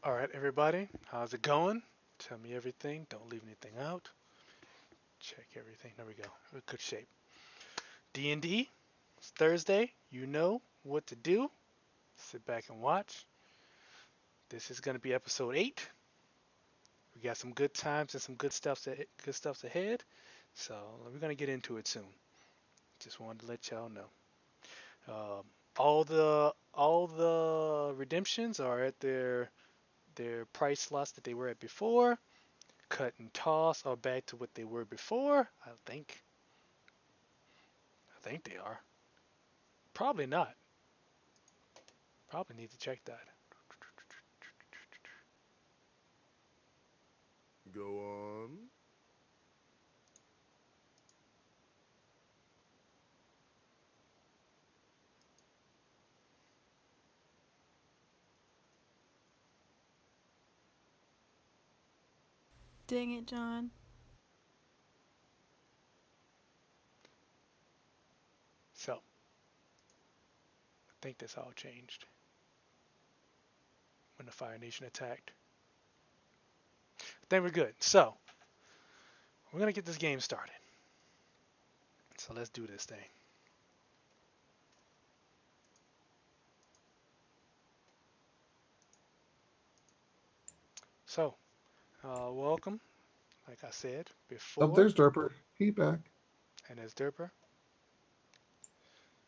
All right, everybody, how's it going? Tell me everything. Don't leave anything out. Check everything. There we go. We're in good shape. D&D. It's Thursday. You know what to do. Sit back and watch. This is going to be episode 8. We got some good times and some good stuffs ahead. So we're going to get into it soon. Just wanted to let y'all know. Um, all the redemptions are at their price slots that they were at before. Cut and toss are back to what they were before. I think they are. Probably not. Probably need to check that. Go on. Dang it, John. So, I think this all changed when the Fire Nation attacked. Then we're good. So, we're gonna get this game started. So let's do this thing. So, welcome. Like I said Up before, there's Derper. He back. and there's Derper.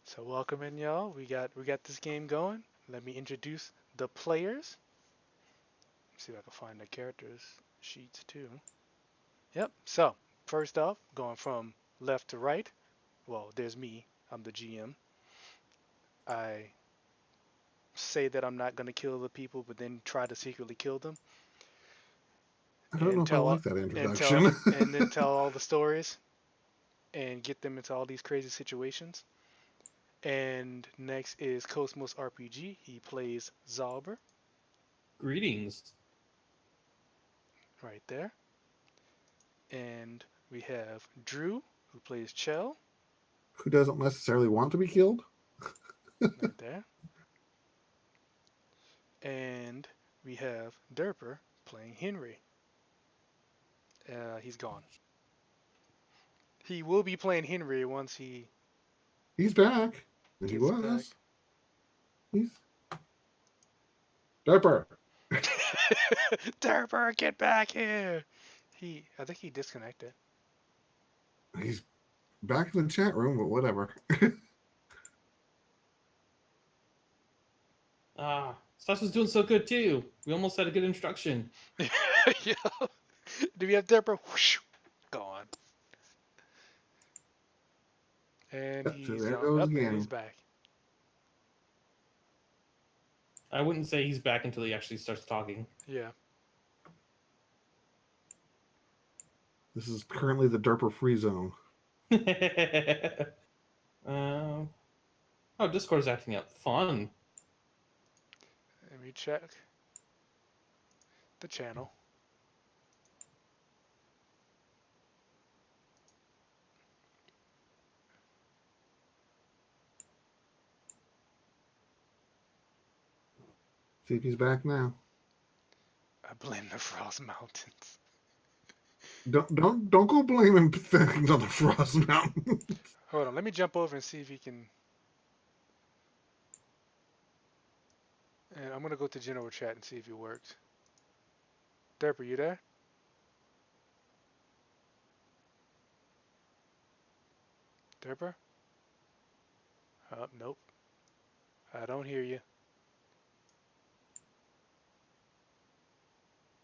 So welcome in, y'all. We got this game going. Let me introduce the players. See if I can find the characters sheets too. Yep. So first off, going from left to right. Well, there's me. I'm the GM. I say that I'm not gonna kill the people, but then try to secretly kill them I don't know and if I tell like that and tell introduction. and then tell all the stories and get them into all these crazy situations. And next is Cosmos RPG. He plays Zalber Greetings. right there. And we have Drew, who plays Chell Who doesn't necessarily want to be killed? right there. And we have Derper playing Henry. He's gone. He will be playing Henry once he He's back. He gets back. was. He's Derper. Derper, get back here! I think he disconnected. He's back in the chat room, but whatever. Stas was doing so good too. We almost had a good introduction. Yeah. Do we have Derper? Whoosh, gone. And So he's there gone. goes Up and he's again. back. I wouldn't say he's back until he actually starts talking. Yeah. This is currently the Derper free zone. um, Discord's acting up. Fun. Let me check the channel. See if he's back now. I blame the Frost Mountains. Don't go blaming things on the Frost Mountain. Hold on, let me jump over and see if he can. And I'm gonna go to general chat and see if it works. Derper, you there? Derper? Nope. I don't hear you.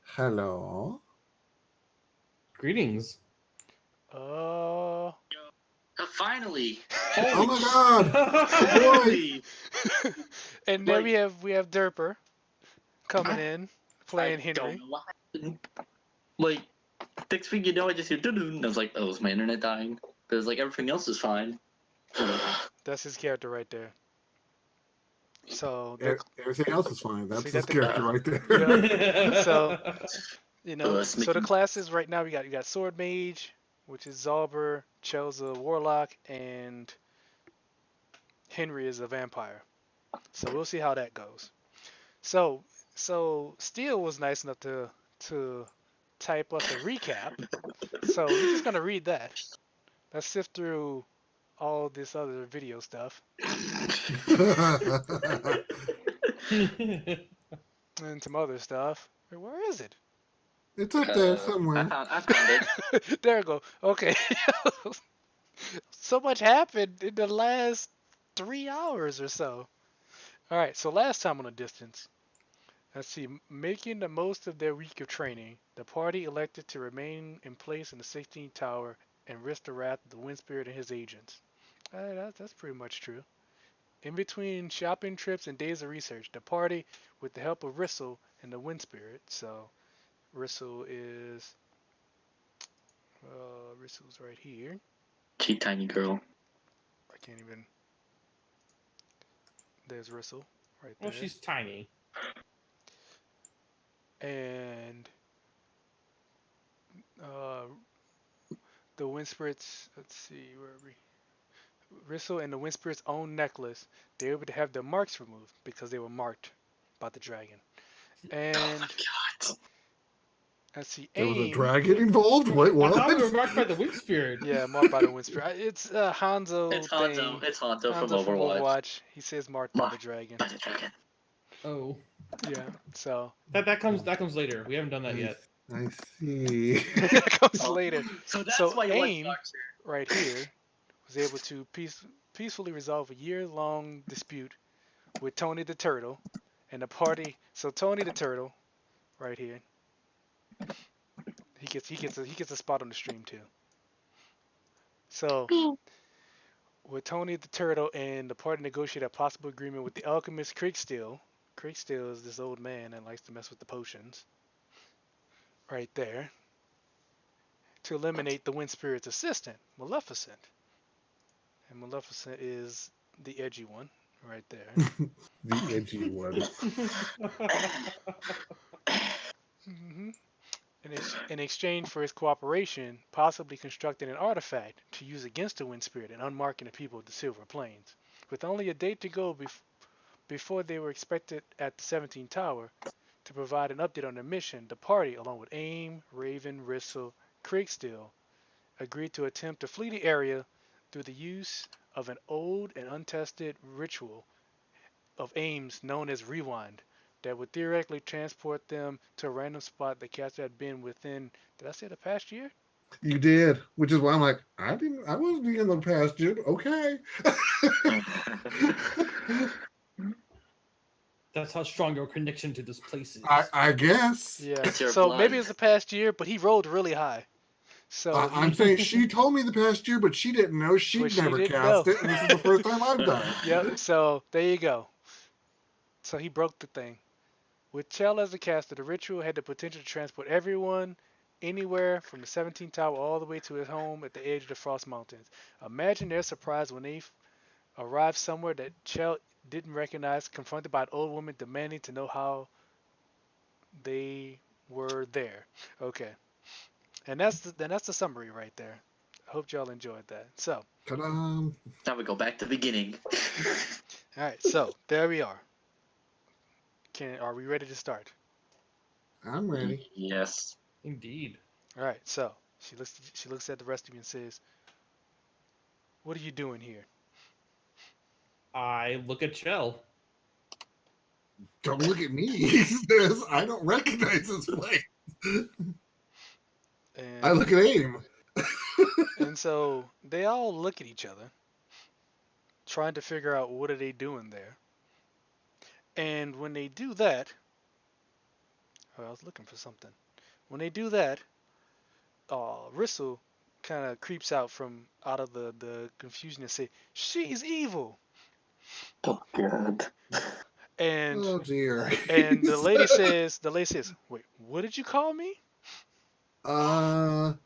Hello. Greetings. Uh. Finally! Oh Holy my God! finally! And then Like- we have Derper coming I- in playing I Henry. don't know what happened. Like, next thing you know, I just hear doo and I was like, oh, is my internet dying? Because, like, everything else is fine. That's his character right there. So Everything else is fine. That's See, his that the- character right there. Yeah. So, Us so the making- classes right now you got Sword Mage, which is Zalber, Chell's a Warlock, and Henry is a vampire. So we'll see how that goes. So So Steele was nice enough to type us a recap. So we're just gonna read that. Let's sift through all this other video stuff and some other stuff. Wait, where is it? It's up there I somewhere. found it. There we go. Okay. So much happened in the last 3 hours or so. All right. So last time on the distance, let's see. Making the most of their week of training, the party elected to remain in place in the 16th tower and risk the wrath of the Wind Spirit and his agents. That's pretty much true. In between shopping trips and days of research, the party, with the help of Rissel and the Wind Spirit, so Rissel is Rissel's right here. Cheap tiny girl. I can't even. There's Rissel right Well, there, she's tiny. and uh, the Wind Spirit's. Let's see, where are we? Rissel and the Wind Spirit's own necklace. They were able to have their marks removed because they were marked by the dragon. Oh And my god. let's see, There was a aim. dragon involved? Wait, I what? thought we were marked by the Wind Spirit. Yeah, marked by the Wind Spirit. It's a Hanzo It's thing. Hanzo. It's Hanzo from Hanzo from Overwatch. Overwatch. He says marked by the Marked dragon. by the dragon. Oh, Yeah, so that comes later. We haven't done that yet. I see. that comes Oh, later. So that's So why you like aim Boxer. right here was able to peacefully resolve a year-long dispute with Tony the Turtle and the party. So Tony the Turtle, right here, he gets a spot on the stream too. So with Tony the Turtle and the party negotiated a possible agreement with the alchemist Kriegsteel. Kriegsteel is this old man that likes to mess with the potions. Right there. To eliminate the Wind Spirit's assistant, Maleficent. And Maleficent is the edgy one, right there. The edgy one. hmm In exchange for his cooperation, possibly constructing an artifact to use against the Wind Spirit and unmarking the people of the Silver Plains. With only a date to go before they were expected at the 17th Tower to provide an update on their mission, the party, along with Aim, Raven, Rissel, Kriegsteel, agreed to attempt to flee the area through the use of an old and untested ritual of aims known as Rewind that would theoretically transport them to a random spot the cast had been within, did I say the past year? You did, which is why I'm like, I wasn't in the past year. Okay. That's how strong your connection to this place is. I guess. Yeah. It's your So blood. maybe it's the past year, but he rolled really high. So I'm saying she told me the past year, but she didn't know. But She'd she never didn't cast know. it, and this is the first time I've done it. Yep. So there you go. So he broke the thing. With Chell as the caster, the ritual had the potential to transport everyone anywhere from the 17th Tower all the way to his home at the edge of the Frost Mountains. Imagine their surprise when they arrived somewhere that Chell didn't recognize, confronted by an old woman demanding to know how they were there. Okay. And that's the summary right there. I hope y'all enjoyed that. So, Ta-da. Now we go back to the beginning. all right. So there we are. Are we ready to start? I'm ready. Yes. Indeed. All right. So she looks at the rest of you and says, "What are you doing here?" I look at Chell. Don't look at me. He says, I don't recognize this place. And I look at Aim. and so they all look at each other, trying to figure out what are they doing there. And when they do that, oh, I was looking for something. When they do that, Rissel kind of creeps out from out of the confusion and say, "She's evil." Oh god. And Oh dear. and the lady says, "Wait, what did you call me?" um,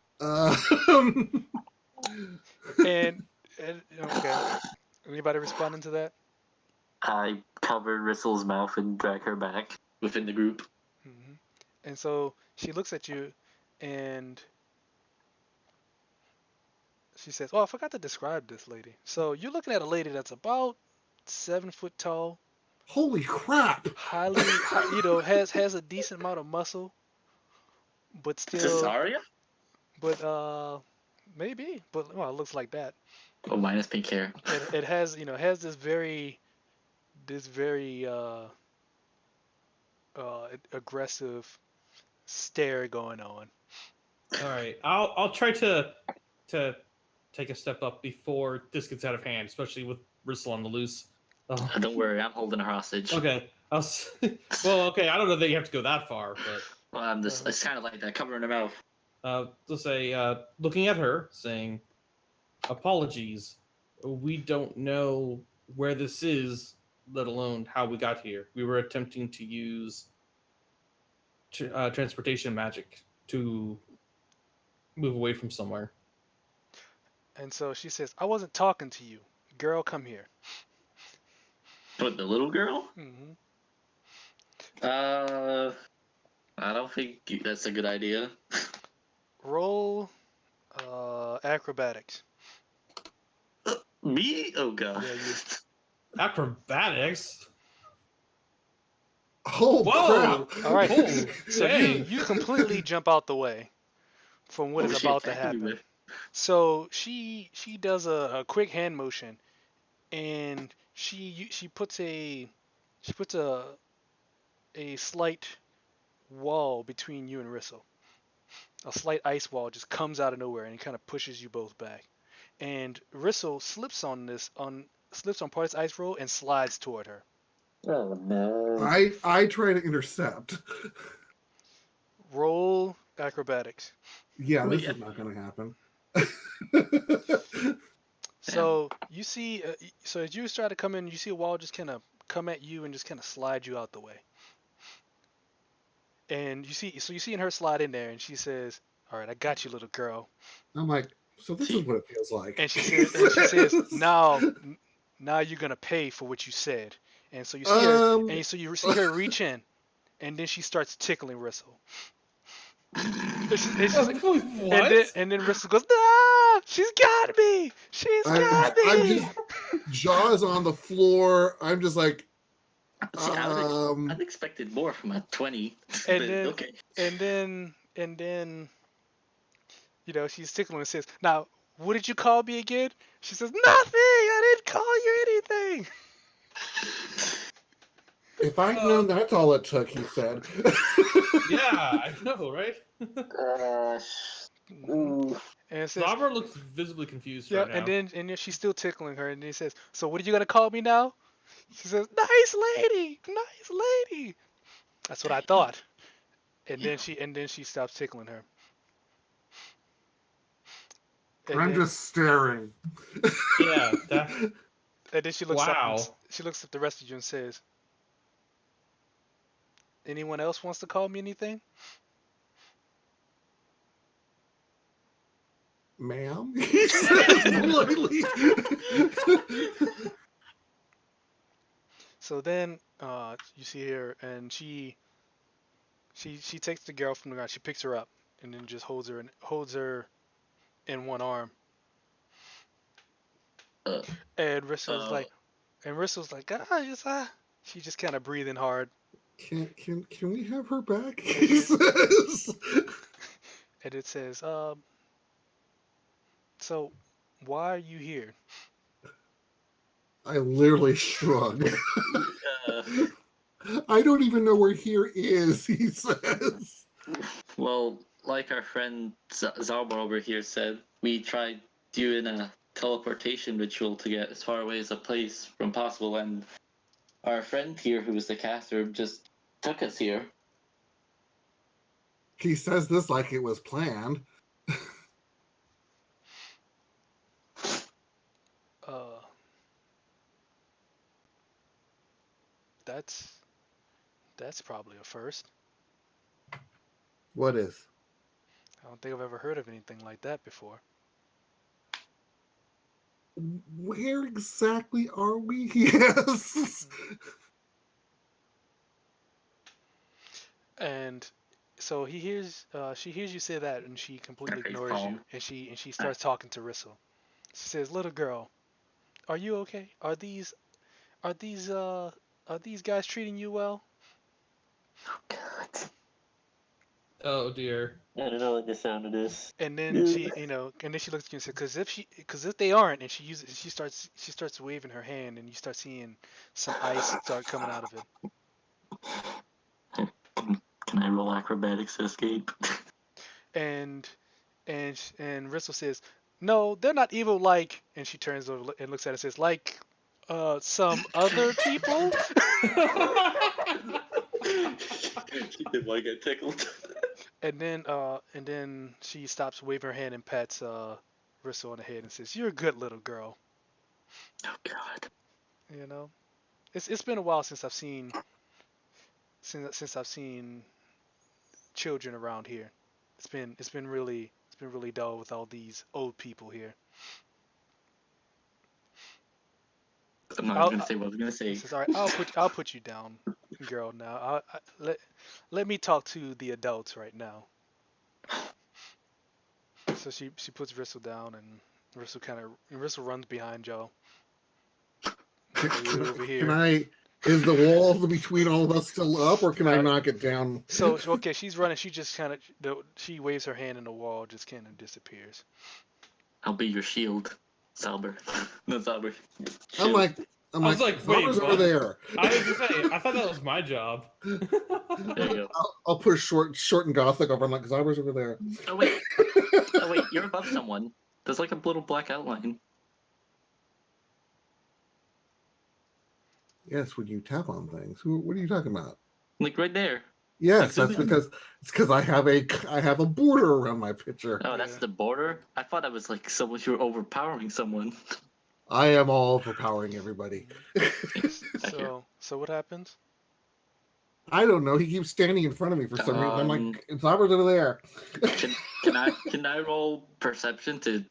And okay, anybody responding to that? I covered Rissel's mouth and drag her back within the group. hmm And so she looks at you, and she says, "Oh, I forgot to describe this lady. So you're looking at a lady that's about 7 foot tall, Holy crap! has a decent amount of muscle, but Is this still, Arya? but maybe, but well, it looks like that. Oh, minus pink hair. It has this very aggressive stare going on. All right, I'll try to take a step up before this gets out of hand, especially with Bristle on the loose. Oh, Don't worry, I'm holding her hostage. okay. Well, okay. I don't know that you have to go that far, but Well, I'm just, it's kind of like that, covering her mouth. let's say, looking at her, saying, "Apologies, we don't know where this is, let alone how we got here. We were attempting to use transportation magic to move away from somewhere." And so she says, "I wasn't talking to you, girl. Come here." What, the little girl? hmm Uh, I don't think that's a good idea. Roll acrobatics. Me? Oh god. Yeah, you. Acrobatics. Oh Whoa! crap! All right. Oh, So dang. you completely jump out the way from what What is was she about to attacking me happen. with? So she does a quick hand motion, and she puts a slight wall between you and Rissel. A slight ice wall just comes out of nowhere and it kind of pushes you both back. And Rissel slips on part of this ice roll and slides toward her. Oh no. I try to intercept. Roll acrobatics. Yeah, Wait, this yeah. is not going to happen. So you see, so as you try to come in, you see a wall just kind of come at you and just kind of slide you out the way. And you see in her slide in there, and she says, "All right, I got you, little girl." I'm like, so this is what it feels like. And she says, now you're gonna pay for what you said. And so you see her, and so you see her reach in, and then she starts tickling Rissel. What? And then Rissel goes, "Ah, she's got me! She's got I'm me!" just jaws on the floor. I'm just like, See, I'd expected more from a 20. And But then, okay. and then, she's tickling and says, "Now, what did you call me again?" She says, "Nothing. I didn't call you anything." if I'd known that's all it took, he said. Yeah, I know, right? Mhm. And it says, Zabra looks visibly confused "Yeah." right now. And then she's still tickling her, and he says, "So what are you gonna call me now?" She says, "Nice lady, nice lady." That's what I thought. And then she stops tickling her. And I'm then just staring. Yeah, that. and then she looks up and Wow. she looks at the rest of you and says, "Anyone else wants to call me anything?" Ma'am? He says politely. So then you see her, and she takes the girl from the ground. She picks her up and then just holds her in one arm. Uh, And Rissel's uh, like, yes, ah. She's just kind of breathing hard. Can we have her back? And He she says. and it says, so why are you here? I literally shrug. uh, I don't even know where here is, he says. well, like our friend Zalbar over here said, we tried doing a teleportation ritual to get as far away as a place from possible, and our friend here, who was the caster, just took us here. He says this like it was planned. Uh, that's probably a first. What is? I don't think I've ever heard of anything like that before. Where exactly are we? Yes. And so she hears you say that, and she completely Okay, ignores you, calm. and she starts talking to Rissel. She says, "Little girl, are you okay? Are these are these guys treating you well? God. Oh dear. I don't know what the sound of this. And then she, and then she looks at you and says, because if they aren't, and she starts waving her hand, and you start seeing some ice start coming out of it. Can I roll acrobatics to escape? And and Rissel says, "No, they're not evil like." And she turns over and looks at it and says, "Like, some other people." She didn't want to get tickled. And then she stops waving her hand and pats Rissel on the head and says, "You're a good little girl." Oh God. You know, it's been a while since I've seen children around here. It's been really dull with all these old people here. I'm not I'll, gonna say what I was gonna He say. says, "All right, I'll put you down, girl. Now, let me talk to the adults right now." So she puts Rissel down, and Rissel runs behind Joe. Way over Can here. I? Is the wall between all of us still up, or can I knock it down? So okay, she's running. She just kind of she waves her hand, and the wall just kind of disappears. I'll be your shield, Salber. No, Salber. I'm Shield. like, I was like, wait, Zara's over what? there. I was gonna say, I thought that was my job. There you go. I'll push short and gothic over. I'm like, Zara's over there. Oh wait, you're above someone. There's like a little black outline. Yes, when you tap on things. What are you talking about? Like right there. Yes, Like, that's zoom in. because I have a border around my picture. Oh, that's Yeah. the border? I thought that was like someone you were overpowering someone. I am all overpowering everybody. So what happens? I don't know. He keeps standing in front of me for some reason. I'm Um, like, Zara's over there. can I roll perception to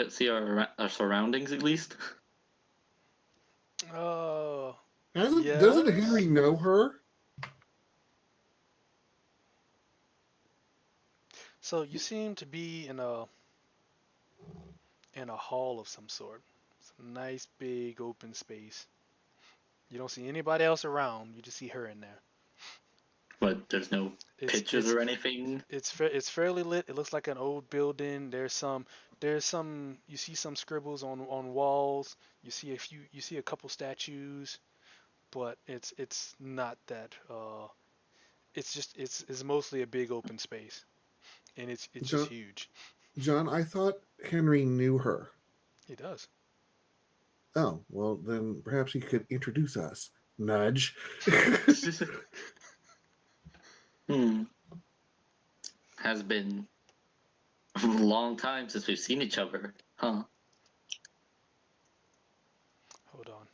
see our surroundings at least? Oh, Doesn't Henry yes. know her? So you seem to be in a hall of some sort. It's a nice big open space. You don't see anybody else around. You just see her in there. But there's no It's pictures it's or anything. it's fairly lit. It looks like an old building. There's some you see some scribbles on walls. You see a couple statues, but it's not that it's mostly a big open space, and it's just John, huge. John, I thought Henry knew her. He does. Oh, well, then perhaps he could introduce us. Nudge. Hmm. Has been a long time since we've seen each other, huh? Hold on.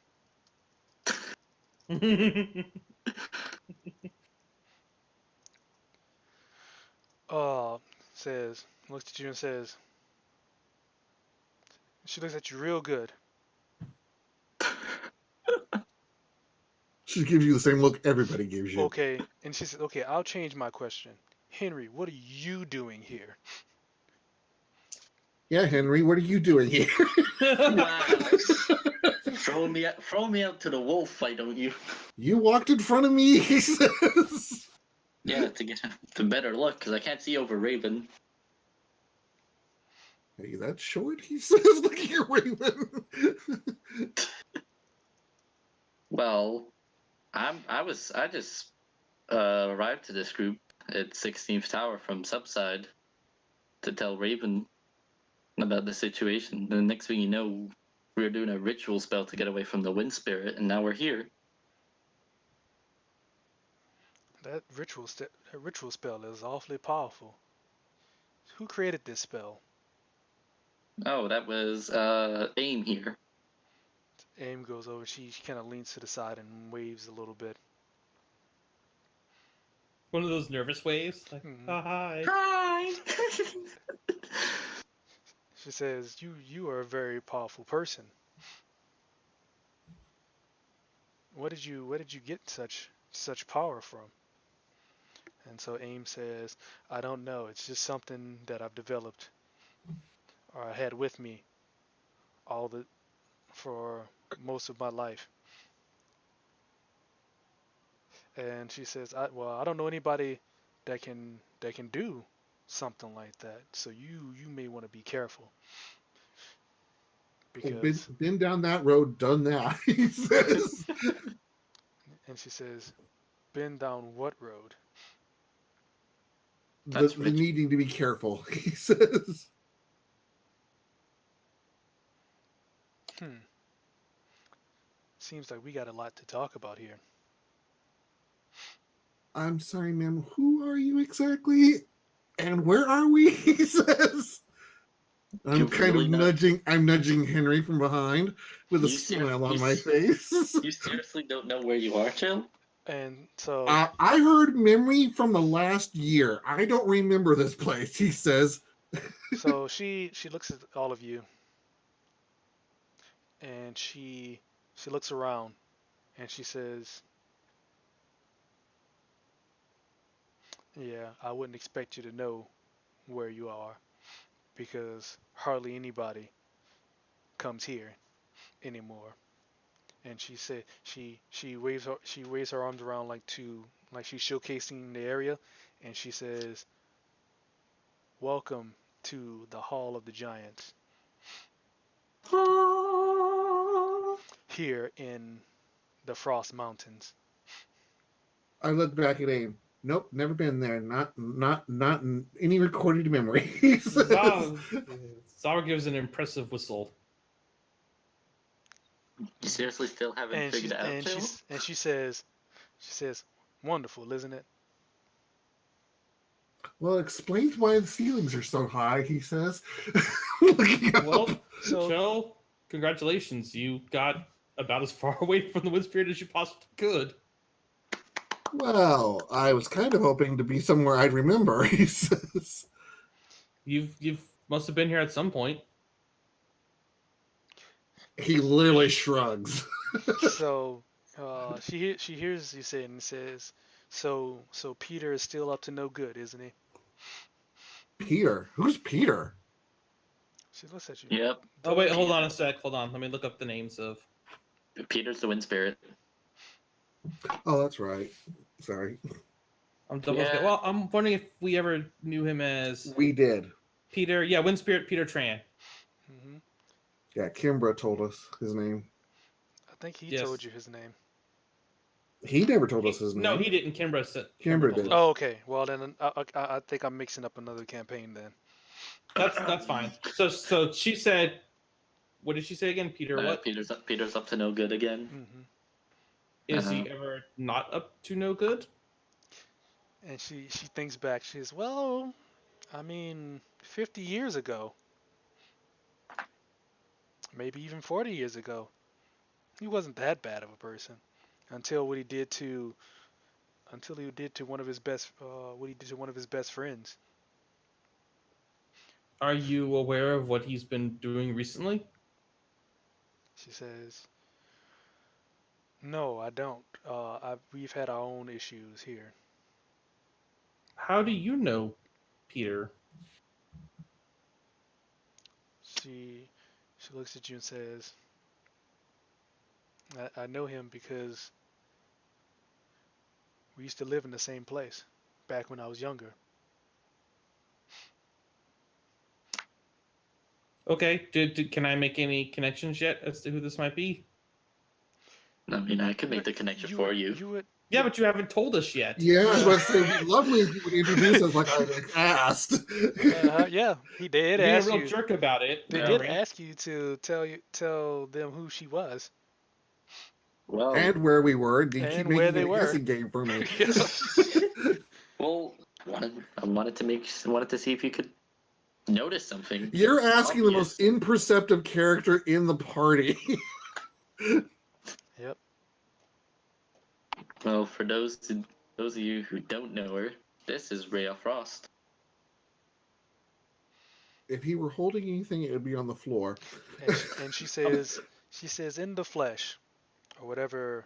Says looks at you and says she looks at you real good. She gives you the same look everybody gives you. Okay, and she says, "Okay, I'll change my question. Henry, what are you doing here?" Yeah, Henry, what are you doing here? Wow. Throw me out to the wolf, why don't you? You walked in front of me, he says. Yeah, to get the better look, because I can't see over Raven. Hey, that's short, he says. Look at your Raven. Well, I just arrived to this group at 16th Tower from Subside to tell Raven about the situation. And the next thing you know, we were doing a ritual spell to get away from the wind spirit, and now we're here. That ritual spell is awfully powerful. Who created this spell? Oh, that was AIM here. Aim goes over. She kind of leans to the side and waves a little bit. One of those nervous waves, like, Mhm. oh, hi. Hi. She says, "You are a very powerful person. Where did you get such power from?" And so Aim says, "I don't know. It's just something that I've developed or I had with me all the for most of my life." And she says, "Well, I don't know anybody that can do something like that. So you may want to be careful Well, because." been down that road, done that. He says. And she says, "Been down what road?" That's The rich. needing to be careful. He says. Hmm. Seems like we got a lot to talk about here. I'm sorry, ma'am. Who are you exactly? And where are we? He says. I'm You kind of really not? nudging. I'm nudging Henry from behind with a You ser- smile you on my s- face. You seriously don't know where you are, Chill? And so, I heard memory from the last year. I don't remember this place. He says. she looks at all of you, and she looks around, and she says, "Yeah, I wouldn't expect you to know where you are because hardly anybody comes here anymore." And she said she waves her arms around like she's showcasing the area, and she says, "Welcome to the Hall of the Giants here in the Frost Mountains." I look back at AIM. Nope, never been there. Not in any recorded memory. He says. Zara gives an impressive whistle. You seriously still haven't And figured it out, Chill? she says, "Wonderful, isn't it?" Well, explains why the ceilings are so high. He says. Looking up. Well, So Joe, congratulations. You got about as far away from the wind spirit as you possibly could. Well, I was kind of hoping to be somewhere I'd remember. He says. You've must have been here at some point. He literally shrugs. so she hears you say it and says, "So Peter is still up to no good, isn't he?" Peter? Who's Peter? She looks at you. Yep. Oh wait, hold on a sec. Hold on. Let me look up the names of. Peter's the wind spirit. Oh, that's right. Sorry. I'm double. Yeah. Well, I'm wondering if we ever knew him as We did. Peter. Yeah, wind spirit Peter Tran. Hmm. Yeah, Kimbra told us his name. I think he Yes. told you his name. He never told us his name. No, he didn't. Kimbra said. Kimbra told did. us. Oh, okay. Well, then I think I'm mixing up another campaign then. That's fine. So she said, what did she say again? Peter, what? Peter's up to no good again. Hmm. Is he ever not up to no good? And she thinks back. She says, "Well, I mean, 50 years ago, maybe even 40 years ago, he wasn't that bad of a person until what he did to one of his best what he did to one of his best friends." Are you aware of what he's been doing recently? She says, "No, I don't. We've had our own issues here." How do you know Peter? She looks at you and says, I know him because we used to live in the same place back when I was younger." Okay. Can I make any connections yet as to who this might be? I mean, I could make the connection for you. You would. Yeah, but you haven't told us yet. Yeah, I was about to say, it'd be lovely if you would introduce us like I asked. Yeah, he did Being a ask real you. jerk about it. They did ask you to tell them who she was Well, And where we were. You keep and where making they it a were. guessing game for me. well, I wanted to see if you could notice something. You're asking the most Obvious. imperceptive character in the party. Yep. Well, for those of you who don't know her, this is Rhea Frost. If he were holding anything, it would be on the floor. And she says in the flesh, or whatever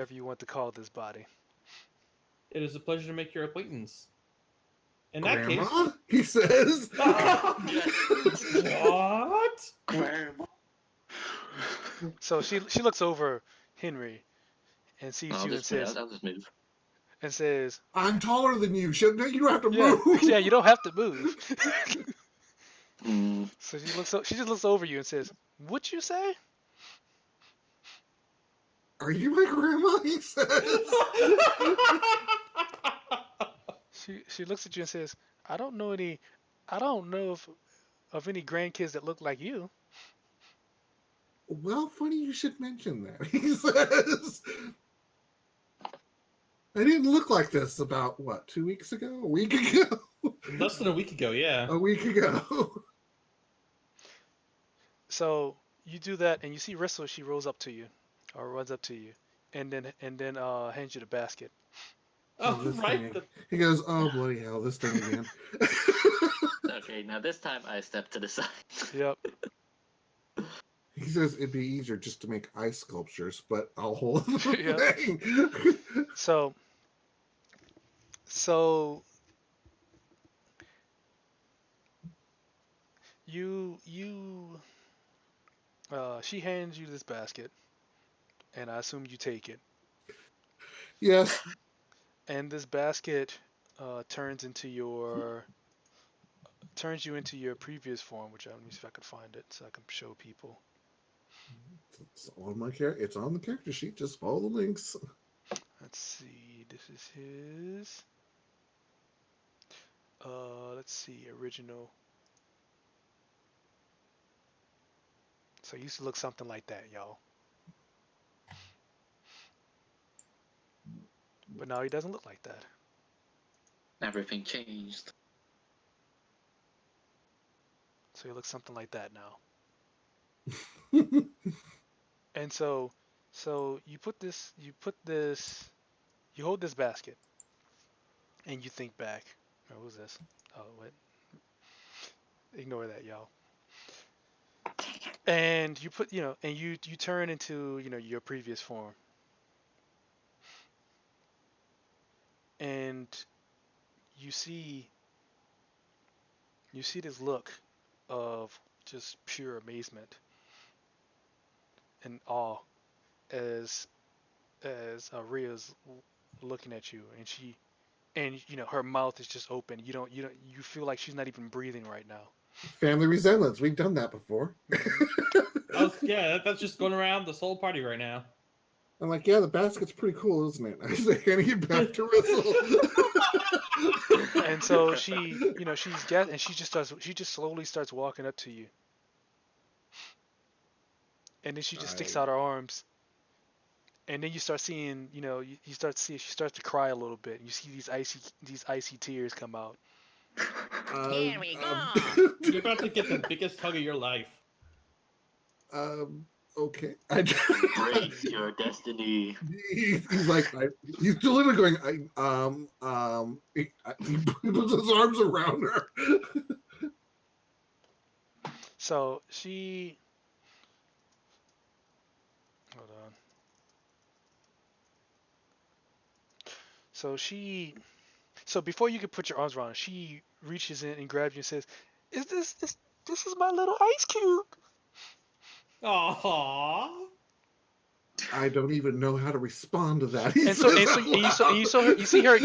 you want to call this body. It is a pleasure to make your acquaintance. In that Grandma? He says. case. What? Grandma. So she looks over Henry, and sees I'll you and just move. says, I'll just move. I'm taller than you. You don't have to "Yeah, move. yeah, you don't have to move." Mm, So she just looks over you and says, "What you say?" Are you my grandma? He says. She looks at you and says, "I don't know any, I don't know of any grandkids that look like you." Well, funny you should mention that. He says. I didn't look like this about, what, 2 weeks ago? A week ago? Less than a week ago, yeah. A week ago. So you do that, and you see Rissa. She rolls up to you, or runs up to you, and then hands you the basket. Oh, This right. thing. He goes, oh, bloody hell, this thing again. okay, now this time I step to the side. Yep. He says it'd be easier just to make ice sculptures, but I'll hold the Yep. thing. So you she hands you this basket, and I assume you take it. Yes. And this basket turns you into your previous form, which let me see if I can find it so I can show people. It's on it's on the character sheet. Just follow the links. Let's see. This is his. Let's see. Original. So he used to look something like that, y'all. But now he doesn't look like that. Everything changed. So he looks something like that now. And so you hold this basket, and you think back. Oh, who's this? Oh, wait. Ignore that, y'all. And you put, and you turn into, your previous form. And you see you see this look of just pure amazement and awe as Ria's looking at you, and her mouth is just open. You feel like she's not even breathing right now. Family resemblance. We've done that before. Yeah, that's just going around this whole party right now. I'm like, yeah, the basket's pretty cool, isn't it? I say, handing it back to Rizzle. And so she just slowly starts walking up to you, and then she just sticks out her arms, and then you start seeing, you start to see she starts to cry a little bit. You see these icy tears come out. Here we go. You're about to get the biggest hug of your life. Okay. Embrace your destiny. He's like, he's literally going, he puts his arms around her. So she, hold on. So before you can put your arms around her, she reaches in and grabs you and says, "This is my little ice cube." Aww. I don't even know how to respond to that. You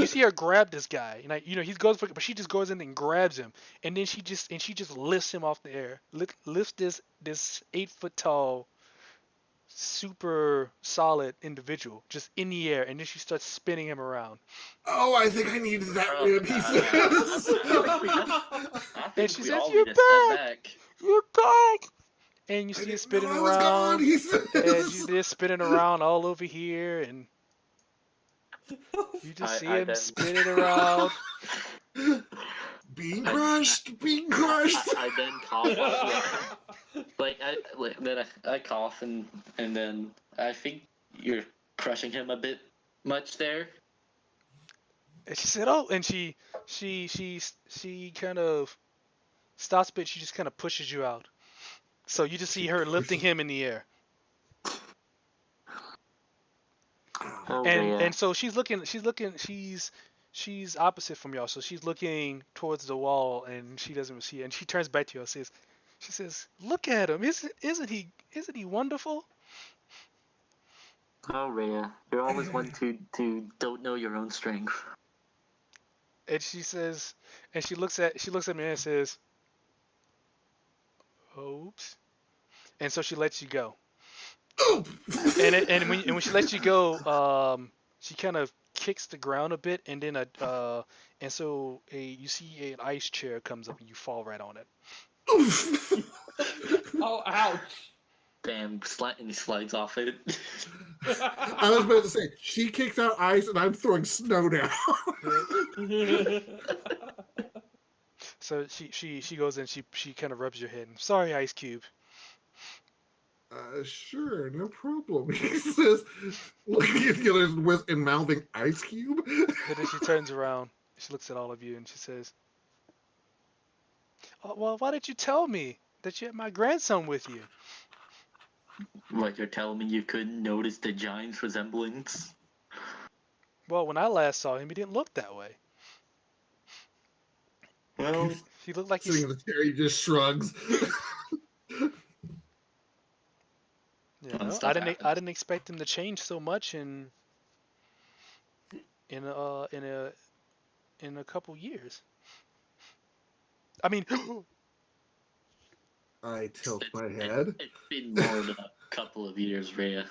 see her grab this guy, and he goes for it, but she just goes in and grabs him, and then she just lifts him off the air, lifts this 8 foot tall, super solid individual just in the air, and then she starts spinning him around. Oh, I think I need that rib, he says. I And think she we says, all "You're need to step back! back. You're back!" And you I see her didn't spinning know I was gone, around, he and she's says. there spinning around all over here, and you just see I him then spinning around. Being I- crushed, being crushed. I then cough out. Then I cough and then I think you're crushing him a bit much there. And she said, "Oh," and she kind of stops, but she just kind of pushes you out. So you just see her lifting him in the air, Oh and yeah. so she's opposite from y'all, so she's looking towards the wall, and she doesn't see it, and she turns back to you and she says, "Look at him! Isn't he wonderful?" Oh, Rhea, you're always one to don't know your own strength. And she says, and she looks at me and says, "Oops." And so she lets you go. And when she lets you go, she kind of kicks the ground a bit, and then and so you see an ice chair comes up and you fall right on it. Oh, ouch! Damn, and he slides off it. I was about to say, she kicks out ice and I'm throwing snow down. So she goes in, she kind of rubs your head. Sorry, Ice Cube. Sure, no problem. He says, looking at the others with and mouthing Ice Cube. And then she turns around. She looks at all of you and she says, oh, "Well, why did you tell me that you had my grandson with you?" Like you're telling me you couldn't notice the giant's resemblance? Well, when I last saw him, he didn't look that way. Well, He looked like Sitting he's, in the chair, he just shrugs. you fun know, stuff I happens. didn't expect him to change so much in a in a in a couple years. I mean, I tilt my It, head. it's been more than a couple of years, Rhea.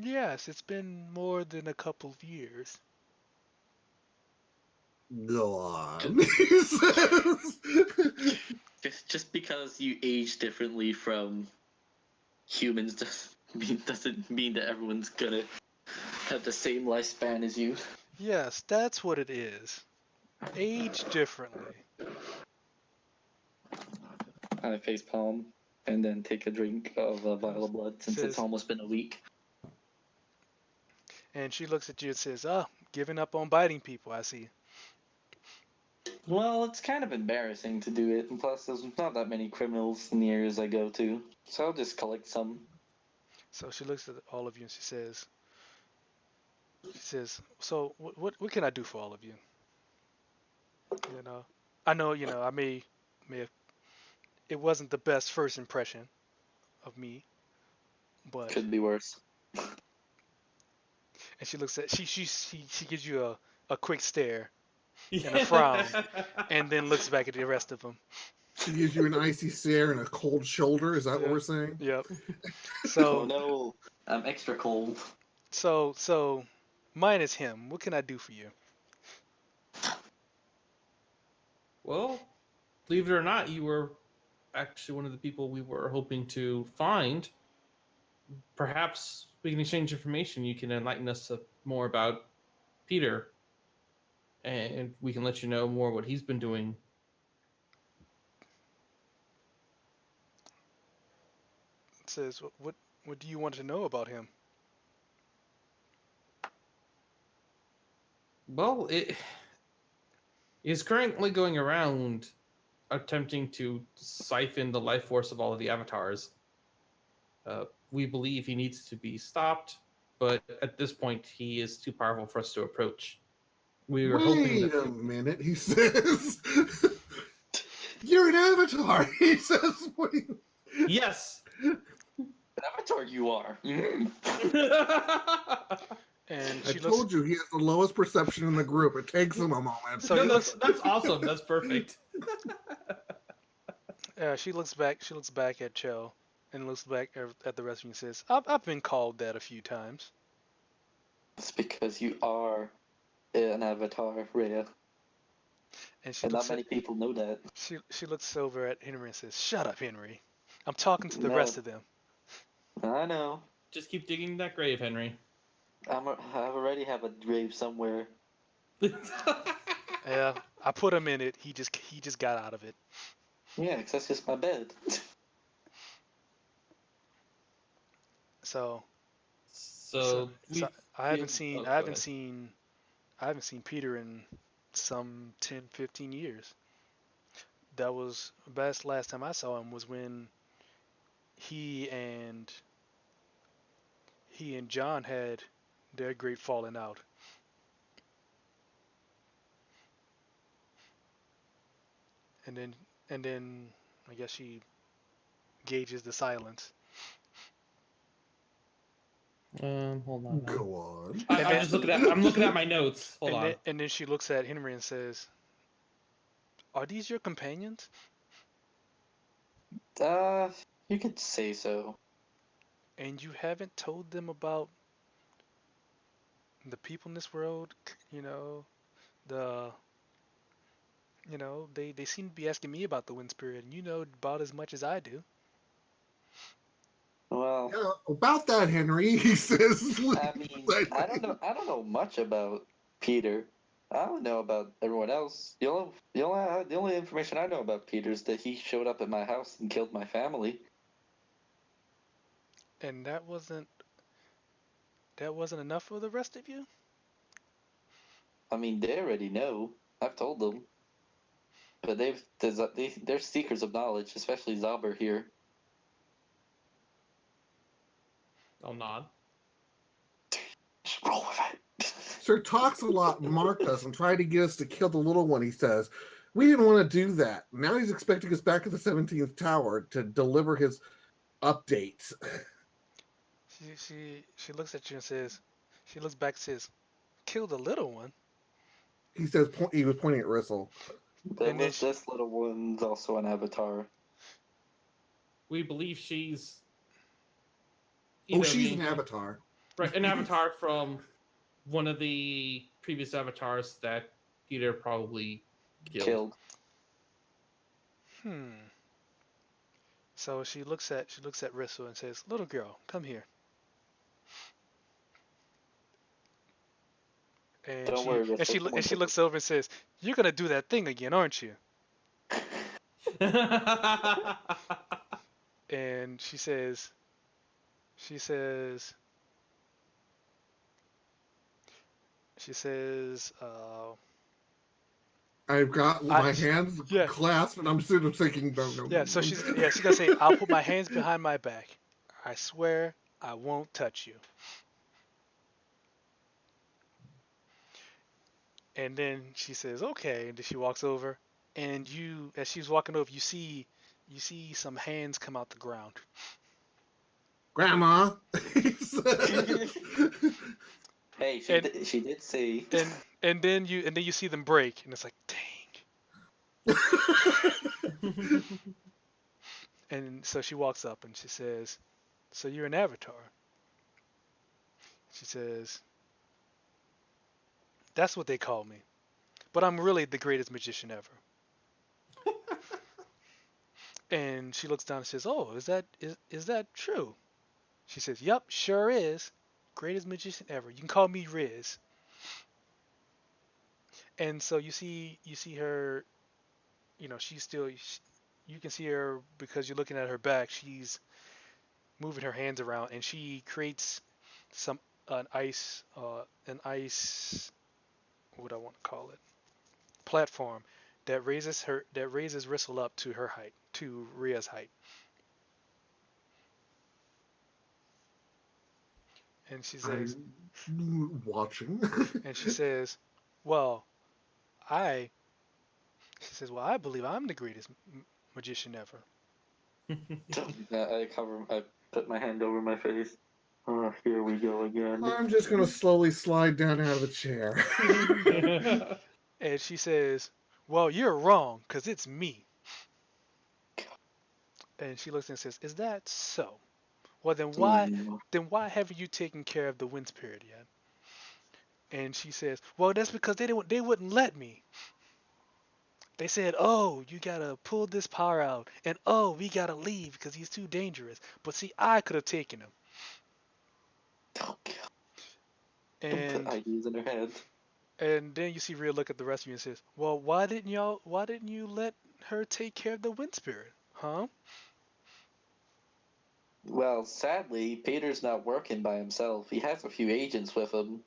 yes, it's been more than a couple of years. Go on, he says. Just because you age differently from humans doesn't mean that everyone's gonna have the same lifespan as you. Yes, that's what it is. Age differently. I face palm and then take a drink of a vial of blood since it's Says, almost been a week. and she looks at you and says, "Ah, giving up on biting people. I see." Well, it's kind of embarrassing to do it, and plus there's not that many criminals in the areas I go to, so I'll just collect some. So she looks at all of you and she says, "So what can I do for all of you? You know, I know, I may have, it wasn't the best first impression of me, but." Could be worse. And she looks at she gives you a quick stare and a frown, Yeah. and then looks back at the rest of them. She gives you an icy stare and a cold shoulder. Is that what Yeah. we're saying? Yep. Oh So no, I'm extra cold. so mine is him. What can I do for you? Well, believe it or not, you were actually one of the people we were hoping to find. Perhaps we can exchange information. You can enlighten us more about Peter, and we can let you know more what he's been doing. It says what do you want to know about him? Well, it is currently going around attempting to siphon the life force of all of the avatars. We believe he needs to be stopped, but at this point, he is too powerful for us to approach. We were hoping Wait that. a minute, he says. You're an avatar, he says. Yes! Avatar, you are. And I she looks. told you he has the lowest perception in the group. It takes him a moment. So No, he looks. that's awesome. That's perfect. She looks back. She looks back at Cho, and looks back at the rest of you and says, I've been called that a few times." It's because you are an avatar, Rhea. And she And not looks at many people know that. she looks over at Henry and says, "Shut up, Henry. I'm talking to the No, rest of them." I know. Just keep digging that grave, Henry. I already have a grave somewhere. Yeah, I put him in it. He just got out of it. Yeah, 'cause that's just my bed. So so, So so we feel. Oh, I go haven't ahead. seen Peter in some 10, 15 years. That was best last time I saw him was when he and John had their great falling out. And then I guess she gauges the silence. Hold on. Go on. And then- I'm looking at my notes. Hold on. And then she looks at Henry and says, "Are these your companions?" You could say so. And you haven't told them about the people in this world, the they seem to be asking me about the wind spirit, and you know about as much as I do. Well, Yeah, about that, Henry, he says. I mean, I don't know. I don't know much about Peter. I don't know about everyone else. The only information I know about Peter is that he showed up at my house and killed my family. And that wasn't enough for the rest of you? I mean, they already know. I've told them, but they're seekers of knowledge, especially Zauber here. I'll nod. Just roll with it. Sir talks a lot, marked us, and tried to get us to kill the little one, he says. We didn't want to do that. Now he's expecting us back at the 17th tower to deliver his updates. She looks at you and says, she looks back and says, "Kill the little one." He says he was pointing at Rissel. And then This little one's also an avatar. We believe she's Oh, either she's being- an avatar. right, an avatar from one of the previous avatars that Peter probably killed. So she looks at Rissel and says, "Little girl, come here." And Don't worry, Rissel, she looks over and says, "You're gonna do that thing again, aren't you?" And she says, she says, I've got my hands yeah. clasped, and I'm sort of thinking, no. Yeah. So she's gonna say, "I'll put my hands behind my back. I swear I won't touch you." And then she says, "Okay." And then she walks over, and as she's walking over, you see some hands come out the ground. Grandma. Hey, she did say. And then you see them break, and it's like, dang. And so she walks up and she says, "So you're an avatar?" She says, "That's what they call me, but I'm really the greatest magician ever." And she looks down and says, "Oh, is that true?" She says, "Yep, sure is. Greatest magician ever. You can call me Riz." And so you see her, she's still, you can see her because you're looking at her back. She's moving her hands around, and she creates an ice, what do I want to call it, platform that raises Rissel up to her height, to Rhea's height. And she says, I'm watching. and she says, "Well, I," she says, "Well, I believe I'm the greatest magician ever." I put my hand over my face. Oh, here we go again. I'm just going to slowly slide down out of the chair. And she says, "Well, you're wrong, 'cause it's me." And she looks and says, "Is that so? Well, then why haven't you taken care of the wind spirit yet?" And she says, "Well, that's because they wouldn't let me. They said, 'Oh, you gotta pull this power out,' and 'Oh, we gotta leave because he's too dangerous.' But see, I could have taken him." Oh, God. Don't And put ideas in her head. and then you see Rhea look at the rest of you and says, "Well, why didn't you let her take care of the wind spirit, huh?" Well, sadly, Peter's not working by himself. He has a few agents with him.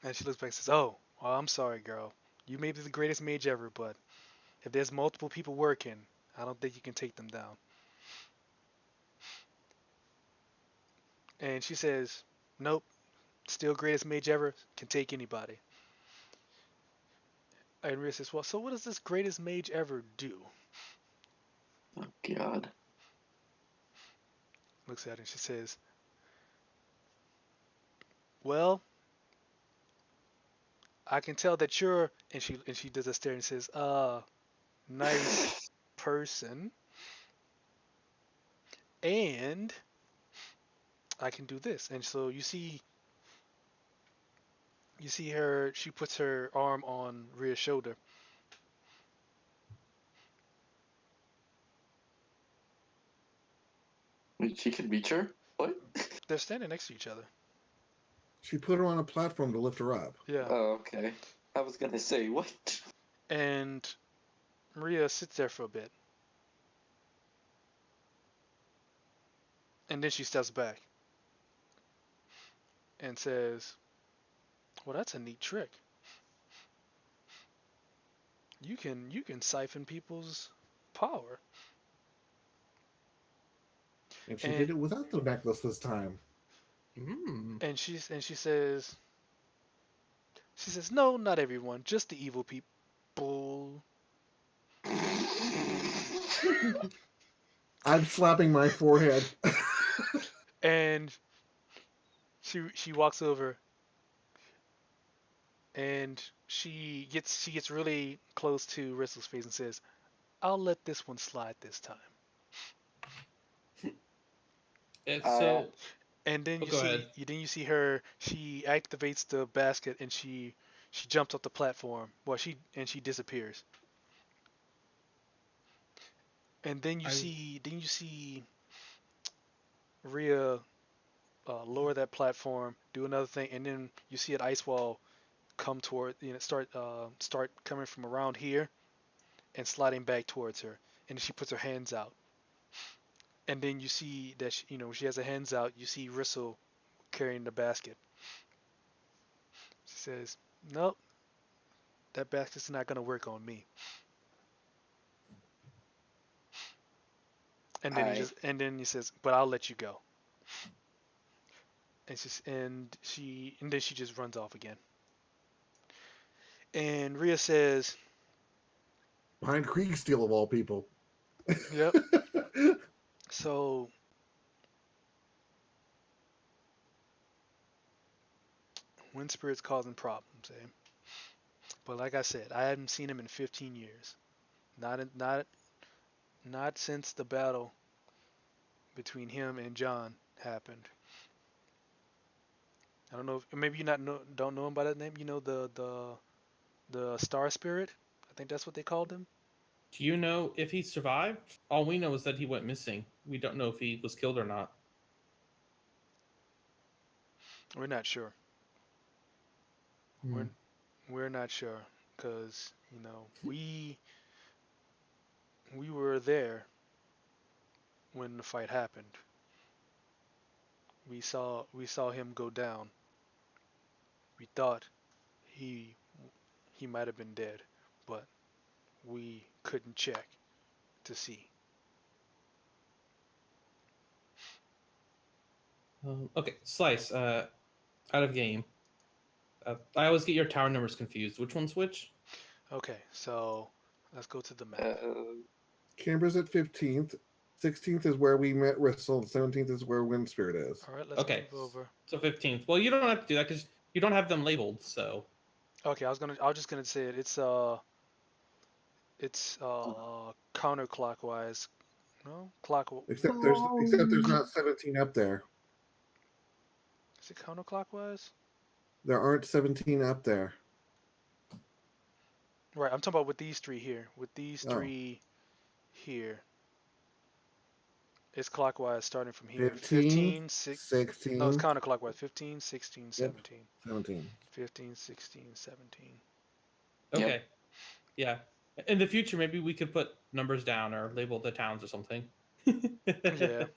And she looks back and says, "Oh, well, I'm sorry, girl. You may be the greatest mage ever, but if there's multiple people working, I don't think you can take them down." And she says, "Nope, still greatest mage ever, can take anybody." And Rhea says, "Well, so what does this greatest mage ever do?" Oh, God. Looks at her and she says, Well, I can tell that you're, and she does a stare and says, nice person, and I can do this. And so you see her. She puts her arm on Rhea's shoulder. She can reach her? What? They're standing next to each other. She put her on a platform to lift her up. Yeah. Oh, okay. I was gonna say, what? And Rhea sits there for a bit, and then she steps back and says, "Well, that's a neat trick. You can siphon people's power." And she did And it without the necklace this time. Mm. and she says, "No, not everyone, just the evil people." I'm slapping my forehead. And she walks over and she gets really close to Rissel's face and says, "I'll let this one slide this time." So, And then oh, go ahead. you see her. She activates the basket and she jumps off the platform. Well, she disappears. And I then you see Rhea lower that platform, do another thing, and then you see an ice wall come toward start coming from around here and sliding back towards her. And she puts her hands out, and then you see that she has her hands out. You see Rissel carrying the basket. She says, "Nope, that basket's not gonna work on me." I And then he says, "But I'll let you go." And then she just runs off again. And Rhea says, Behind Kriegsteel of all people. "Yep." So wind spirits causing problems, eh? But like I said, I hadn't seen him in 15 years. Not since the battle between him and John happened. I don't know if maybe you not know don't know him by that name. You know the star spirit. I think that's what they called him. Do you know if he survived? All we know is that he went missing. We don't know if he was killed or not. We're not sure. Hmm. We're we're not sure because we were there when the fight happened. We saw him go down. We thought he he might have been dead, but we couldn't check to see. Okay, Slice. Out of game. I always get your tower numbers confused. Which one's which? Okay, so let's go to the map. Canberra's at 15th. 16th is where we met Rissel. 17th is where Wind Spirit is. All right, let's Okay, move over. so 15th. Well, you don't have to do that because you don't have them labeled. So Okay, I was just gonna say it. It's counterclockwise. No, Except there's not 17 up there. Is it counterclockwise? There aren't 17 up there. Right, I'm talking about with these three here. With these Oh. three here, it's clockwise starting from here. 15, 6. No, it's 16. counterclockwise. 15, 16, Yep. 17. 17. 15, 16, 17. okay, Yep. yeah. In the future, maybe we could put numbers down or label the towns or something. Yeah.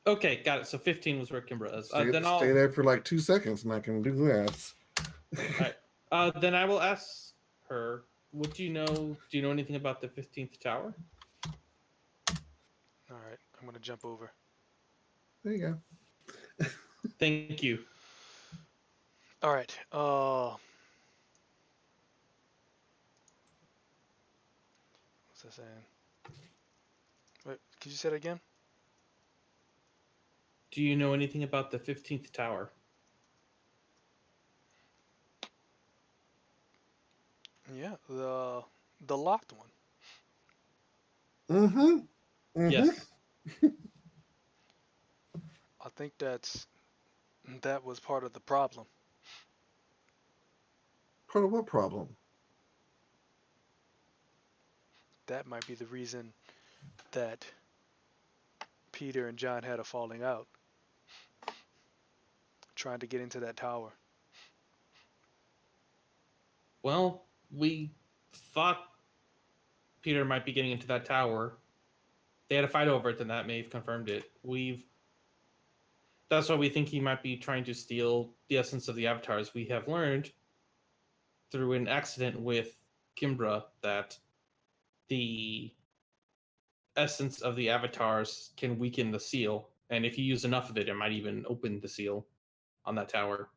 Okay, got it. So 15 was where Kimbra is. Stay Then I'll. there for like 2 seconds and I can do that. All right. Then I will ask her. What do you know? Do you know anything about the 15th tower? All right, I'm gonna jump over. There you go. Thank you. All right. What's that saying? Wait, could you say that again? Do you know anything about the 15th tower? Yeah, the locked one. Mm-hmm. Mm-hmm. Yes. I think that was part of the problem. Part of what problem? That might be the reason that Peter and John had a falling out, trying to get into that tower. Well, we thought Peter might be getting into that tower. They had a fight over it, and that may have confirmed it. That's why we think he might be trying to steal the essence of the avatars. We have learned through an accident with Kimbra that the essence of the avatars can weaken the seal, and if you use enough of it, it might even open the seal on that tower.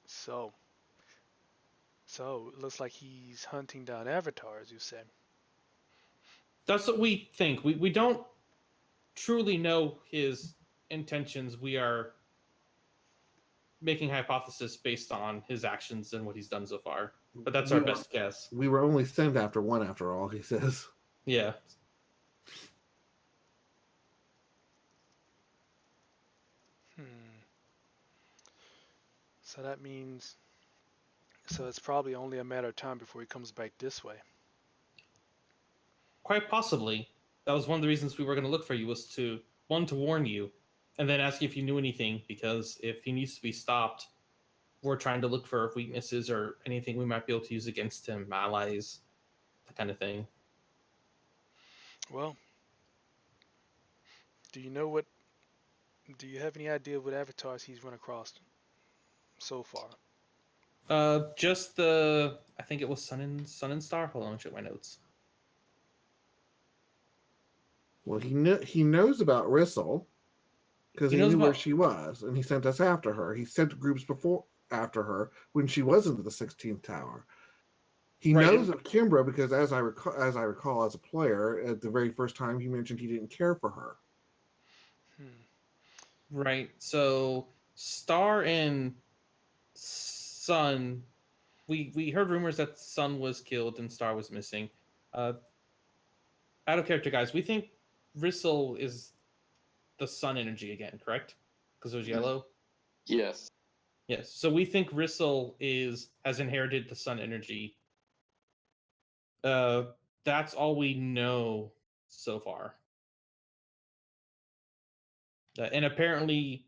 So, so it looks like he's hunting down avatars. You said. That's what we think. We don't truly know his intentions. We are making hypothesis based on his actions and what he's done so far. But that's our best guess. We were only sent after one, after all, he says. Yeah. Hmm. So that means. So it's probably only a matter of time before he comes back this way. Quite possibly. That was one of the reasons we were going to look for you, was to warn you, and then ask you if you knew anything, because if he needs to be stopped, we're trying to look for weaknesses or anything we might be able to use against him, allies, that kind of thing. Well, do you know what? Do you have any idea what avatars he's run across so far? Just I think it was Sun and Star. Hold on, let me check my notes. Well, he knows about Rissel because He he knows knew where about- she was, and he sent us after her. He sent groups before after her when she was into the 16th tower. He Right, knows of Kimbra because, as I recall, as a player, at the very first time he mentioned he didn't care for her. Hmm. Right. So Star and Sun, we heard rumors that Sun was killed and Star was missing. Out of character, guys, we think Rissel is the Sun energy again, correct? Because it was yellow. Yes. Yes. So we think Rissel has inherited the Sun energy. That's all we know so far. And apparently,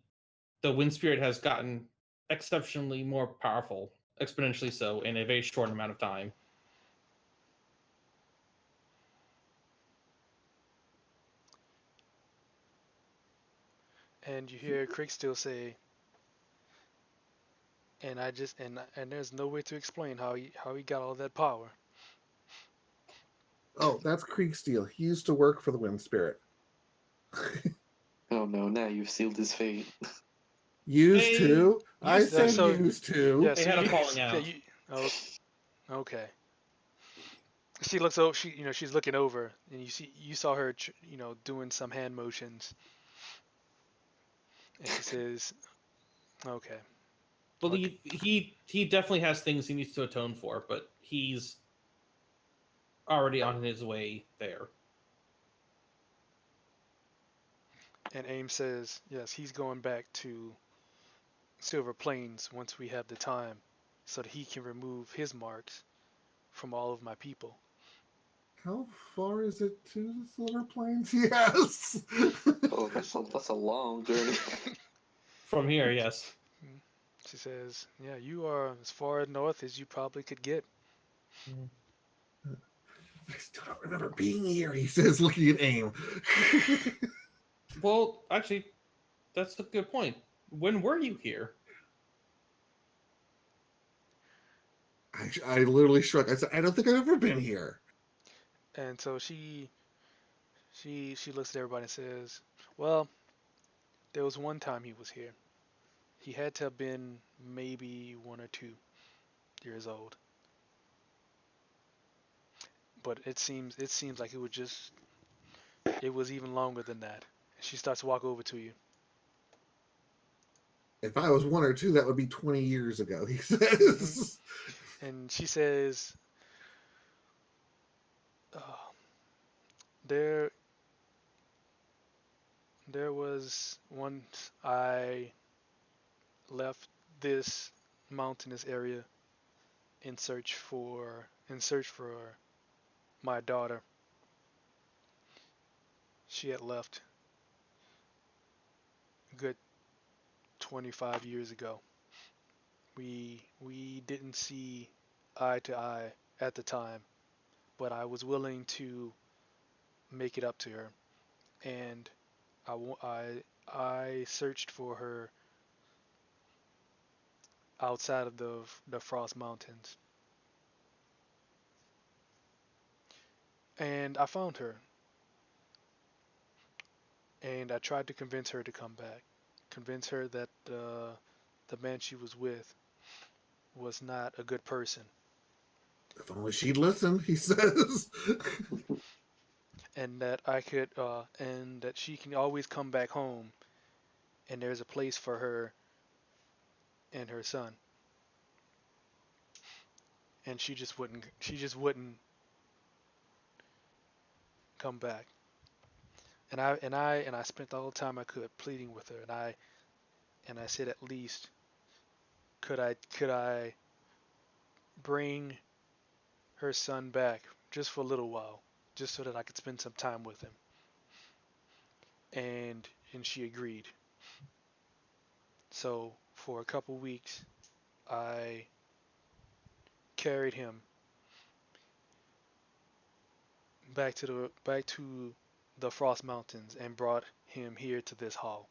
the Wind Spirit has gotten exceptionally more powerful, exponentially so, in a very short amount of time. And you hear Crick still say, and I just and there's no way to explain how he got all that power. Oh, that's Kriegsteel. He used to work for the Wind Spirit. Oh no, now you've sealed his fate. Used Hey, to? I used said so- used to. Yeah, They so had a you, falling yeah, out. you, oh, okay. She looks over. She's looking over, and you saw her, doing some hand motions, and she says, "Okay, Well, okay." he definitely has things he needs to atone for, but he's already on his way there. And Ames says, "Yes, he's going back to Silver Plains once we have the time, so that he can remove his marks from all of my people." How far is it to the Silver Plains? Yes. Oh, that's a long journey. From here, yes. She says, "Yeah, you are as far north as you probably could get." I still don't remember being here, he says, looking at AIM. Well, actually, that's a good point. When were you here? I literally shrugged. I said, I don't think I've ever been here. And so she looks at everybody and says, "Well, there was one time he was here. He had to have been maybe 1 or 2 years old. But it seems like it was even longer than that." She starts to walk over to you. If I was 1 or 2, that would be 20 years ago, he says. And she says, uh, there there was once I left this mountainous area in search for my daughter. She had left a good 25 years ago. We didn't see eye to eye at the time, but I was willing to make it up to her, and I searched for her outside of the Frost Mountains, and I found her, and I tried to convince her to come back, convince her that the man she was with was not a good person, If only she'd listen, he says. and and that she can always come back home, and there's a place for her and her son. And she just wouldn't come back. And I spent all the time I could pleading with her, and I said, at least could I bring her son back just for a little while, just so that I could spend some time with him. And she agreed. So for a couple weeks I carried him back to the Frost Mountains and brought him here to this hall.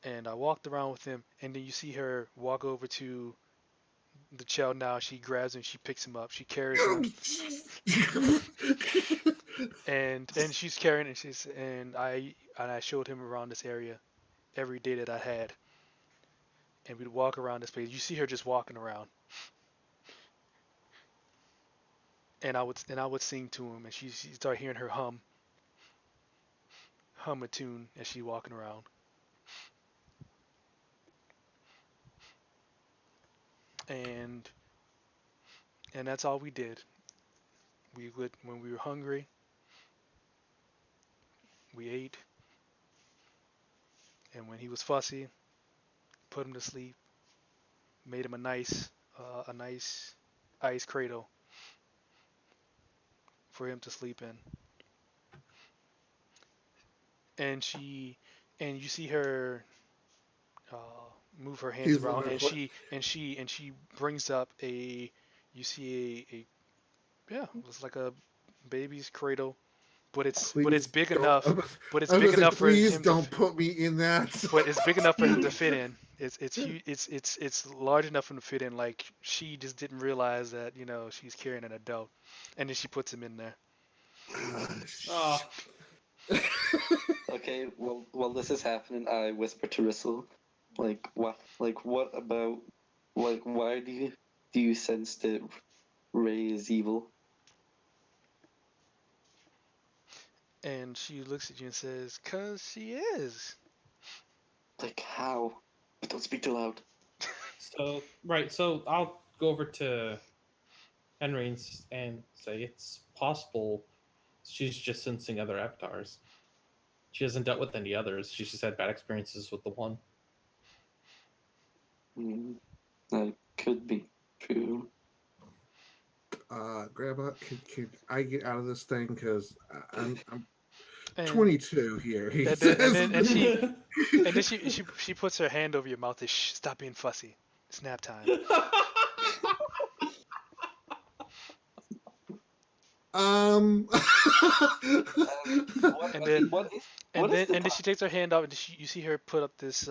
And I walked around with him, and then you see her walk over to the child. Now she grabs him, she picks him up, she carries him, and she's carrying, and I showed him around this area every day that I had, and we'd walk around this place. You see her just walking around, and I would sing to him, and she started hearing her hum a tune as she walking around, and and that's all we did. We would, when we were hungry, we ate, and when he was fussy, put him to sleep, made him a nice ice cradle for him to sleep in. And you see her uh, move her hands He's around, wondering and what. she brings up you see yeah, it's like a baby's cradle, but it's Please big don't. enough, but it's I was big gonna say, enough for please him to don't put me in that. but it's big enough for him to fit in. It's huge. It's large enough for him to fit in. Like, she just didn't realize that she's carrying an adult, and then she puts him in there. Oh, Okay, well, while this is happening, I whisper to Rissel, what about, why do you sense that Ray is evil? And she looks at you and says, "Cause she is." Like, how? But don't speak too loud. so right. So I'll go over to Henry and say it's possible she's just sensing other avatars. She hasn't dealt with any others. She's just had bad experiences with the one. Hmm, that could be true. Grandma, could I get out of this thing? Because I'm And 22 here. He and then and says. then and she and then she puts her hand over your mouth and, shh, stop being fussy. It's nap time. um. What? And Okay, then what is and what is then the and then time? she takes her hand out, and you see her put up this.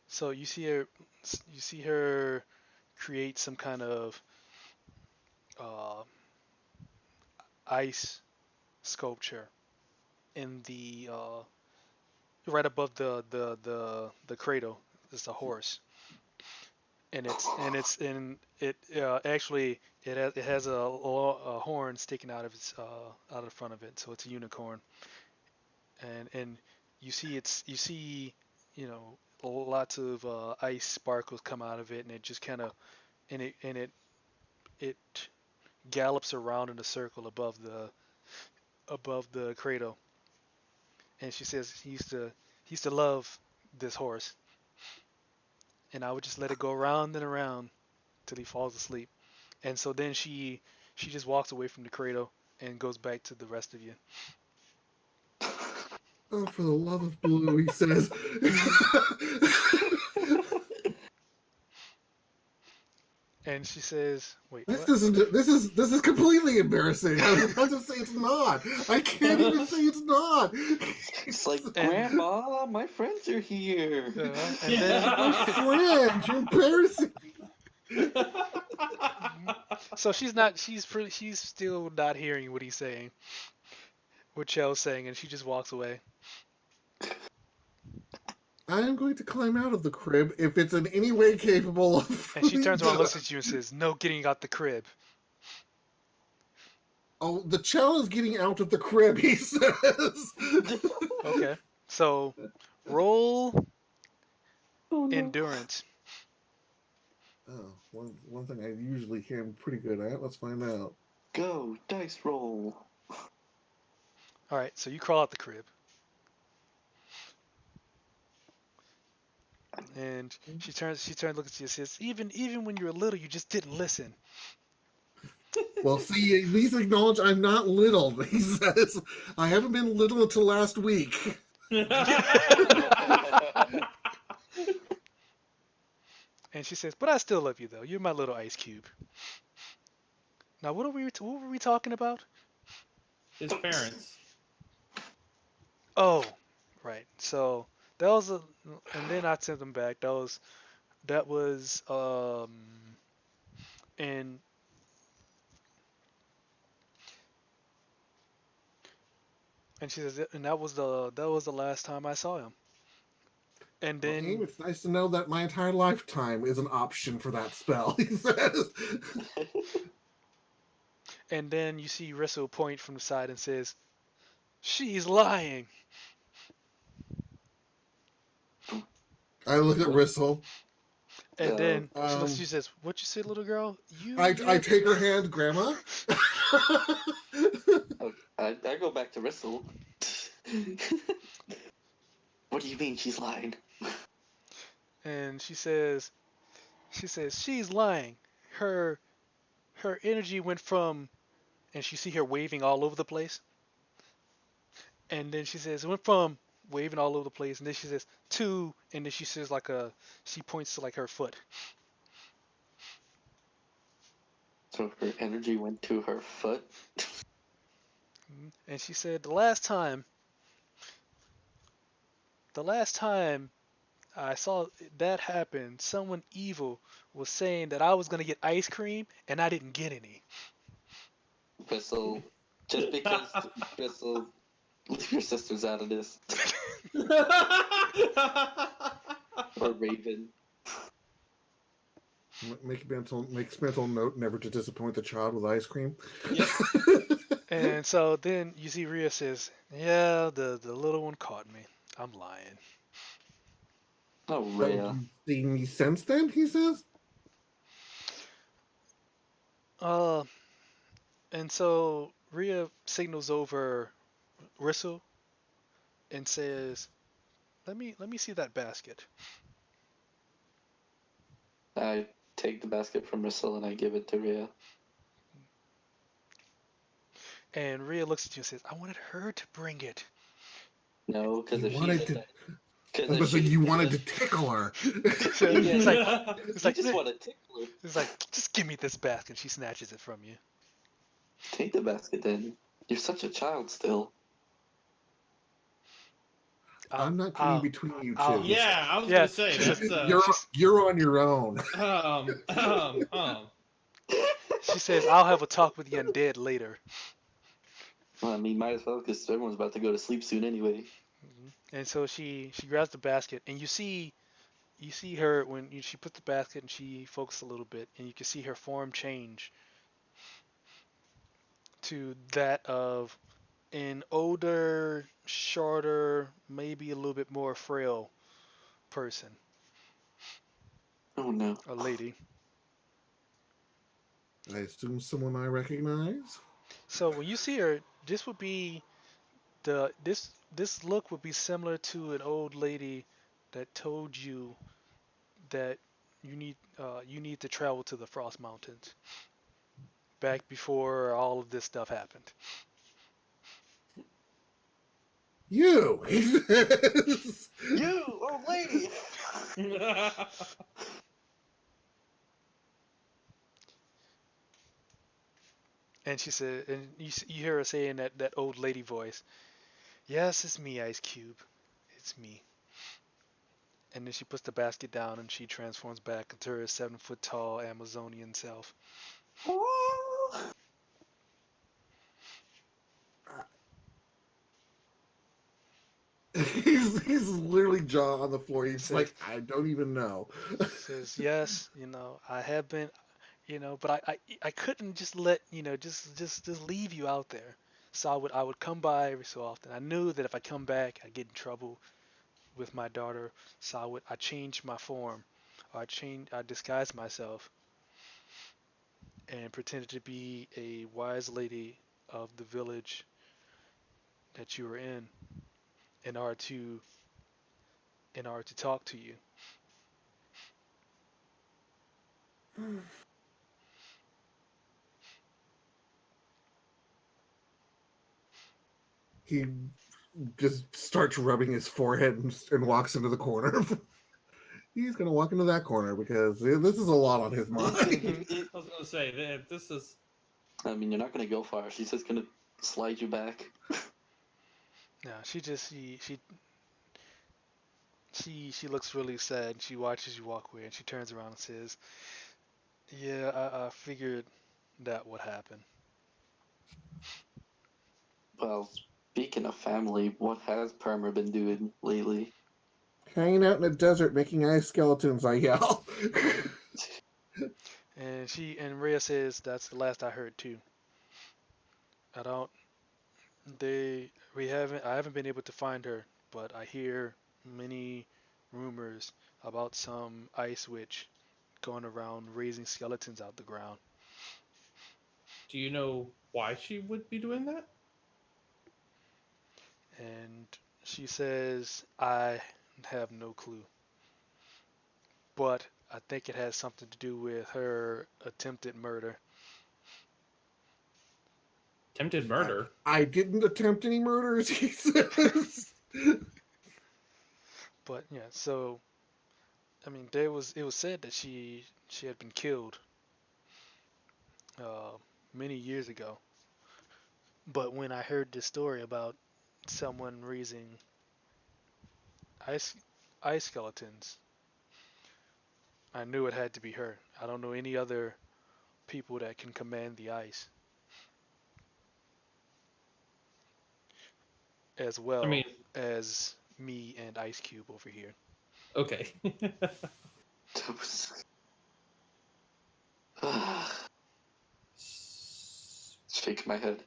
So you see her create some kind of uh, ice sculpture in the right above the cradle. It's a horse, and it actually it has a horn sticking out of the front of it, so it's a unicorn. And you see, lots of ice sparkles come out of it, and it just kind of and it gallops around in a circle above the cradle. And she says he used to love this horse, and I would just let it go around and around till he falls asleep. And so then she just walks away from the cradle and goes back to the rest of you. Oh, for the love of blue, he says. And she says, "Wait, This what?" isn't. This is completely embarrassing. I was about to say it's not. I can't even say it's not. It's like, And- Grandma, my friends are here. And then Friend, you're embarrassing. so she's still not hearing what he's saying, what Chel's saying, and she just walks away. I am going to climb out of the crib if it's in any way capable of. And she turns around, looks at you, and says, "No getting out the crib." Oh, the child is getting out of the crib, he says. Okay. So roll Oh, no. endurance. Oh, one thing I usually am pretty good at. Let's find out. Go, dice roll. All right. So you crawl out the crib, and she turns, looks at you, and says, "Even when you were little, you just didn't listen." Well, see, at least acknowledge I'm not little, he says. I haven't been little until last week. And she says, "But I still love you, though. You're my little ice cube." Now, what were we talking about? His parents. Oh, right. So that was and then I sent them back. That was and she says, and that was the last time I saw him. And Well, Aim, then it's nice to know that my entire lifetime is an option for that spell, he says. you see Risso point from the side and says, "She's lying." I look at Rissel. And then Um, she says, "What you say, little girl? I take her hand, Grandma. I go back to Rissel. What do you mean she's lying? And she says, she's lying. Her energy went from, and she see her waving all over the place. And then she says it went from waving all over the place, and then she says to, and then she says she points to like her foot. So her energy went to her foot? And she said the last time I saw that happen, someone evil was saying that I was gonna get ice cream, and I didn't get any. Rissel, just because, Rissel, leave your sisters out of this. Or Raven. Make mental note never to disappoint the child with ice cream. Yep. And so then you see Rhea says, "Yeah, the little one caught me. I'm lying." Oh, So Rhea. you've seen me since then, he says. Uh, and so Rhea signals over Rissel and says, "Let me see that basket." I take the basket from Rissel and I give it to Rhea. And Rhea looks at you and says, "I wanted her to bring it." No, because You if she wanted did to. that, I was gonna say you wanted to tickle her. So it's like you just want to tickle her. it's like, "Just give me this basket." She snatches it from you. Take the basket then. You're such a child still. I'm not getting between you I'll- two. Yeah, I was Yeah, gonna say she says, that's You're on your own. She says, "I'll have a talk with the undead later." Well, I mean, might as well because everyone's about to go to sleep soon anyway. And so she grabs the basket, and you see her when she puts the basket and she focuses a little bit, and you can see her form change to that of an older, shorter, maybe a little bit more frail person, Oh no. a lady. I assume someone I recognize. So when you see her, this would be this look would be similar to an old lady that told you that you need to travel to the Frost Mountains back before all of this stuff happened. You, he says. You, old lady. And she said, and you hear her saying that old lady voice. Yes, it's me, Ice Cube. It's me. And then she puts the basket down and she transforms back into her 7 foot tall Amazonian self. He's literally jaw on the floor. She He's says, like, I don't even know. yes, I have been, but I couldn't just let, just leave you out there. So I would come by every so often. I knew that if I come back, I'd get in trouble with my daughter. So I changed my form. I disguised myself and pretended to be a wise lady of the village that you were in order to talk to you. He just starts rubbing his forehead and walks into the corner. He's gonna walk into that corner because this is a lot on his mind. I was gonna say that this is. I mean, you're not gonna go far. She's just gonna slide you back. No, she just she looks really sad. She watches you walk away and she turns around and says, "Yeah, I figured that would happen." Well, speaking of family, what has Permer been doing lately? Hanging out in the desert making ice skeletons, I yell. And Rhea says, "That's the last I heard too. I don't I haven't been able to find her, but I hear many rumors about some ice witch going around raising skeletons out the ground." Do you know why she would be doing that? And she says, "I have no clue, but I think it has something to do with her attempted murder." Attempted murder. I didn't attempt any murders, he says. But yeah, so I mean, it was said that she had been killed uh, many years ago. But when I heard this story about someone raising ice ice skeletons, I knew it had to be her. I don't know any other people that can command the ice as I mean, well as me and Ice Cube over here. okay. Shake my head.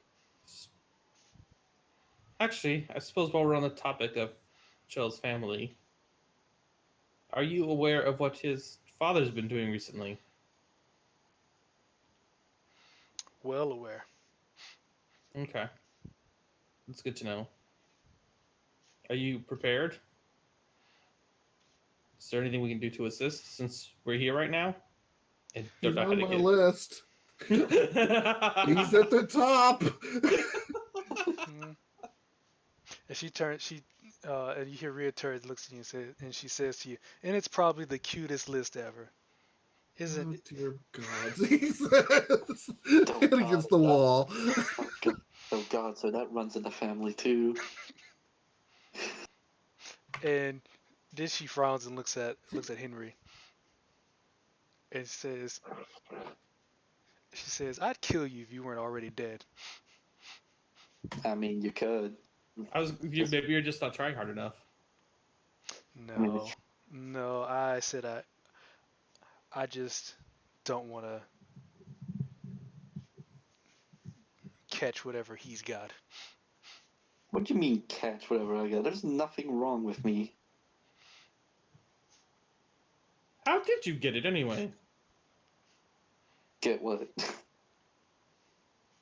Actually, I suppose while we're on the topic of Joe's family, are you aware of what his father's been doing recently? Well aware. Okay, that's good to know. Are you prepared? Is there anything we can do to assist since we're here right now? And don't He's know how on to my get. list. He's at the top. Mm. And she turns, and you hear Rhea turns, looks at you, and she says to you, "And it's probably the cutest list ever, isn't Oh it?" dear God, he says, Oh head God, against the wall. oh God, oh God, so that runs in the family too. And then she frowns and looks at Henry and she says, "I'd kill you if you weren't already dead." I mean, you could. Maybe you're just not trying hard enough. I mean, No, no, I said I just don't want to catch whatever he's got. What do you mean catch whatever I get? There's nothing wrong with me. How did you get it anyway? Get what?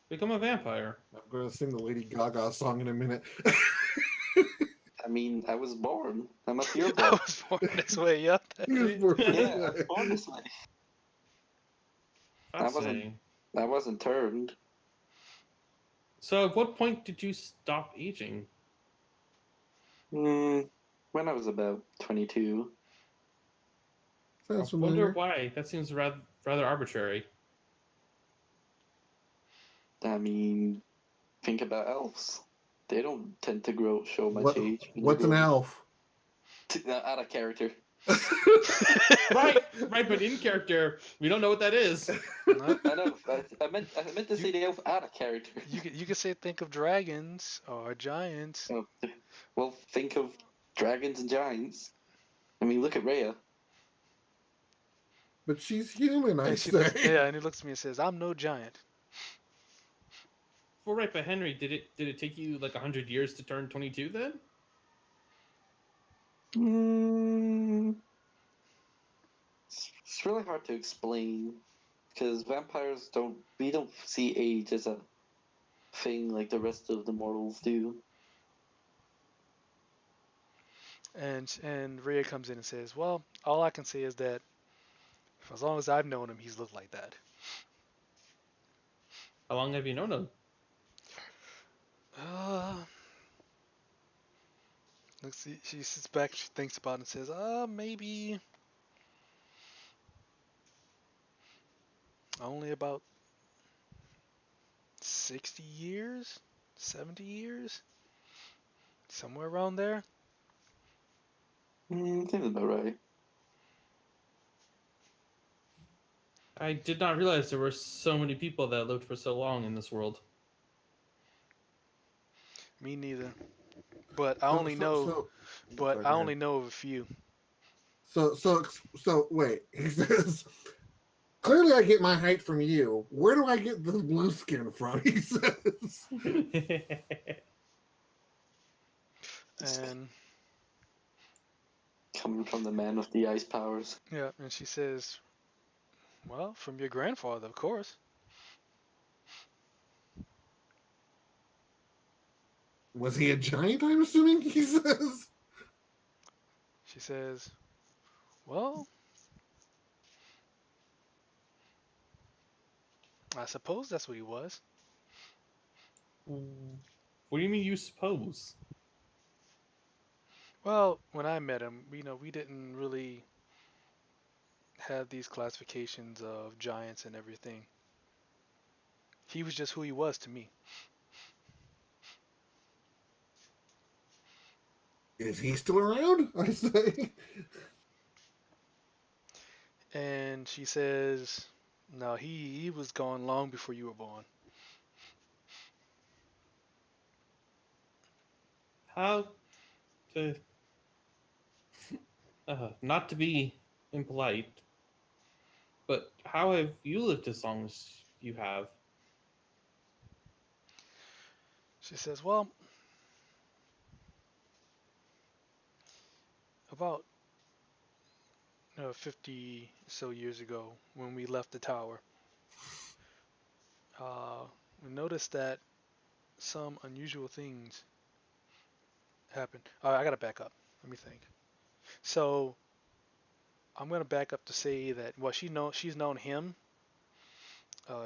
Become a vampire. I'm going to sing the Lady Gaga song in a minute. I mean, I was born. I'm a I pureblood. was born this way, yup. He was born this Yeah, I way. was born this way. I wasn't. Fascinating. I wasn't turned. So, at what point did you stop aging? When I was about 22. Sounds I wonder familiar. why. That seems rather arbitrary. I mean, think about elves. They don't tend to show much What? age. When they What's an grow elf? out of character. Right, but in character, we don't know what that is. No, I know. I meant to say the elf out of character. you could say think of dragons or giants. Oh, well, think of dragons and giants. I mean, look at Rhea. But she's human, I And she looks, say. yeah, and he looks at me and says, "I'm no giant." Well, right, but Henry, did it take you like 100 years to turn 22 then? It's really hard to explain because vampires we don't see age as a thing like the rest of the mortals do. And Rhea comes in and says, "Well, all I can say is that for as long as I've known him, he's looked like that." How long have you known him? Uh, let's see. She sits back, she thinks about it and says, maybe only about 60 years, 70 years, somewhere around there." Seems about right. I did not realize there were so many people that lived for so long in this world. Me neither. But I So, only so, know, so, but sorry, I go only ahead. know of a few. So, wait. He says, clearly I get my height from you. Where do I get this blue skin from? He says. And Coming from the man with the ice powers. yeah, and she says, "Well, from your grandfather, of course." Was he a giant, I'm assuming? He says. She says, "Well, I suppose that's what he was." What do you mean you suppose? Well, when I met him, we didn't really have these classifications of giants and everything. He was just who he was to me. Is he still around? I say. And she says, "No, he was gone long before you were born." How to not to be impolite, but how have you lived as long as you have? She says, "Well, about 50 so years ago when we left the tower, uh, we noticed that some unusual things happened." I gotta back up. Let me think. So I'm gonna back up to say that she's known him,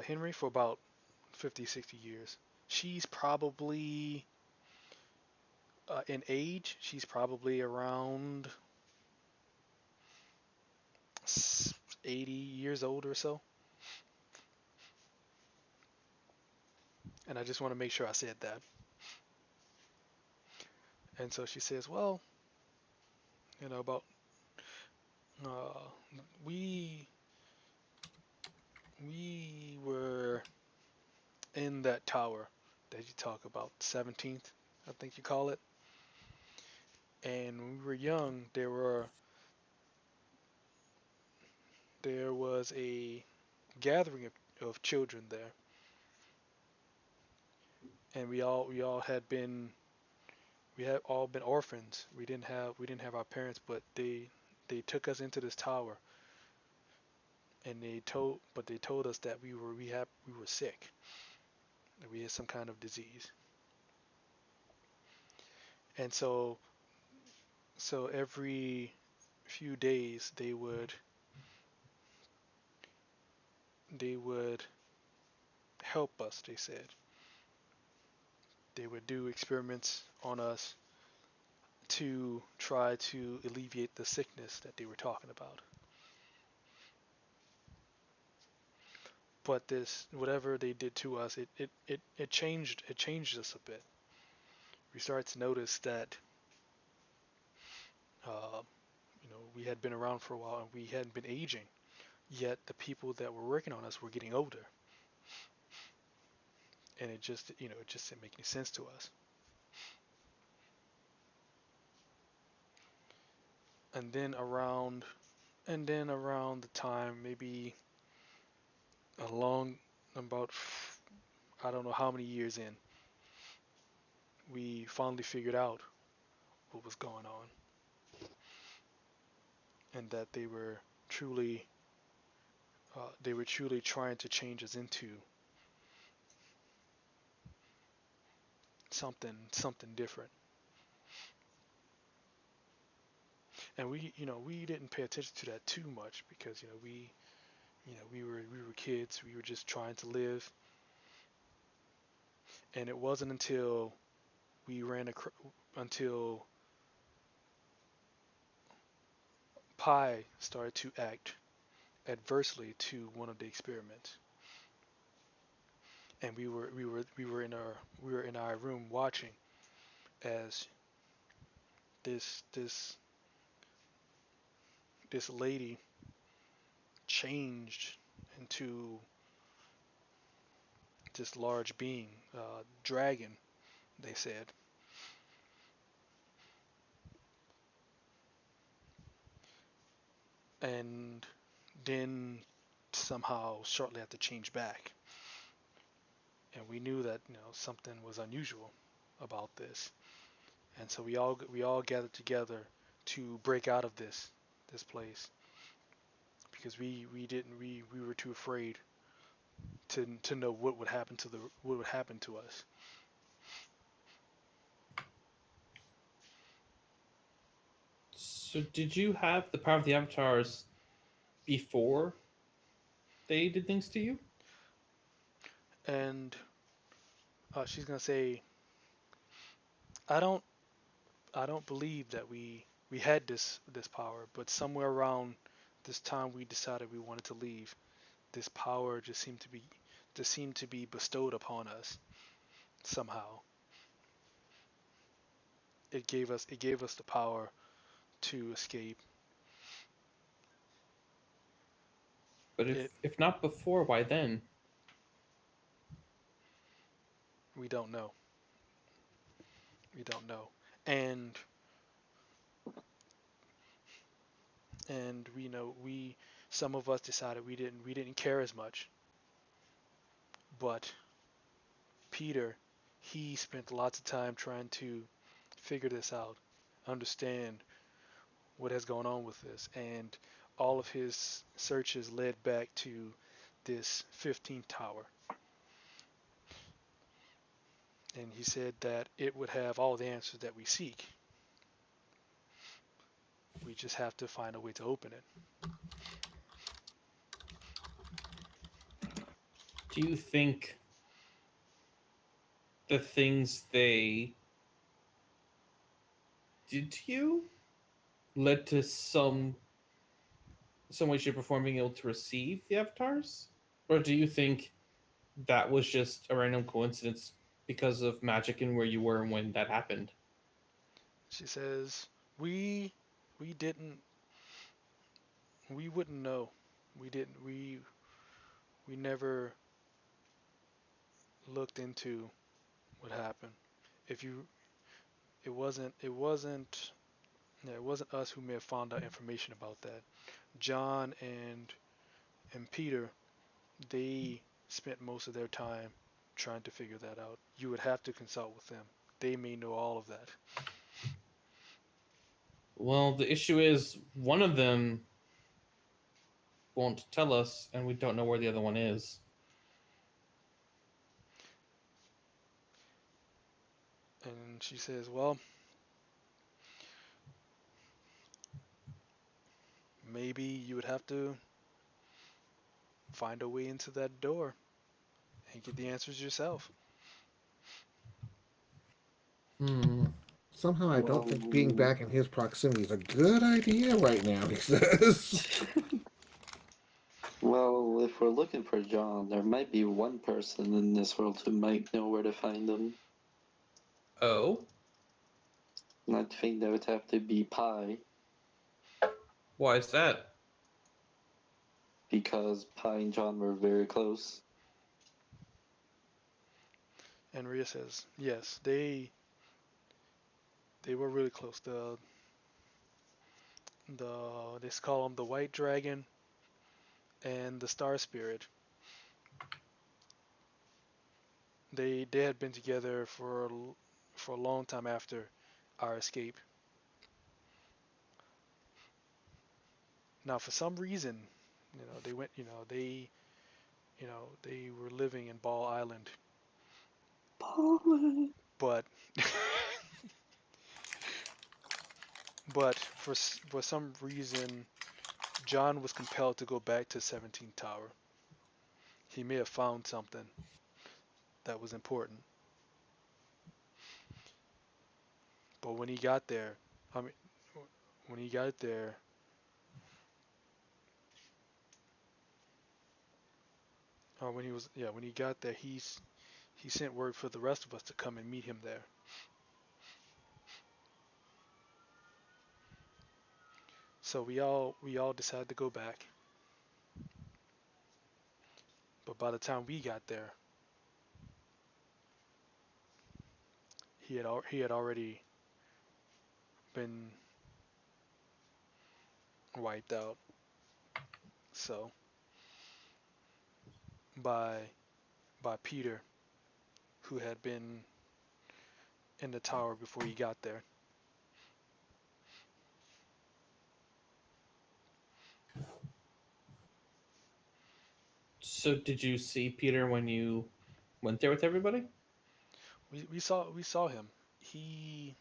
Henry, for about 50, 60 years. She's probably in age. She's probably around 80 years old or so. And I just want to make sure I said that. And so she says, "Well, about uh, we we were in that tower that you talk about, 17th, I think you call it. And when we were young, there was a gathering of children there, and we all had been we had all been orphans. We didn't have our parents, but they took us into this tower, and they told us that we were sick, that we had some kind of disease. And so every few days they would help us, they said. They would do experiments on us to try to alleviate the sickness that they were talking about. But this, whatever they did to us, it changed us a bit. We started to notice that uh, we had been around for a while and we hadn't been aging. Yet the people that were working on us were getting older, and it just didn't make any sense to us. And then around the time, maybe along about I don't know how many years in, we finally figured out what was going on, and that they were truly trying to change us into something different. And we didn't pay attention to that too much because we were kids. We were just trying to live, and it wasn't until we ran until Pi started to act adversely to one of the experiments, and we were in our room watching as this this this lady changed into this large being, dragon, they said, and then somehow shortly after changed back, and we knew that something was unusual about this, and so we all gathered together to break out of this place because we didn't we were too afraid to know what would happen to us. So, did you have the power of the avatars before they did things to you? And she's gonna say, I don't I don't believe that we had this power, but somewhere around this time we decided we wanted to leave. This power just seemed to be bestowed upon us somehow. It gave us the power to escape. But It if not before, why then? we don't know. We don't know. And we know we some of us decided we didn't care as much, but Peter, he spent lots of time trying to figure this out, understand what has gone on with this, and all of his searches led back to this 15th tower. And he said that it would have all the answers that we seek. We just have to find a way to open it. Do you think the things they did to you led to some way, shape, or form being able to receive the avatars? Or do you think that was just a random coincidence because of magic and where you were and when that happened? She says, we we didn't we wouldn't know. We didn't we never looked into what happened. If you it wasn't yeah, it wasn't us who may have found out information about that. John and Peter, they spent most of their time trying to figure that out. You would have to consult with them. They may know all of that. Well, the issue is one of them won't tell us, and we don't know where the other one is. And she says, well, maybe you would have to find a way into that door and get the answers yourself. Somehow I don't think being back in his proximity is a good idea right now, he says. Well, if we're looking for John, there might be one person in this world who might know where to find him. Oh? And I think that would have to be Pi, Why is that? because Pi and John were very close. And Rhea says, yes, they were really close. They call them the White Dragon and the Star Spirit. They had been together for a long time after our escape. Now, for some reason, they went, they were living in Ball Island, but but for some reason, John was compelled to go back to 17th Tower. He may have found something that was important, but when he got there, I mean, when he got there, when he got there, he sent word for the rest of us to come and meet him there. So we all decided to go back. But by the time we got there, he had already been wiped out. So by by Peter, who had been in the tower before he got there. So did you see Peter when you went there with everybody? We saw him. He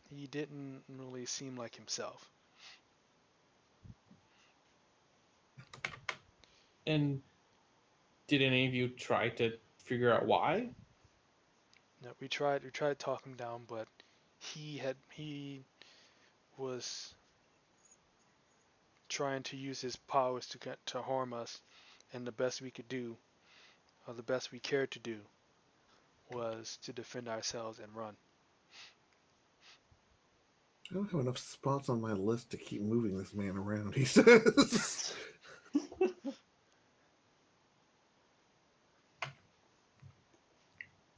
he didn't really seem like himself. And did any of you try to figure out why? No, we tried to talk him down, but he was trying to use his powers to harm us, and the best we could do, or the best we cared to do, was to defend ourselves and run. I don't have enough spots on my list to keep moving this man around, he says.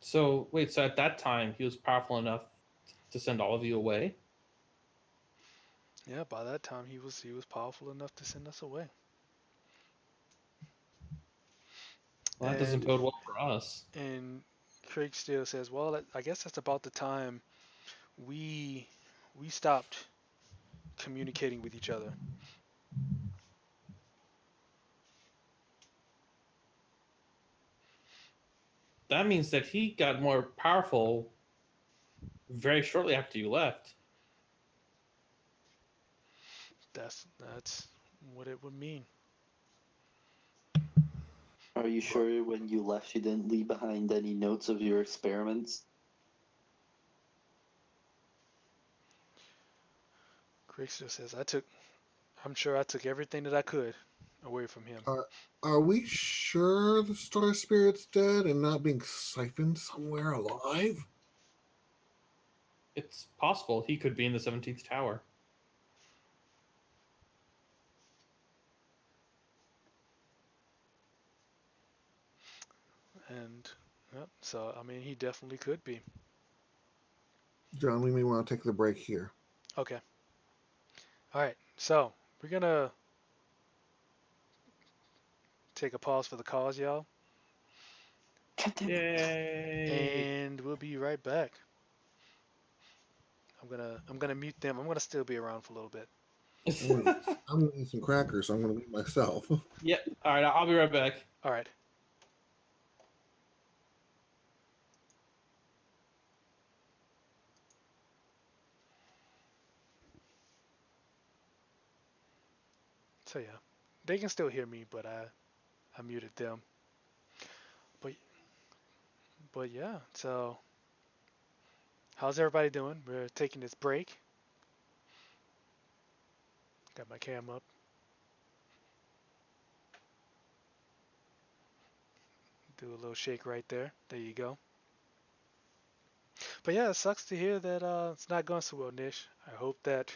So wait, so at that time he was powerful enough to send all of you away? Yeah, by that time he was powerful enough to send us away. Well, that doesn't And bode well for us. and Craig still says, well, I guess that's about the time we we stopped communicating with each other. That means that he got more powerful very shortly after you left. That's what it would mean. Are you sure when you left you didn't leave behind any notes of your experiments? Craig still says, I'm sure I took everything that I could away from him. Are we sure the Star Spirit's dead and not being siphoned somewhere alive? It's possible he could be in the 17th tower. And yep, so I mean, he definitely could be. John, we may want to take the break here. Okay. All right. So we're gonna take a pause for the cause, y'all, Yay! and we'll be right back. I'm gonna mute them. I'm gonna still be around for a little bit. I'm gonna eat some crackers, so I'm gonna mute myself. Yep. All right, I'll be right back. All right. So yeah, they can still hear me, but I muted them. But but yeah. So how's everybody doing? We're taking this break. Got my cam up. Do a little shake right there. There you go. But yeah, it sucks to hear that it's not going so well, Nish. I hope that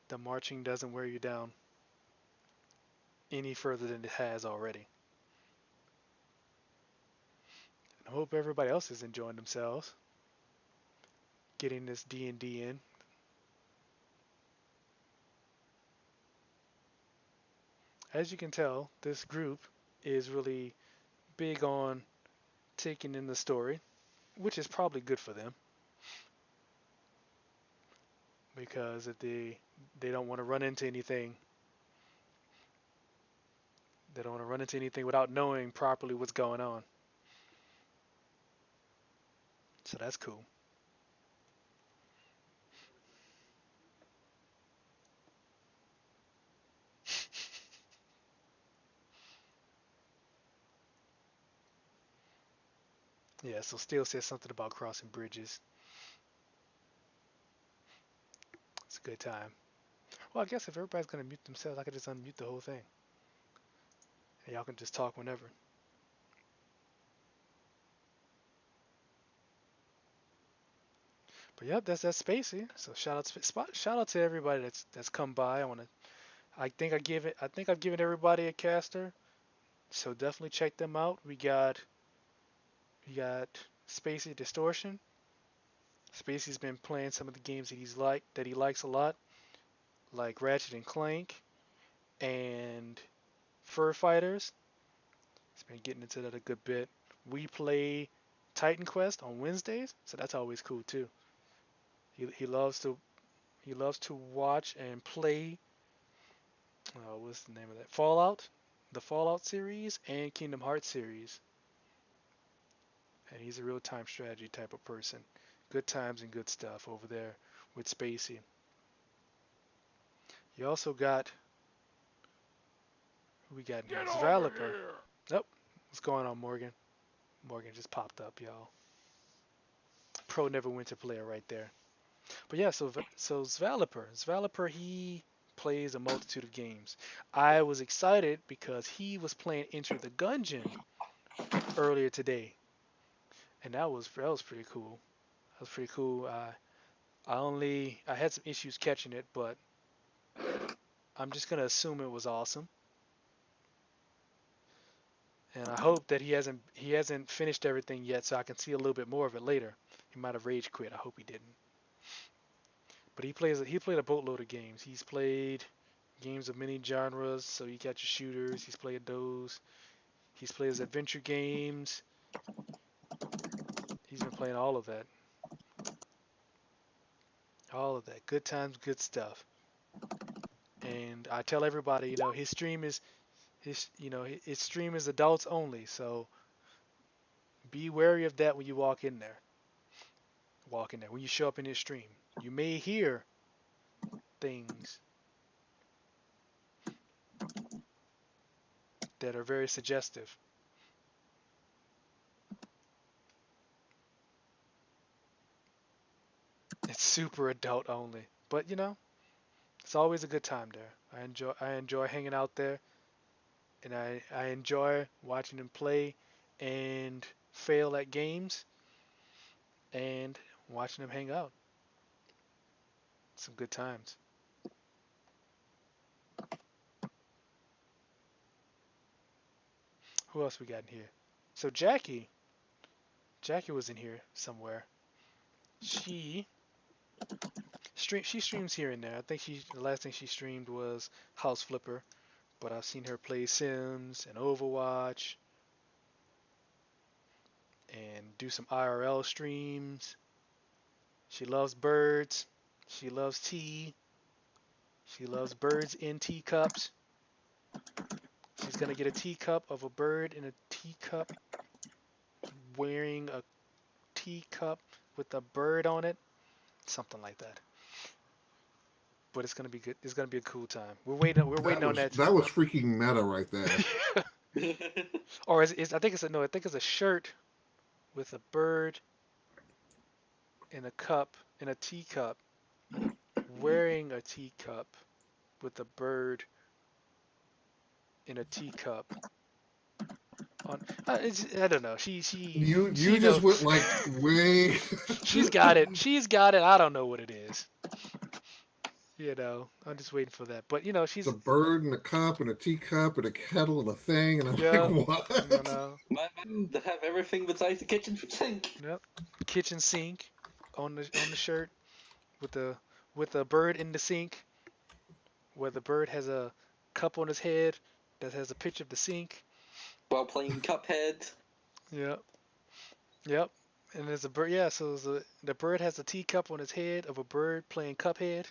the marching doesn't wear you down any further than it has already. And I hope everybody else is enjoying themselves, getting this D&D in. As you can tell, this group is really big on taking in the story, which is probably good for them because if they don't want to run into anything, they don't want to run into anything without knowing properly what's going on. So that's cool. Yeah, so Steele says something about crossing bridges. It's a good time. Well, I guess if everybody's gonna mute themselves, I could just unmute the whole thing. And y'all can just talk whenever. But yep, that's Spacey. So shout out to everybody that's come by. I think I've given everybody a caster. So definitely check them out. We got Spacey Distortion. Spacey's been playing some of the games that he likes a lot, like Ratchet and Clank and Fur Fighters. He's been getting into that a good bit. We play Titan Quest on Wednesdays, so that's always cool too. He loves to watch and play. What's the name of that? The Fallout series and Kingdom Hearts series. And he's a real time strategy type of person. Good times and good stuff over there with Spacey. You also got who we got in here? Zvaliper. Nope. What's going on, Morgan? Morgan just popped up, y'all. Pro Neverwinter player right there. But yeah, so Zvaliper, he plays a multitude of games. I was excited because he was playing Enter the Gungeon earlier today, and that was pretty cool. That was pretty cool. I had some issues catching it, but I'm just gonna assume it was awesome. And I hope that he hasn't finished everything yet, so I can see a little bit more of it later. He might have rage quit. I hope he didn't. But he played a boatload of games. He's played games of many genres, so you got your shooters. He's played those. He's played his adventure games. He's been playing all of that. All of that. Good times, good stuff. And I tell everybody, his stream is adults only. So be wary of that when you walk in there. When you show up in his stream. You may hear things that are very suggestive. It's super adult only. But it's always a good time there. I enjoy hanging out there, and I enjoy watching him play and fail at games and watching him hang out. Some good times. Who else we got in here? So Jackie was in here somewhere. She she streams here and there. I think the last thing she streamed was House Flipper, but I've seen her play Sims and Overwatch and do some IRL streams. She loves birds. She loves tea. She loves birds in teacups. She's gonna get a teacup of a bird in a teacup wearing a teacup with a bird on it. Something like that. But it's gonna be good. It's gonna be a cool time. We're waiting on that. That was freaking meta right there. Or I think it's a no. I think it's a shirt with a bird in a cup in a teacup, wearing a teacup with a bird in a teacup. On I don't know. She You she just knows. went like way. She's got it. She's got it. I don't know what it is. I'm just waiting for that. But It's a she's bird and a cup and a teacup and a kettle and a thing, and I'm yeah. like, what? My man, they have everything besides the kitchen sink. Yep. Kitchen sink on the shirt with a bird in the sink, where the bird has a cup on his head that has a picture of the sink. While playing Cuphead. Yep. Yep. And there's a bird. Yeah. So the bird has a teacup on his head of a bird playing Cuphead.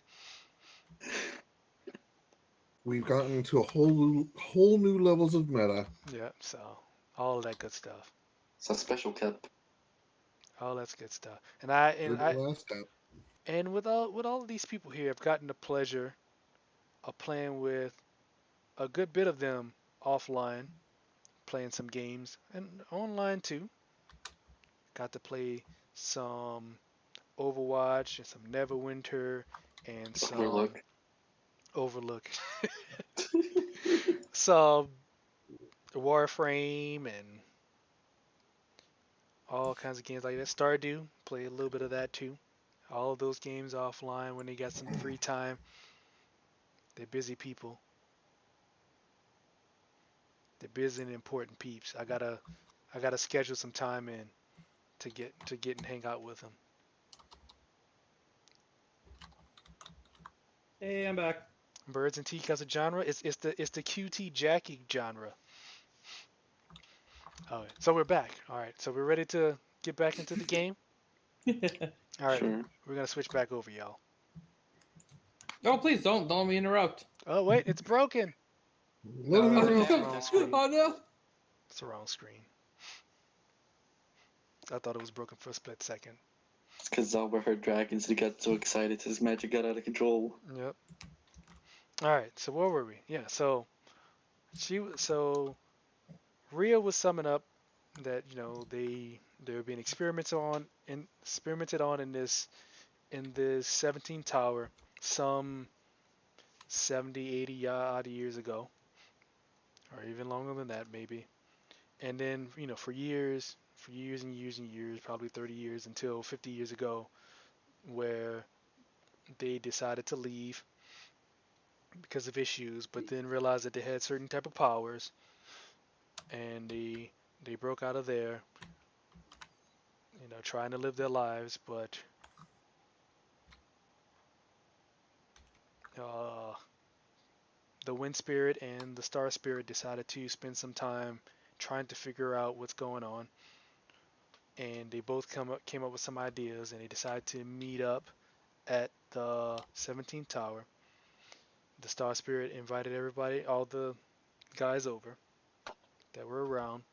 We've gotten to a whole new levels of meta. Yep. So all that good stuff. It's a special cup. All that's good stuff. Third to last step. And with all of these people here, I've gotten the pleasure of playing with a good bit of them offline, playing some games, and online too. Got to play some Overwatch and some Neverwinter and some Overlook, some Warframe and all kinds of games like that. Stardew, play a little bit of that too. All of those games offline when they got some free time. They're busy people. They're busy and important peeps. I gotta schedule some time in to get and hang out with them. Hey, I'm back. Birds and Teacups a genre. It's the QT Jackie genre. All right, so we're back. All right, so we're ready to get back into the game. All right, Sure. we're gonna switch back over, y'all. Oh, please don't let me interrupt. Oh wait, it's broken. Let him Oh, interrupt. it's the wrong screen. Oh no! It's the wrong screen. I thought it was broken for a split second. It's because Zalber heard dragons and he got so excited his magic got out of control. Yep. All right, so where were we? Yeah, so Rhea was summing up that they were being experimented on in this 17th tower some 70, 80 odd years ago, or even longer than that maybe. And then for years and years and years, probably 30 years until 50 years ago, where they decided to leave because of issues, but then realized that they had certain type of powers, and they broke out of there, trying to live their lives, but the Wind Spirit and the Star Spirit decided to spend some time trying to figure out what's going on, and they both came up with some ideas, and they decided to meet up at the 17th tower. The Star Spirit invited everybody, all the guys over that were around,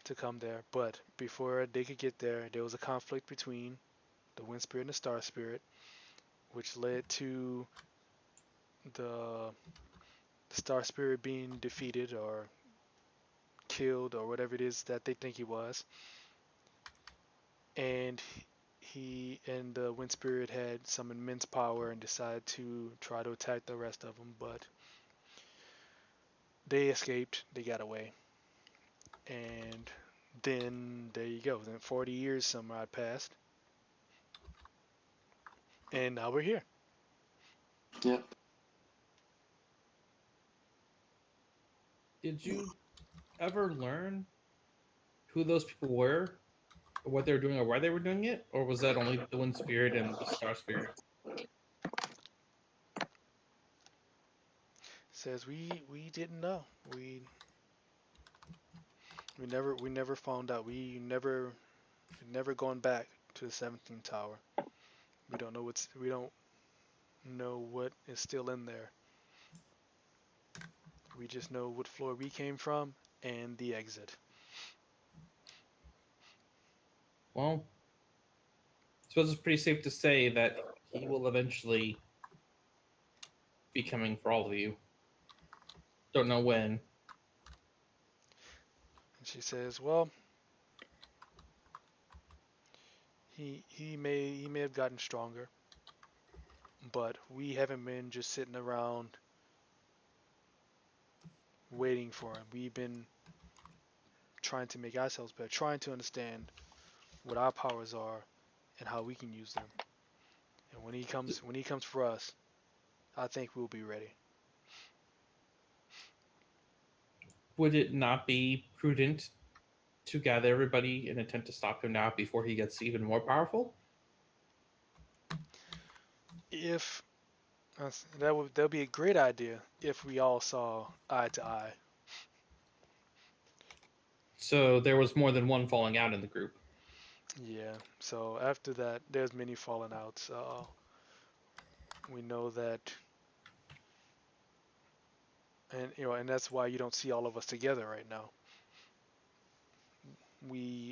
to come there, but before they could get there, there was a conflict between the Wind Spirit and the Star Spirit, which led to the Star Spirit being defeated or killed or whatever it is that they think he was. And he and the Wind Spirit had some immense power and decided to try to attack the rest of them, but they escaped, they got away. And then there you go. Then 40 years some odd passed. And now we're here. Yep. Did you ever learn who those people were, or what they were doing, or why they were doing it, or was that only the Wind Spirit and the Star Spirit? Says we didn't know. We never found out. We never gone back to the 17th tower. We don't know what is still in there. We just know what floor we came from and the exit. Well, I suppose it's pretty safe to say that he will eventually be coming for all of you. Don't know when. And she says, "Well, he may have gotten stronger, but we haven't been just sitting around waiting for him. We've been trying to make ourselves better, trying to understand what our powers are and how we can use them. And when he comes for us, I think we'll be ready." Would it not be prudent to gather everybody in attempt to stop him now before he gets even more powerful? If that'd be a great idea if we all saw eye to eye. So there was more than one falling out in the group. Yeah. So after that, there's many falling outs. We know that, and that's why you don't see all of us together right now.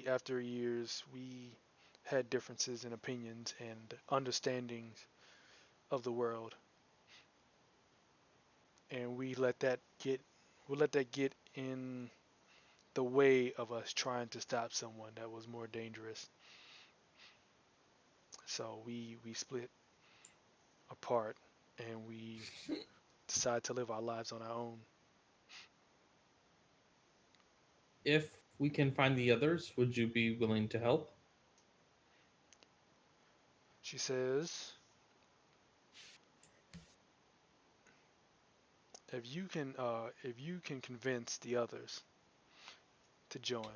After years, we had differences in opinions and understandings of the world, and we let that get in the way of us trying to stop someone that was more dangerous. So we split apart, and we decided to live our lives on our own. If we can find the others, would you be willing to help? She says, if you can convince the others to join,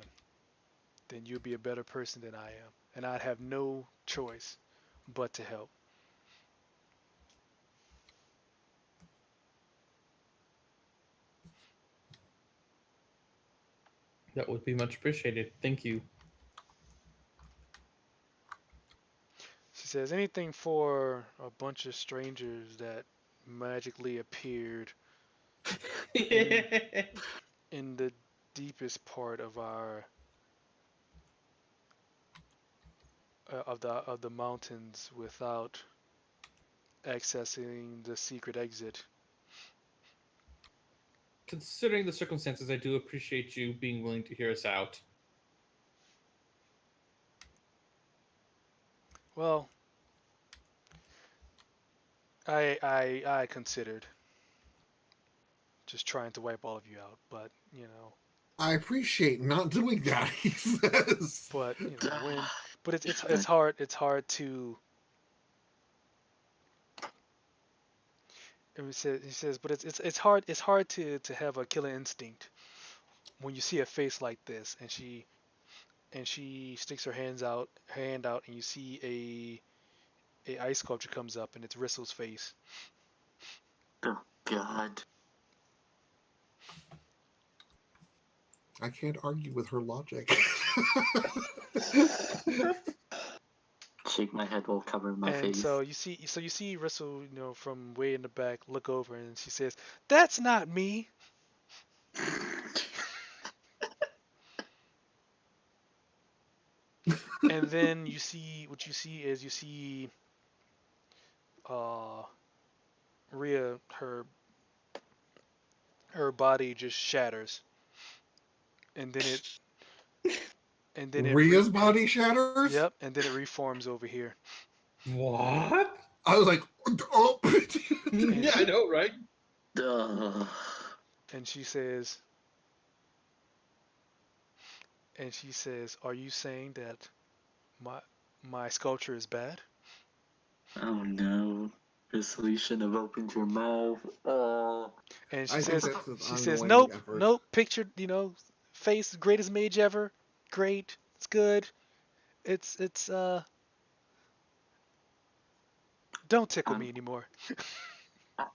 then you'll be a better person than I am, and I'd have no choice but to help. That would be much appreciated. Thank you. She says, anything for a bunch of strangers that magically appeared in in the deepest part of our of the mountains without accessing the secret exit. Considering the circumstances, I do appreciate you being willing to hear us out. Well, I considered just trying to wipe all of you out, I appreciate not doing that, he says. when but it's hard to. And he says, but it's hard to have a killer instinct when you see a face like this, and she sticks her hand out, and you see a ice sculpture comes up, and it's Rissel's face. Oh God. I can't argue with her logic. Shake my head while covering my And face. so you see Rissel, from way in the back, look over, and she says, "That's not me." And then you see uh Rhea, her body just shatters, and then it and then it Rhea's body shatters? yep, and then it reforms over here. What? I was like, oh. Yeah, I know, right? Ugh. And she says, "Are you saying that my my sculpture is bad?" Oh no. Crystal, you shouldn't have opened your mouth. Oh. And she I think says, that's an she says, ongoing "Nope, effort. nope. Picture, face, greatest mage ever. Great. It's good. It's. Don't tickle I'm, me anymore."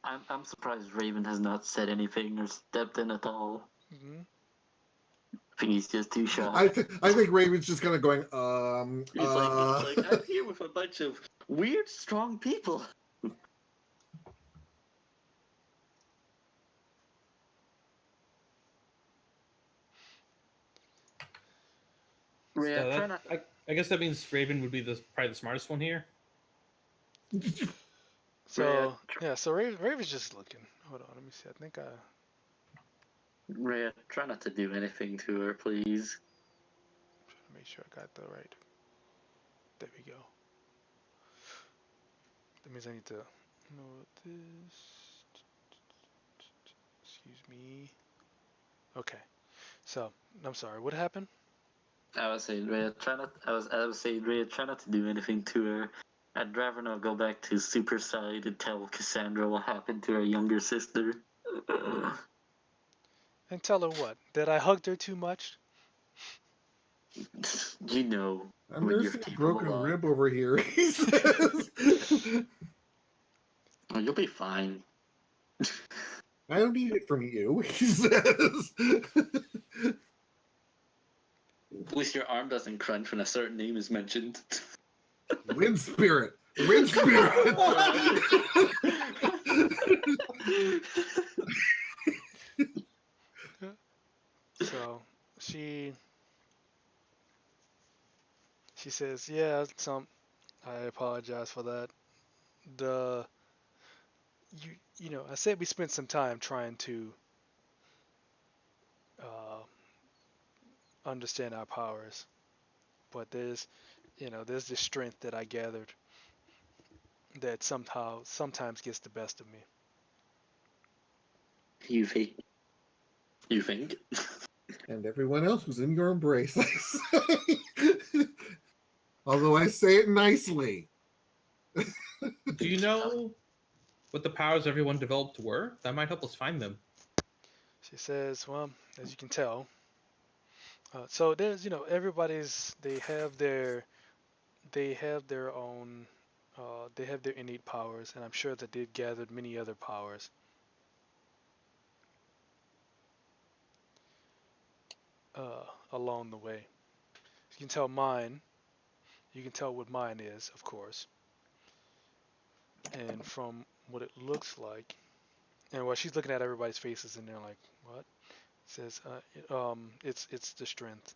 I'm surprised Raven has not said anything or stepped in at all. Hmm. think he's just too shy. I think Raven's just kind of going, He's like, I'm here with a bunch of weird, strong people. Ray, So try that, not. I guess that means Raven would be probably the smartest one here. So yeah, so Raven's just looking. Hold on, let me see. I think Ray, try not to do anything to her, please. trying to make sure I got the right. There we go. That means I need to know this. Excuse me. Okay. So I'm sorry. What happened? I was saying, Ray, try not. I was saying, Ray, try not to do anything to her. I'd rather not go back to Super Side and tell Cassandra what happened to her younger sister. And tell her what? That I hugged her too much? You know I'm what you're nursing a broken capable of. rib over here, he says. Oh, you'll be fine. I don't need it from you, he says. At least your arm doesn't crunch when a certain name is mentioned. Wind spirit. Wind spirit. So she says, yeah, I apologize for that. The you know, I said we spent some time trying to uh, understand our powers, but there's this strength that I gathered that sometimes gets the best of me. You think? You think? And everyone else who's in your embrace, I say. Although I say it nicely. Do you know what the powers everyone developed were? That might help us find them. She says, well, as you can tell, so there's they have their own they have their innate powers, and I'm sure that they've gathered many other powers. Along the way. You can tell mine. You can tell what mine is, of course, and from what it looks like. And while she's looking at everybody's faces, and they're like, "What?" It says, "It's the strength."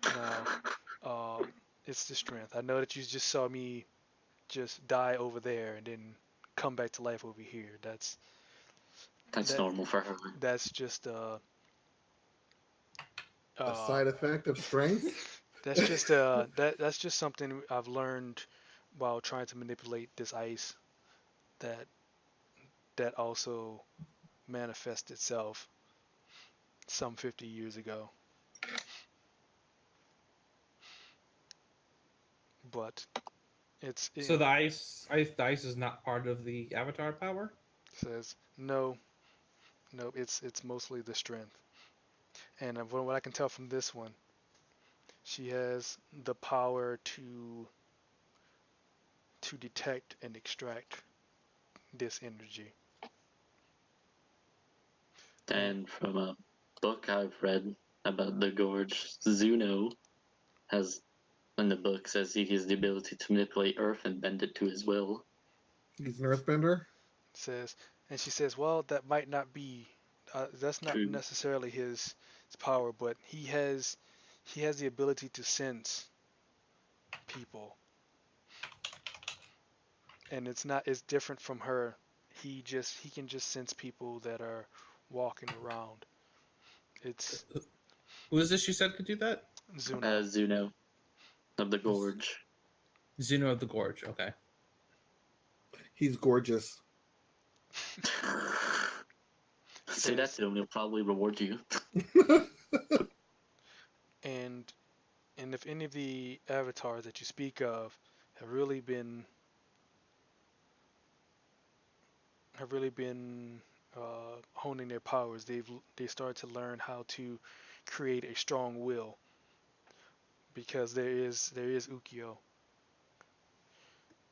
Now, it's the strength. I know that you just saw me just die over there and then come back to life over here. That's That normal for her. that's just A uh side effect of strength. that's just something I've learned while trying to manipulate this ice that also manifests itself some 50 years ago. But So the ice is not part of the avatar power. says no, no, it's mostly the strength. And from what I can tell from this one, she has the power to detect and extract this energy. And And from a book I've read about the gorge, Zuno has in the book says he has the ability to manipulate Earth and bend it to his will. He's an earthbender. says, and she says, well, that might not be, that's not True. necessarily his power, but he has the ability to sense people, and it's different from her. He can just sense people that are walking around. It's Who is this you said could do that? Zuno. Zuno of the gorge. Zuno of the Gorge. Okay. He's gorgeous. Say that to him, he'll probably reward you. and and if any of the avatars that you speak of have really been honing their powers, they started to learn how to create a strong will because there is Ukyo,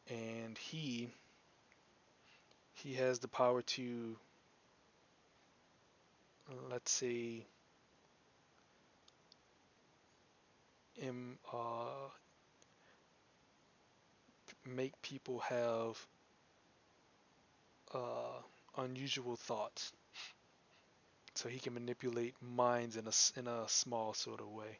and he has the power to, let's say, make people have uh, unusual thoughts, so he can manipulate minds in a small sort of way.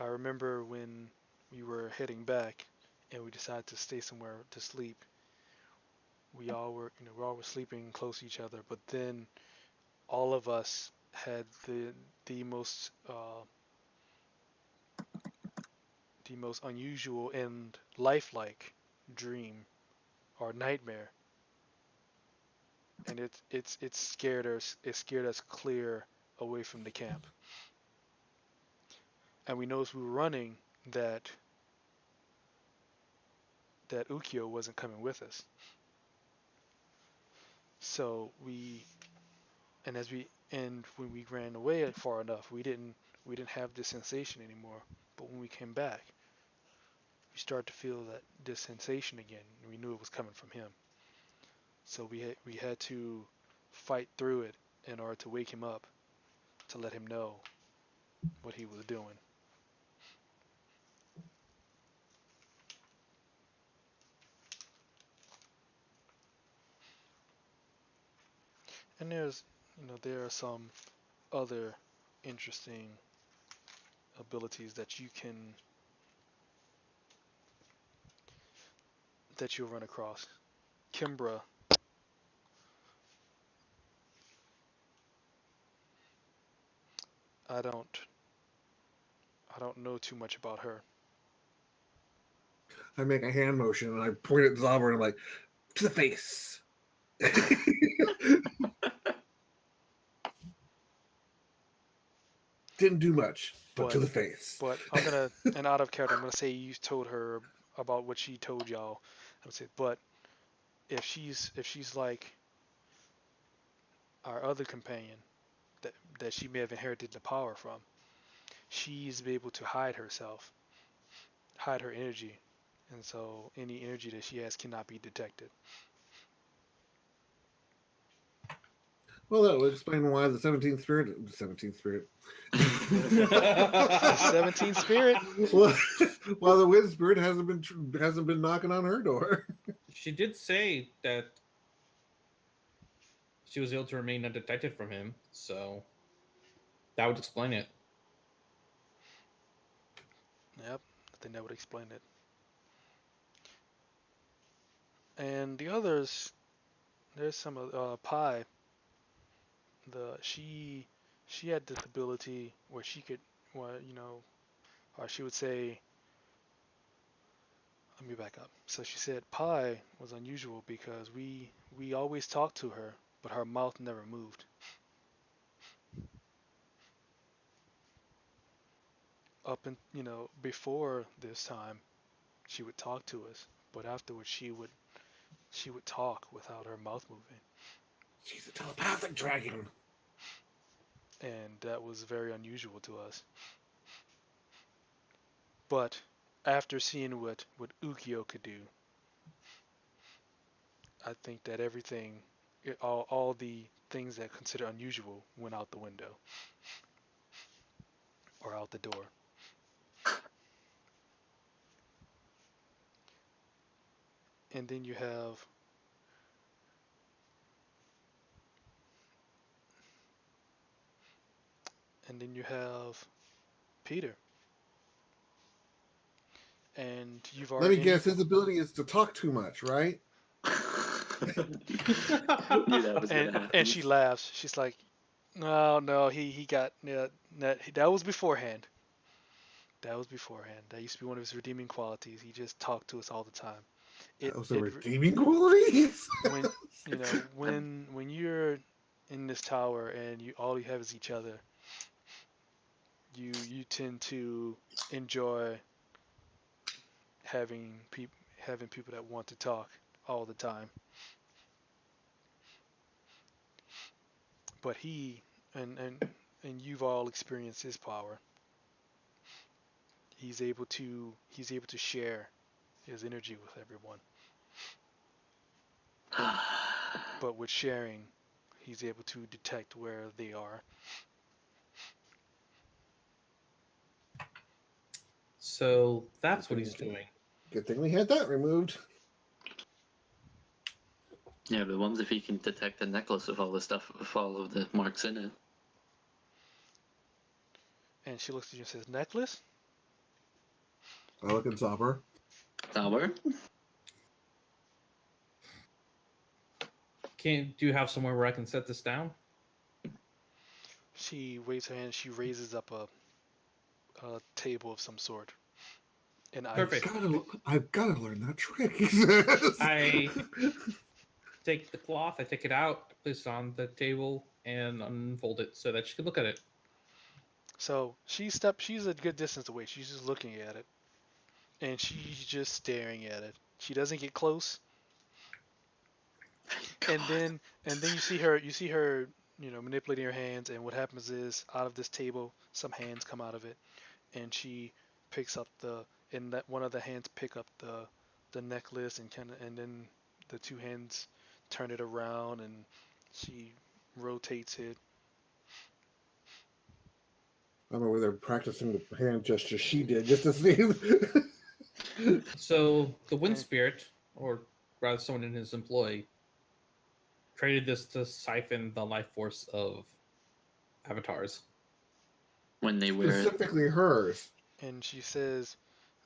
I remember when we were heading back and we decided to stay somewhere to sleep. We all were sleeping close to each other, but then all of us had the most the most unusual and lifelike dream or nightmare, and it scared us. It scared us clear away from the camp, and we noticed we were running that Ukyo wasn't coming with us. So and when we ran away far enough, we didn't have this sensation anymore. But when we came back, we started to feel that this sensation again. And we knew it was coming from him. So we had to fight through it in order to wake him up to let him know what he was doing. And there are some other interesting abilities that you'll run across. Kimbra, I don't I don't know too much about her. I make a hand motion and I point at Zobber and I'm like, to the face. Didn't do much, but to But the face. but and out of character, I'm gonna say you told her about what she told y'all. I would say, but if she's like our other companion that she may have inherited the power from, she's able to hide herself, hide her energy, and so any energy that she has cannot be detected. Well, that would explain why the 17th spirit. The 17th spirit. well, while the wind spirit hasn't been knocking on her door. She did say that she was able to remain undetected from him, so that would explain it. Yep, I think that would explain it. And the others, there's some Pi. She had this ability where she could, well, or she would say, let me back up. So she said Pi was unusual because we always talked to her, but her mouth never moved. Up and before this time, she would talk to us, but afterwards she would talk without her mouth moving, She's a telepathic dragon. and that was very unusual to us. But after seeing what Ukyo could do, I think that all the things that consider unusual went out the window or out the door. And then you have and then you have Peter. And you've Let me already and guess, you've his ability is to talk too much, right? Knew that was gonna and happen. she laughs. She's like, no, he got that was beforehand. That was beforehand. That used to be one of his redeeming qualities. He just talked to us all the time. It Those are it redeeming qualities. when when you're in this tower and all you have is each other, you tend to enjoy having people that want to talk all the time. But and you've all experienced his power. He's able to share his energy with everyone. But with sharing, he's able to detect where they are. So that's what he's doing. Good thing we had that removed. Yeah, but what if he can detect the necklace with all the stuff, with all of the marks in it? And she looks at you and says, necklace? I look at Zopper. Tower? Do you have somewhere where I can set this down? She waves her hand. She raises up a table of some sort. And Perfect. I've got to learn that trick. He says. I take the cloth, I take it out, place it on the table, and unfold it so that she can look at it. So she's a good distance away. She's just looking at it. And she's just staring at it. She doesn't get close. And then you see her, manipulating her hands, and what happens is out of this table, some hands come out of it, and she picks up and that one of the hands pick up the necklace and then the two hands turn it around and she rotates it. I don't know whether they're practicing the hand gesture she did just to see. So the wind spirit, or rather someone in his employ, created this to siphon the life force of avatars. When they wear it. Specifically hers. And she says,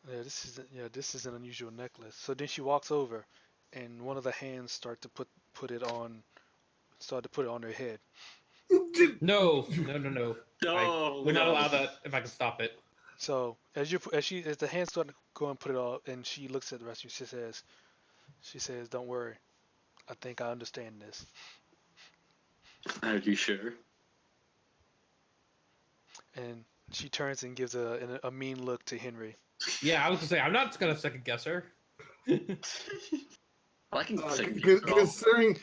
yeah, this is an unusual necklace. So then she walks over, and one of the hands start to put it on her head. No. No, We're not allowed that if I can stop it. So as the hands start to go and put it all, and she looks at the rest of you, she says, "Don't worry, I think I understand this." Are you sure? And she turns and gives a mean look to Henry. Yeah, I was gonna say I'm not gonna second guess her. Well, I can Considering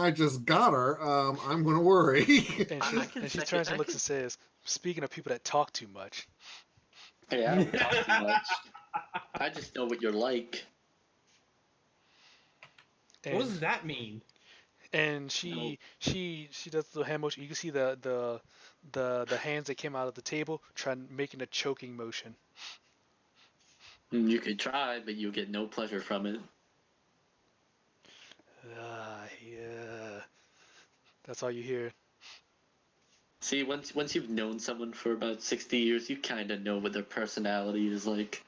I just got her, I'm gonna worry. And she turns and looks and says, "Speaking of people that talk too much." Hey, I don't talk too much. I just know what you're like. And, What does that mean? And she does the hand motion. You can see the hands that came out of the table making a choking motion. You could try, but you'll get no pleasure from it. Yeah. That's all you hear. See, once you've known someone for about 60 years, you kind of know what their personality is like.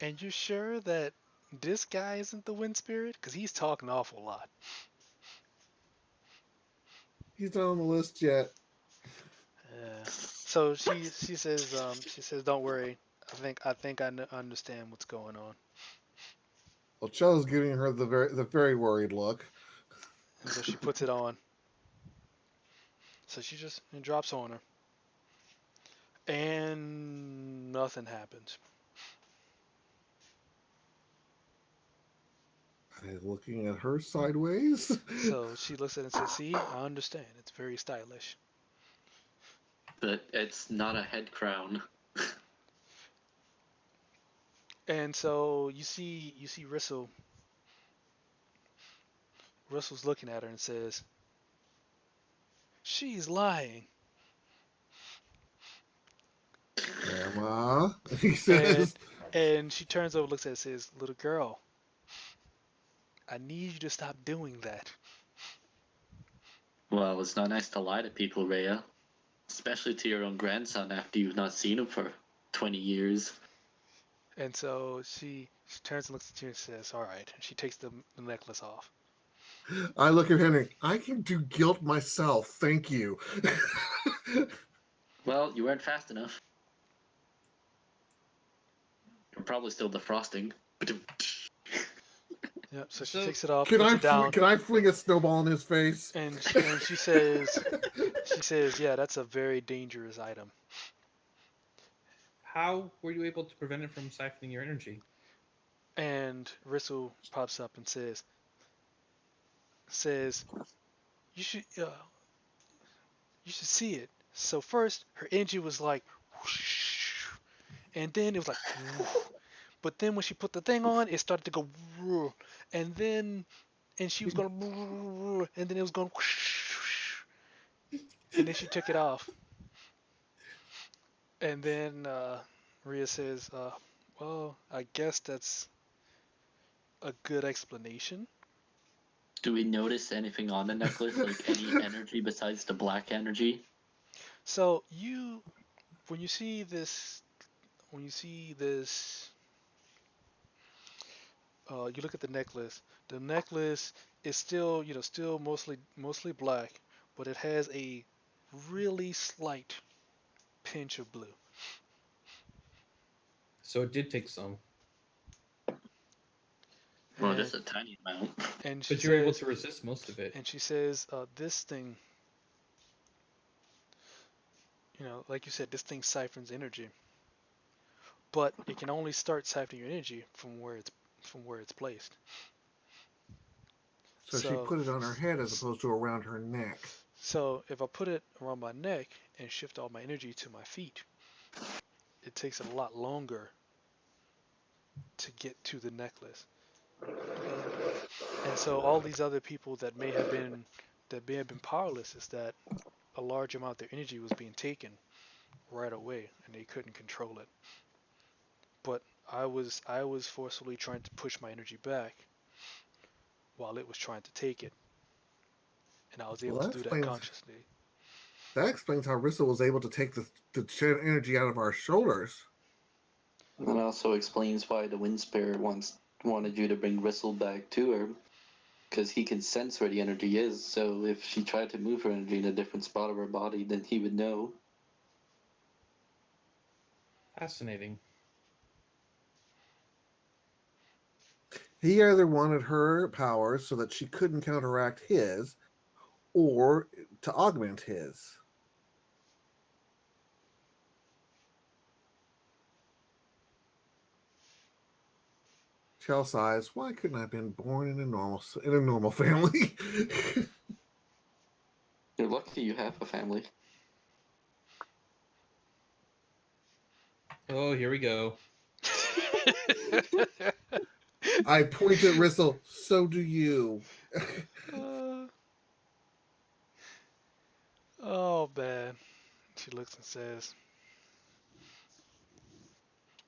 And you're sure that this guy isn't the wind spirit? Because he's talking an awful lot. He's not on the list yet. So she says, "Don't worry. I think I understand what's going on." Well, Chella's giving her the very worried look. And so she puts it on. So she just drops on her. And nothing happens. I'm looking at her sideways. So she looks at it and says, "See, I understand. It's very stylish." But it's not a head crown. And so you see Rissel. Rissel's looking at her and says, "She's lying." Grandma, he says. And she turns over, looks at it, and says, "Little girl, I need you to stop doing that." Well, it's not nice to lie to people, Rhea. Especially to your own grandson after you've not seen him for 20 years. And so she turns and looks at you and says, "All right." And she takes the necklace off. I look at Henry. I can do guilt myself. Thank you. Well, you weren't fast enough. You're probably still defrosting. Yep. So she takes it off, Can puts I it down, can I fling a snowball in his face? and she says, "Yeah, that's a very dangerous item." How were you able to prevent it from siphoning your energy? And Rissel pops up and says, "You should see it." So first, her engine was like, whoosh, and then it was like, whoosh, But then when she put the thing on, it started to go, and then she was going, and then it was going, and then she took it off, and then Rhea says, "Well, I guess that's a good explanation." Do we notice anything on the necklace, like any energy besides the black energy? So when you see this, when you see this, you look at the necklace. The necklace is still, still mostly black, but it has a really slight pinch of blue. So it did take some, Well, And just a tiny amount. and she but you're able says, to resist most of it. this thing, like you said, this thing siphons energy, but it can only start siphoning your energy from where it's placed. So she So put it on her head as opposed to around her neck. so if I put it around my neck and shift all my energy to my feet, it takes a lot longer to get to the necklace. And so all these other people that may have been powerless is that a large amount of their energy was being taken right away and they couldn't control it. But I was forcefully trying to push my energy back while it was trying to take it, and I was able Well, to do that consciously. that explains how Rissa was able to take the energy out of our shoulders. That also explains why the Wind Spirit wanted you to bring Gristle back to her, because he can sense where the energy is. So if she tried to move her energy in a different spot of her body, then he would know. Fascinating. He either wanted her powers so that she couldn't counteract his, or to augment his. Chell sighs. Why couldn't I have been born in a normal family? You're lucky you have a family. Oh, here we go. I point at Rissel. So do you. uh, oh man. She looks and says,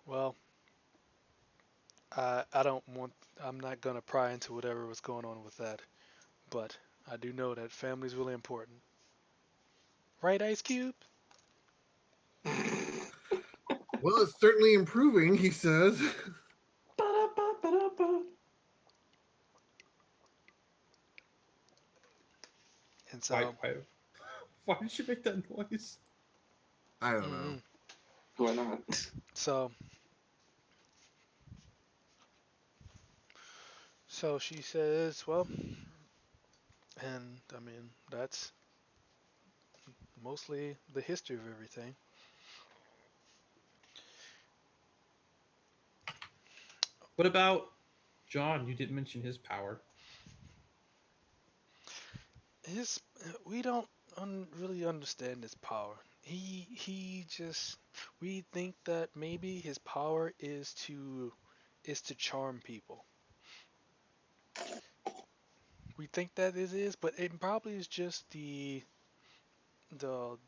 "Well, I don't want. I'm not gonna pry into whatever was going on with that, but I do know that family's really important, right, Ice Cube?" Well, it's certainly improving, he says. And Why, so, why, why did you make that noise? I don't know. mm, Why not? so, so she says, "Well, and I mean that's mostly the history of everything." What about John? You didn't mention his power. His We don't really understand his power. He just we think that maybe his power is to charm people. We think that it is, but it probably is just the the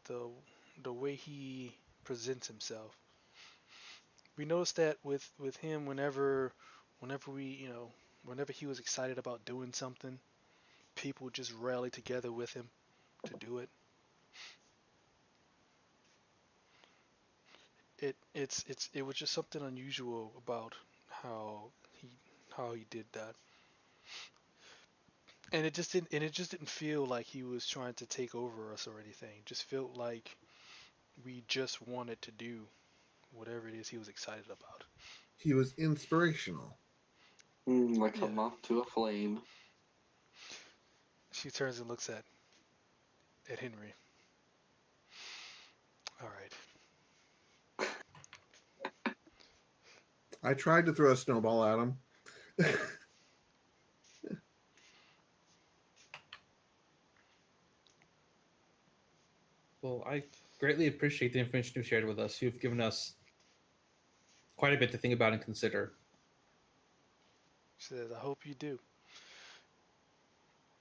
the way he presents himself. We noticed that with him whenever whenever he was excited about doing something, people just rally together with him to do it. It was just something unusual about how he how he did that. And it just didn't feel like he was trying to take over us or anything. It just felt like we just wanted to do whatever it is he was excited about. He was inspirational. Like a Yeah. moth to a flame. She turns and looks at Henry. All right. I tried to throw a snowball at him. Well, I greatly appreciate the information you shared with us. You've given us quite a bit to think about and consider. She says, I hope you do.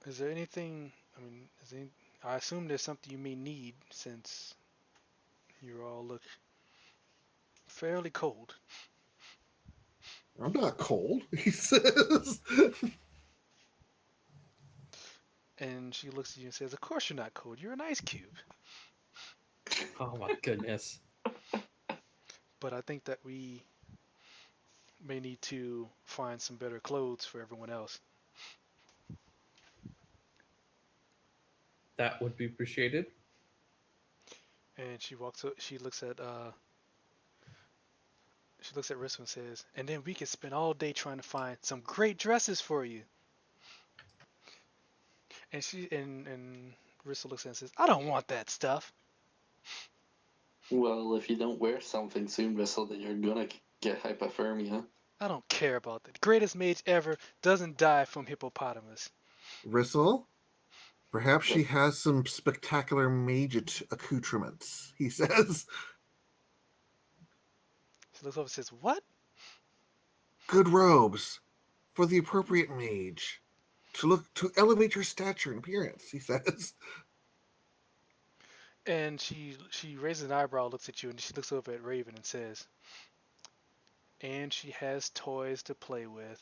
Is there anything, I assume there's something you may need since you all look fairly cold. I'm not cold, he says. And she looks at you and says, of course you're not cold. You're an ice cube. Oh my goodness. But I think that we may need to find some better clothes for everyone else. That would be appreciated. And she looks at Risso and says, and then we could spend all day trying to find some great dresses for you. And Risso looks at it and says, I don't want that stuff. Well, if you don't wear something soon, Whistle, then you're gonna get hypothermia. I don't care about that. The greatest mage ever doesn't die from hippopotamus. Rissel, perhaps she has some spectacular mage accoutrements, he says. She looks over and says, what? Good robes for the appropriate mage. To elevate your stature and appearance, he says. And she raises an eyebrow, looks at you, and she looks over at Raven and says, and she has toys to play with.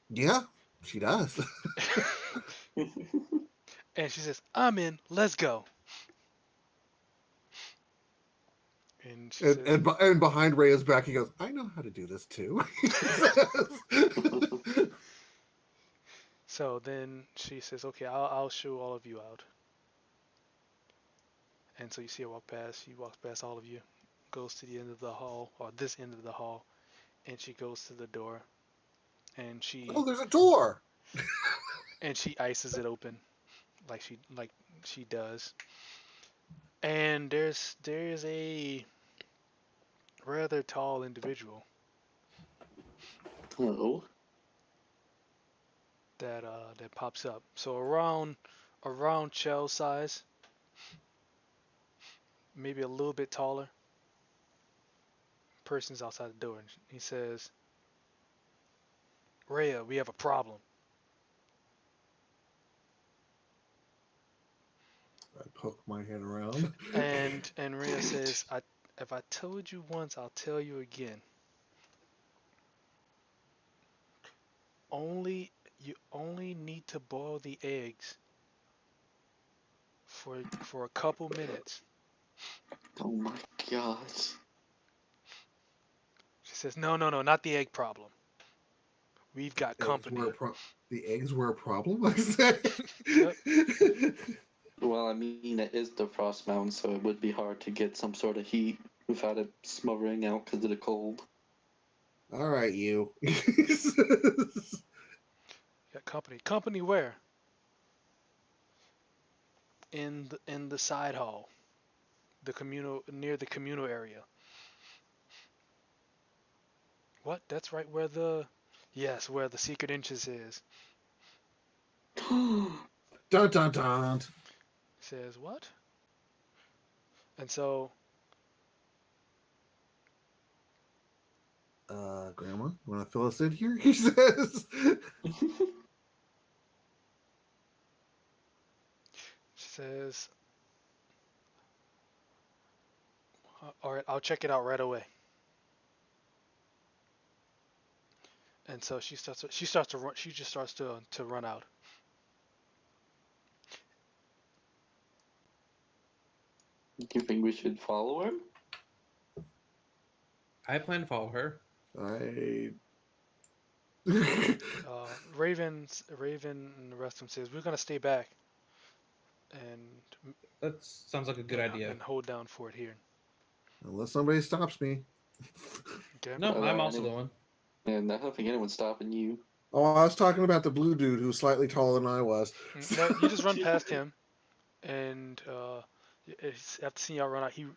Yeah, she does. And she says, I'm in, let's go. And she says, and behind Rhea's back, he goes, I know how to do this too. so then she says, okay, I'll show all of you out. And so you see her walk past. She walks past all of you, goes to the end of the hall, or this end of the hall, and she goes to the door. And Oh, there's a door. and she ices it open, like she does. And there's a rather tall individual Oh. that pops up. So around Chell size, maybe a little bit taller. Person's outside the door, and he says, Rhea, we have a problem. I poke my head around. And Rhea says, if I told you once, I'll tell you again. You only need to boil the eggs for a couple minutes. Oh my gosh. She says, no, not the egg problem. We've got company. The eggs were a problem, I said. Yep. Well, I mean, it is the frost mountain, so it would be hard to get some sort of heat without it smothering out because of the cold. All right, you. Got company. Company where? In the side hall, near the communal area. What? That's right where the secret entrance is. Dun dun dun. Says what? And so, Grandma, you want to fill us in here? He says. she says, all right, I'll check it out right away. And so she starts to run. She just starts to run out. Do you think we should follow her? I plan to follow her. Raven and the rest of them says, we're gonna stay back and That sounds like a good idea. and hold down for it here. Unless somebody stops me. Okay. No, I'm also the one. And I don't think anyone's stopping you. Oh, I was talking about the blue dude who's slightly taller than I was. No, you just run past him, and after seeing y'all run out, he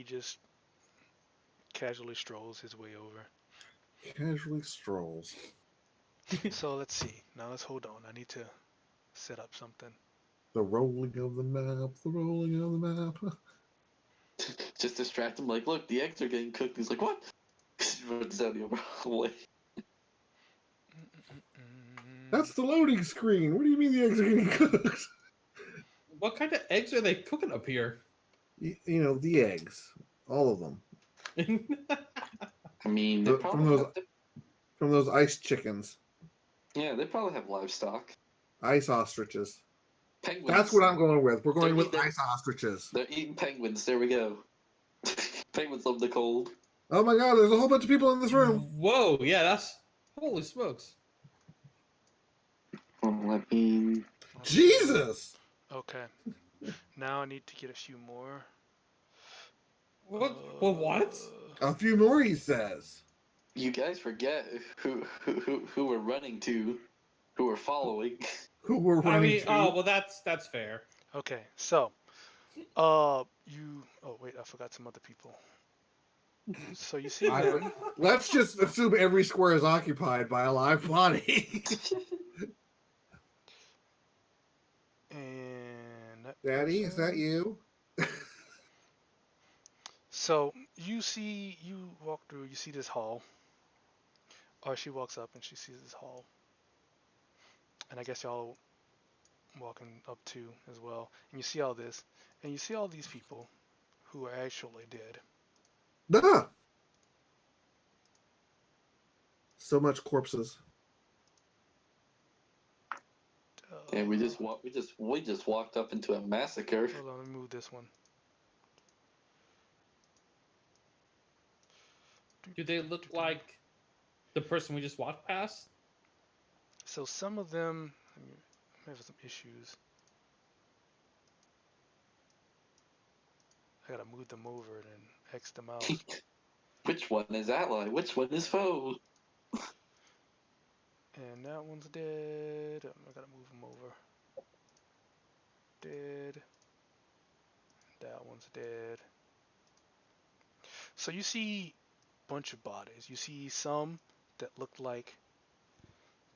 just casually strolls his way over. Casually strolls. So let's see. Now let's hold on. I need to set up something. The rolling of the map. The rolling of the map. Just distract him. Like, look, the eggs are getting cooked. He's like, what? Runs down the overall way. That's the loading screen. What do you mean the eggs are getting cooked? What kind of eggs are they cooking up here? You know, the eggs. All of them. I mean, they From probably those from those ice chickens. yeah, they probably have livestock. Ice ostriches. Penguins. That's what I'm going with. We're going They're with eating- ice ostriches. They're eating penguins. There we go. Penguins love the cold. Oh my god, there's a whole bunch of people in this room. Whoa, yeah, that's holy smokes. Let me. Jesus! Okay. Now I need to get a few more. What? Well, what? A few more, he says. You guys forget who we're running to, who we're following. Who we're I running mean, to. oh well, that's fair. Okay, so, you. Oh wait, I forgot some other people. So you see them. Let's just assume every square is occupied by a live body. And Daddy, is that you? so you walk through, you see this hall. Or she walks up and she sees this hall. And I guess y'all walking up too as well. And you see all this. And you see all these people who are actually dead. Duh! So much corpses. And we just walked up into a massacre. Hold on, let me move this one. Do they look like the person we just walked past? So some of them have some issues. I gotta move them over and then X them out. Which one is ally? Which one is foe? And that one's dead. I gotta move him over. Dead. That one's dead. So you see a bunch of bodies. You see some that look like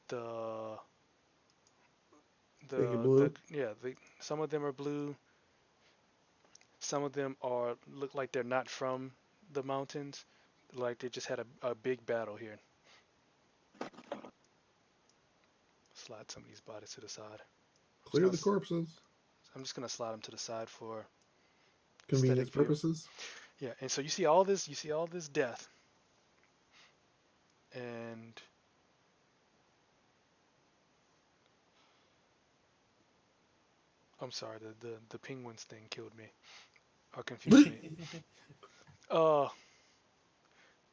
the Baby blue? some of them are blue. Some of them look like they're not from the mountains. Like they just had a big battle here. Slide some of these bodies to the side. Clear the corpses. I'm just gonna slide them to the side for Convenience aesthetic view. purposes. Yeah, and so you see all this death. And I'm sorry, the penguins thing killed me. Or confused me.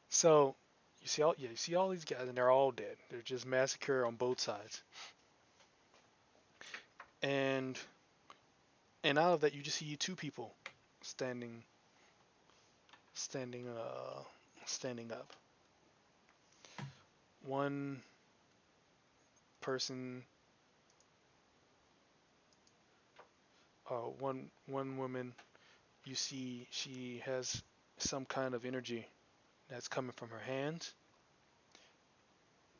So you see all these guys and they're all dead. They're just massacred on both sides. And out of that you just see two people standing up. One person one woman, you see she has some kind of energy that's coming from her hands,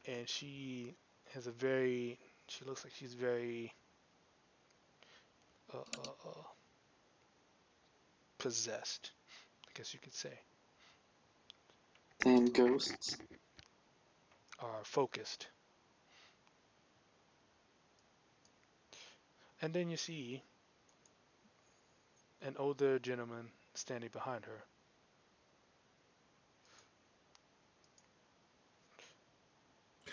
and she looks like she's very possessed, I guess you could say, And ghosts. or focused. And then you see an older gentleman standing behind her.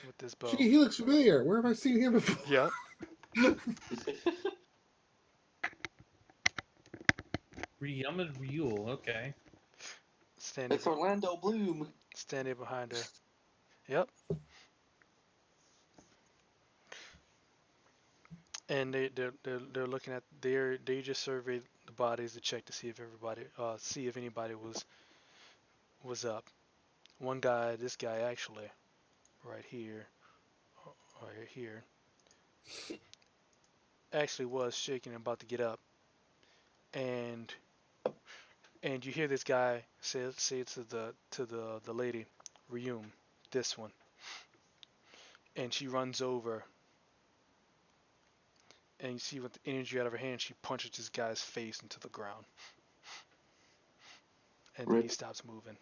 With this bow. Gee, he looks familiar. Where have I seen him before? Yeah. Riyamad Ryul, okay. It's Orlando Bloom. Standing behind her. Yep. And they're looking at they just surveyed the bodies to check to see if anybody was up. This guy actually, right here, actually was shaking and about to get up, and you hear this guy say to the lady, Ryum, this one, and she runs over, and you see with the energy out of her hand, she punches this guy's face into the ground. and then he Rip. stops moving.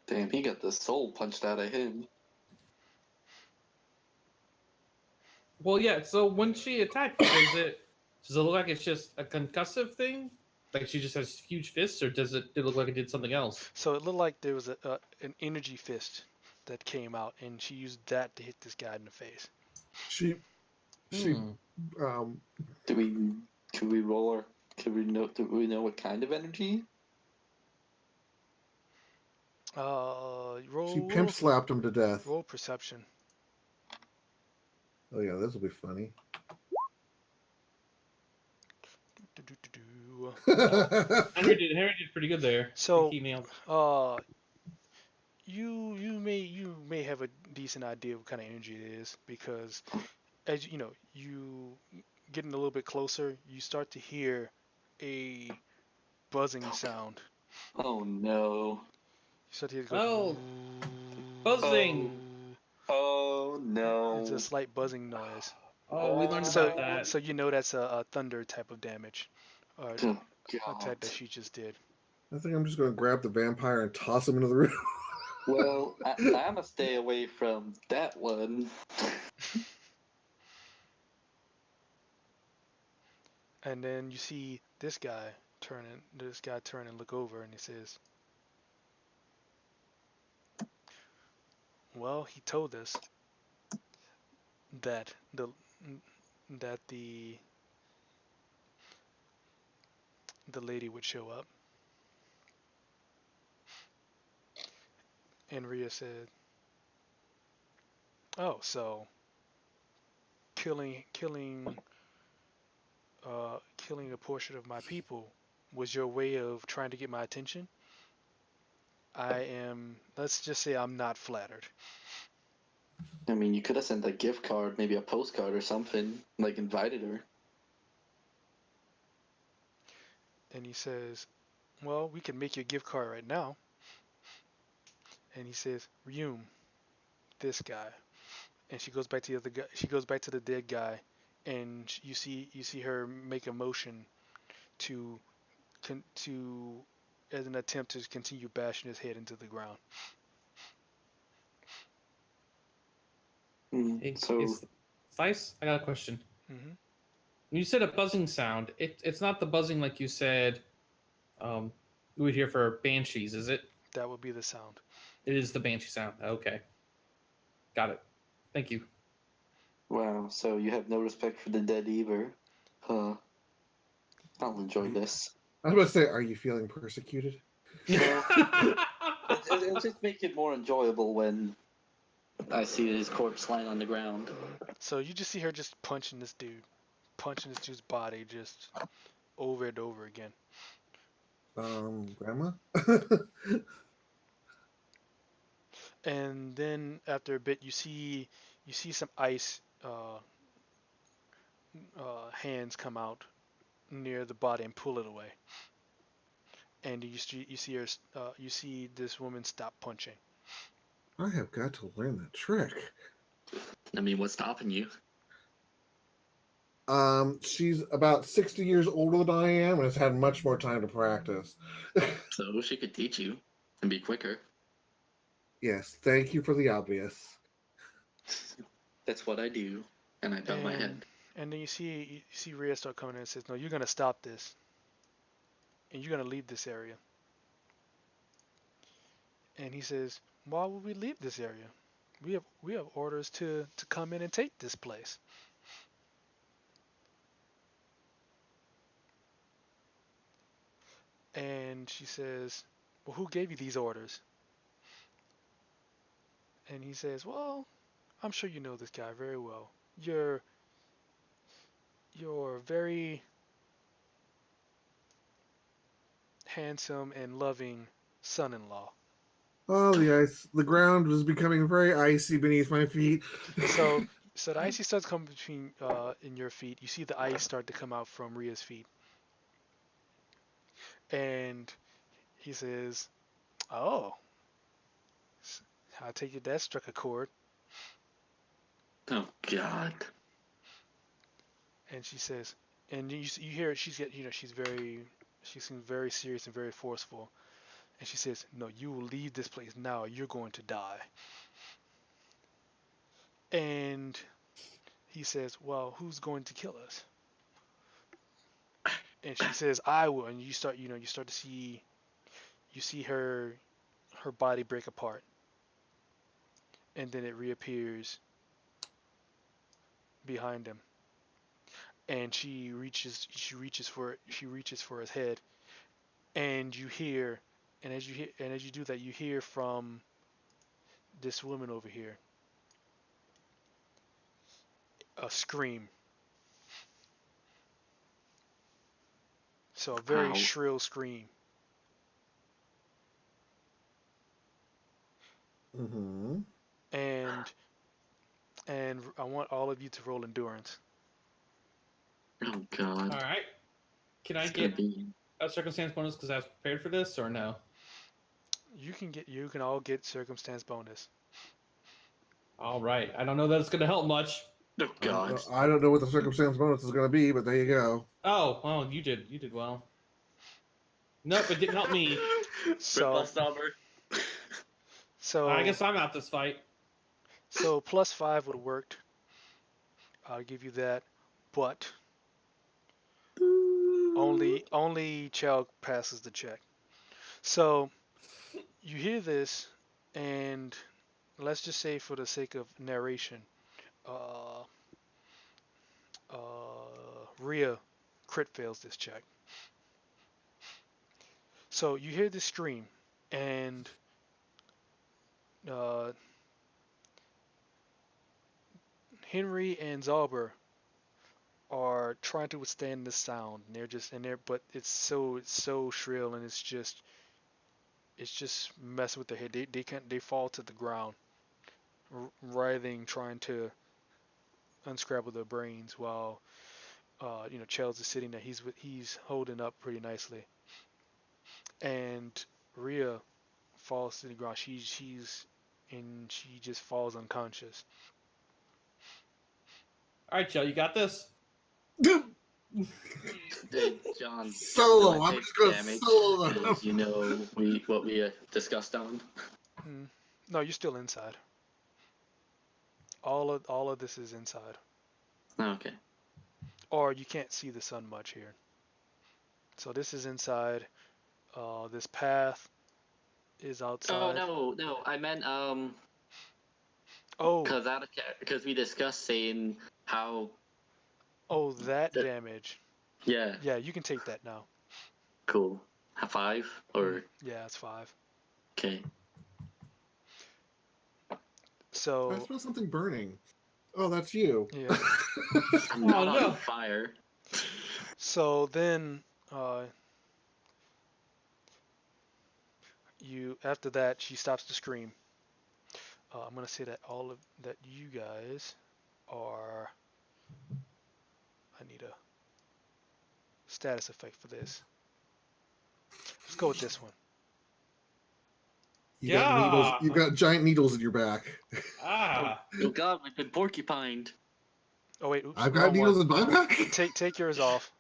Damn, he got the soul punched out of him. Well, yeah. So when she attacked, does it look like it's just a concussive thing? Like she just has huge fists, or does it look like it did something else? So it looked like there was an energy fist that came out, and she used that to hit this guy in the face. She Hmm. um Do we roll our? Do we know what kind of energy? she pimp slapped him to death. Roll perception. Oh yeah, this will be funny. Henry did pretty good there. I So, think he nailed. you may have a decent idea of what kind of energy it is, because as you know, you getting a little bit closer, you start to hear a buzzing sound. Oh no. You start to hear it go. Oh, Oh. buzzing! Oh It's a no. slight buzzing noise. Oh, we learned So, about that. so you know that's a thunder type of damage, or Oh attack god. that she just did. I think I'm just gonna grab the vampire and toss him into the room. Well, I'ma stay away from that one. And then you see this guy turn and look over, and he says, "Well, he told us that that the lady would show up." And Rhea said, "Oh, so killing a portion of my people was your way of trying to get my attention? Let's just say I'm not flattered." I mean, you could have sent a gift card, maybe a postcard or something, like invited her. And he says, "Well, we can make you a gift card right now." And he says, "Ryum, this guy." And she goes back to the other guy. She goes back to the dead guy, and you see her make a motion to to as an attempt to continue bashing his head into the ground. Hey, So, it's Spice. I got a question. Hmm. When you said a buzzing sound, it's not the buzzing like you said. We would hear for banshees, is it? That would be the sound. It is the banshee sound. Okay, got it. Thank you. wow, so you have no respect for the dead either. Huh. I'll enjoy this. I was about to say, are you feeling persecuted? Well, it'll just make it more enjoyable when I see his corpse lying on the ground. So you just see her just punching this dude's body just over and over again. Grandma? And then after a bit, you see some ice hands come out near the body and pull it away. And you see this woman stop punching. I have got to learn that trick. I mean, what's stopping you? She's about 60 years older than I am and has had much more time to practice. So she could teach you and be quicker. Yes, thank you for the obvious. That's what I do. And I bow my head. And then you see Rhea start coming in and says, "No, you're gonna stop this, and you're gonna leave this area." And he says, "Why would we leave this area? We have orders to come in and take this place." And she says, "Well, who gave you these orders?" And he says, "Well, I'm sure you know this guy very well. You're very handsome and loving son-in-law." Oh, the ground was becoming very icy beneath my feet. So, so the icy starts coming between in your feet. You see the ice start to come out from Rhea's feet, and he says, "Oh, I take it that struck a chord." Oh, God. And she says, and you hear she's very She seems very serious and very forceful. And she says, "No, you will leave this place now. You're going to die." And he says, "Well, who's going to kill us?" And she says, "I will." And you start to see, you see her body break apart, and then it reappears behind him. And she reaches for his head, and you hear, and as you do that, you hear from this woman over here a scream. So a very Wow. shrill scream. Mm-hmm. And I want all of you to roll endurance. Oh God. All right. Can I It's gonna get be. a circumstance bonus because I was prepared for this, or no? You can all get circumstance bonus. All right. I don't know that it's going to help much. Oh God. I don't know what the circumstance bonus is going to be, but there you go. Oh, well, you did. You did well. Nope, it didn't help me. Rip So us over. I so guess I'm out this fight. so +5 would have worked. I'll give you that, but only Chell passes the check. So you hear this, and let's just say for the sake of narration, uh, Rhea crit fails this check. So you hear this scream, and uh, Henry and Zalber are trying to withstand this sound. And they're just in there, but it's so shrill, and it's just messing with their head. They can't they fall to the ground, writhing, trying to unscramble their brains while Chels is sitting there. He's holding up pretty nicely, and Rhea falls to the ground. She just falls unconscious. All right, Joe, you got this. John, Solo. don't I I'm take just going to damage? solo them. Because you know what we discussed on. Hmm. No, you're still inside. All of this is inside, Okay. or you can't see the sun much here. So this is inside. This path is Oh outside. no, I meant Oh, because we discussed saying how oh, that that damage. yeah, Yeah, you can take that now. cool. Have 5 or Yeah, it's 5. okay. I So smell something burning. Oh, that's you. yeah. I'm Oh, not on no. fire. So then, uh, you after that she stops to scream. I'm gonna say that all of that you guys are. I need a status effect for this. Let's go with this one. You got needles. Yeah. You got giant needles in your back. Ah. Oh God, we've been porcupined. Oh wait, oops, I've got wrong needles one. in my back. Take yours off.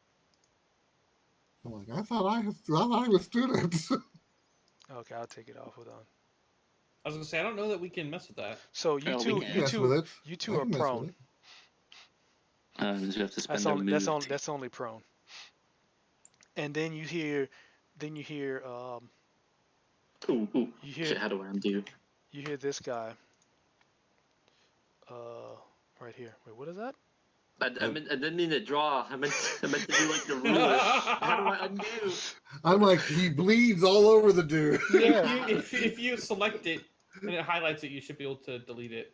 I'm like, I thought I was students. Okay, I'll take it off. Hold on. I was gonna say I don't know that we can mess with that. So Oh, we can mess with it. you I two are can mess with prone. it. You have to spend That's a only move. that's only prone. And then you hear Ooh. you hear Shit, how do I undo? you hear this guy right here. Wait, what is that? I didn't mean to draw. I meant to do like the ruler. How do I undo? I'm like, he bleeds all over the dude. Yeah. If you select it and it highlights it, you should be able to delete it.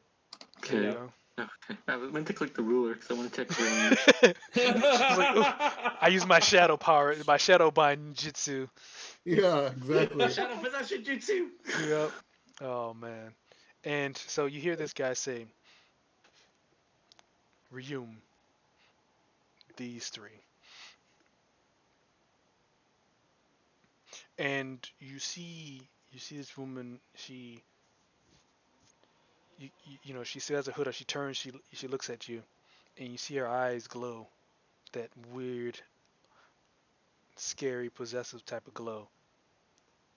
There you Okay. go. Okay. I meant to click the ruler because I want to check range. It's like, ooh, I use my shadow power, my shadow bind jutsu. Yeah, exactly. Shadow possession jutsu. Yep. Oh man. And so you hear this guy say, "Resume these three," and you see this woman. She still has a hood on. She turns. She looks at you, and you see her eyes glow that weird scary, possessive type of glow,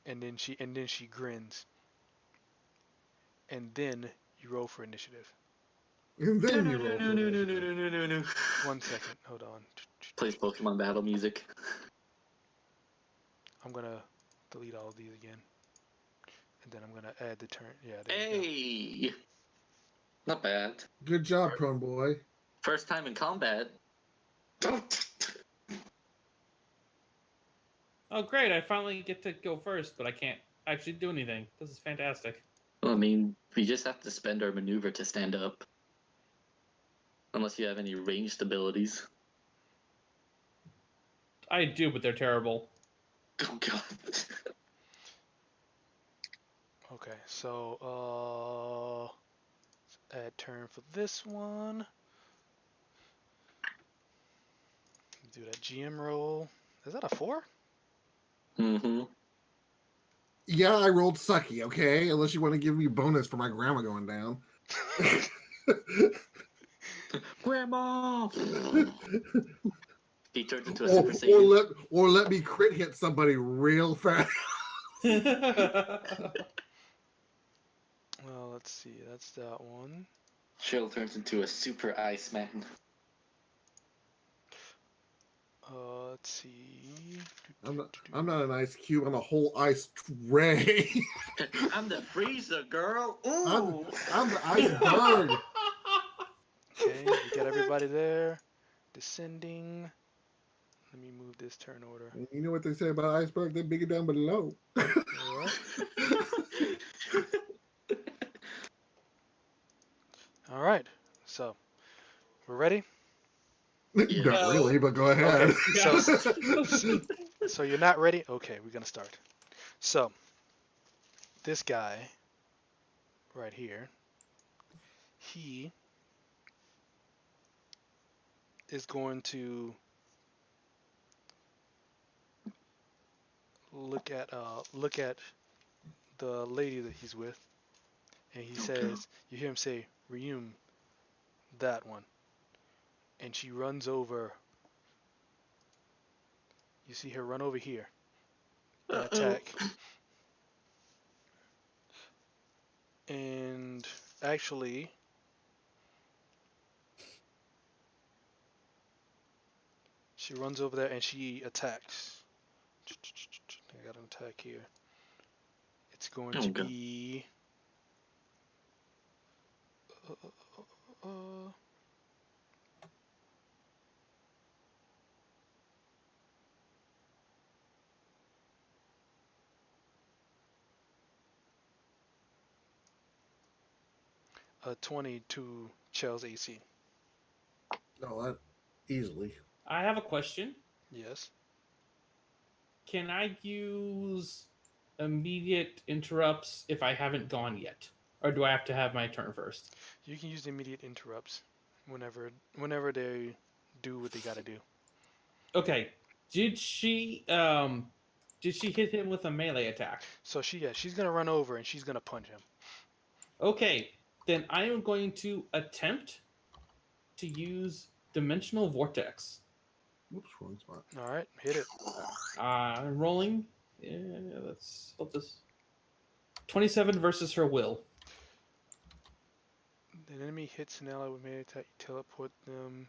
and then she grins, and then you roll for initiative. And No, then no, you no, roll no, for no, no, no, initiative. no, no, no, no. 1 second, hold on. Plays Pokemon battle music. I'm gonna delete all of these again, and then I'm gonna add the turn. Yeah, there you go. Hey, not bad. Good job, Prone Boy. First time in combat. Oh, great! I finally get to go first, but I can't actually do anything. This is fantastic. Well, I mean, we just have to spend our maneuver to stand up. Unless you have any ranged abilities. I do, but they're terrible. Oh god. Okay, so let's add turn for this one. Do that GM roll. Is that a 4? Mm-hmm. Yeah, I rolled sucky, okay? Unless you want to give me bonus for my grandma going down. Grandma! He turns into a or, Super or Saiyan. let me crit hit somebody real fast. Well, let's see. That's that one. Cheryl turns into a Super Iceman. Let's see. I'm not an ice cube. I'm a whole ice tray. I'm the freezer, girl. I'm, Ooh! I'm the iceberg. Okay, we got everybody there. Descending. Let me move this turn order. You know what they say about iceberg? They're bigger down below. Alright. Alright. So, we're ready? Yeah. Not really, but go ahead. Okay, so you're not ready? Okay, we're gonna start. So, this guy right here, he is going to look at the lady that he's with, and he says, you hear him say, Ryum, that one, and she runs over. You see her run over here and Uh-oh. attack. And actually, she runs over there and she attacks. I got an attack here. It's going Oh to god. be uh, uh, 20 to Chell's AC. No, that easily. I have a question. Yes. Can I use immediate interrupts if I haven't gone yet? Or do I have to have my turn first? You can use immediate interrupts whenever they do what they gotta do. Okay. Did she hit him with a melee attack? So she's gonna run over and she's gonna punch him. Okay. Then I am going to attempt to use Dimensional Vortex. Whoops, wrong spot. All right, hit it. I'm rolling. Yeah, let's hope this. 27 versus her will. The enemy hits an ally with melee attack. You teleport them.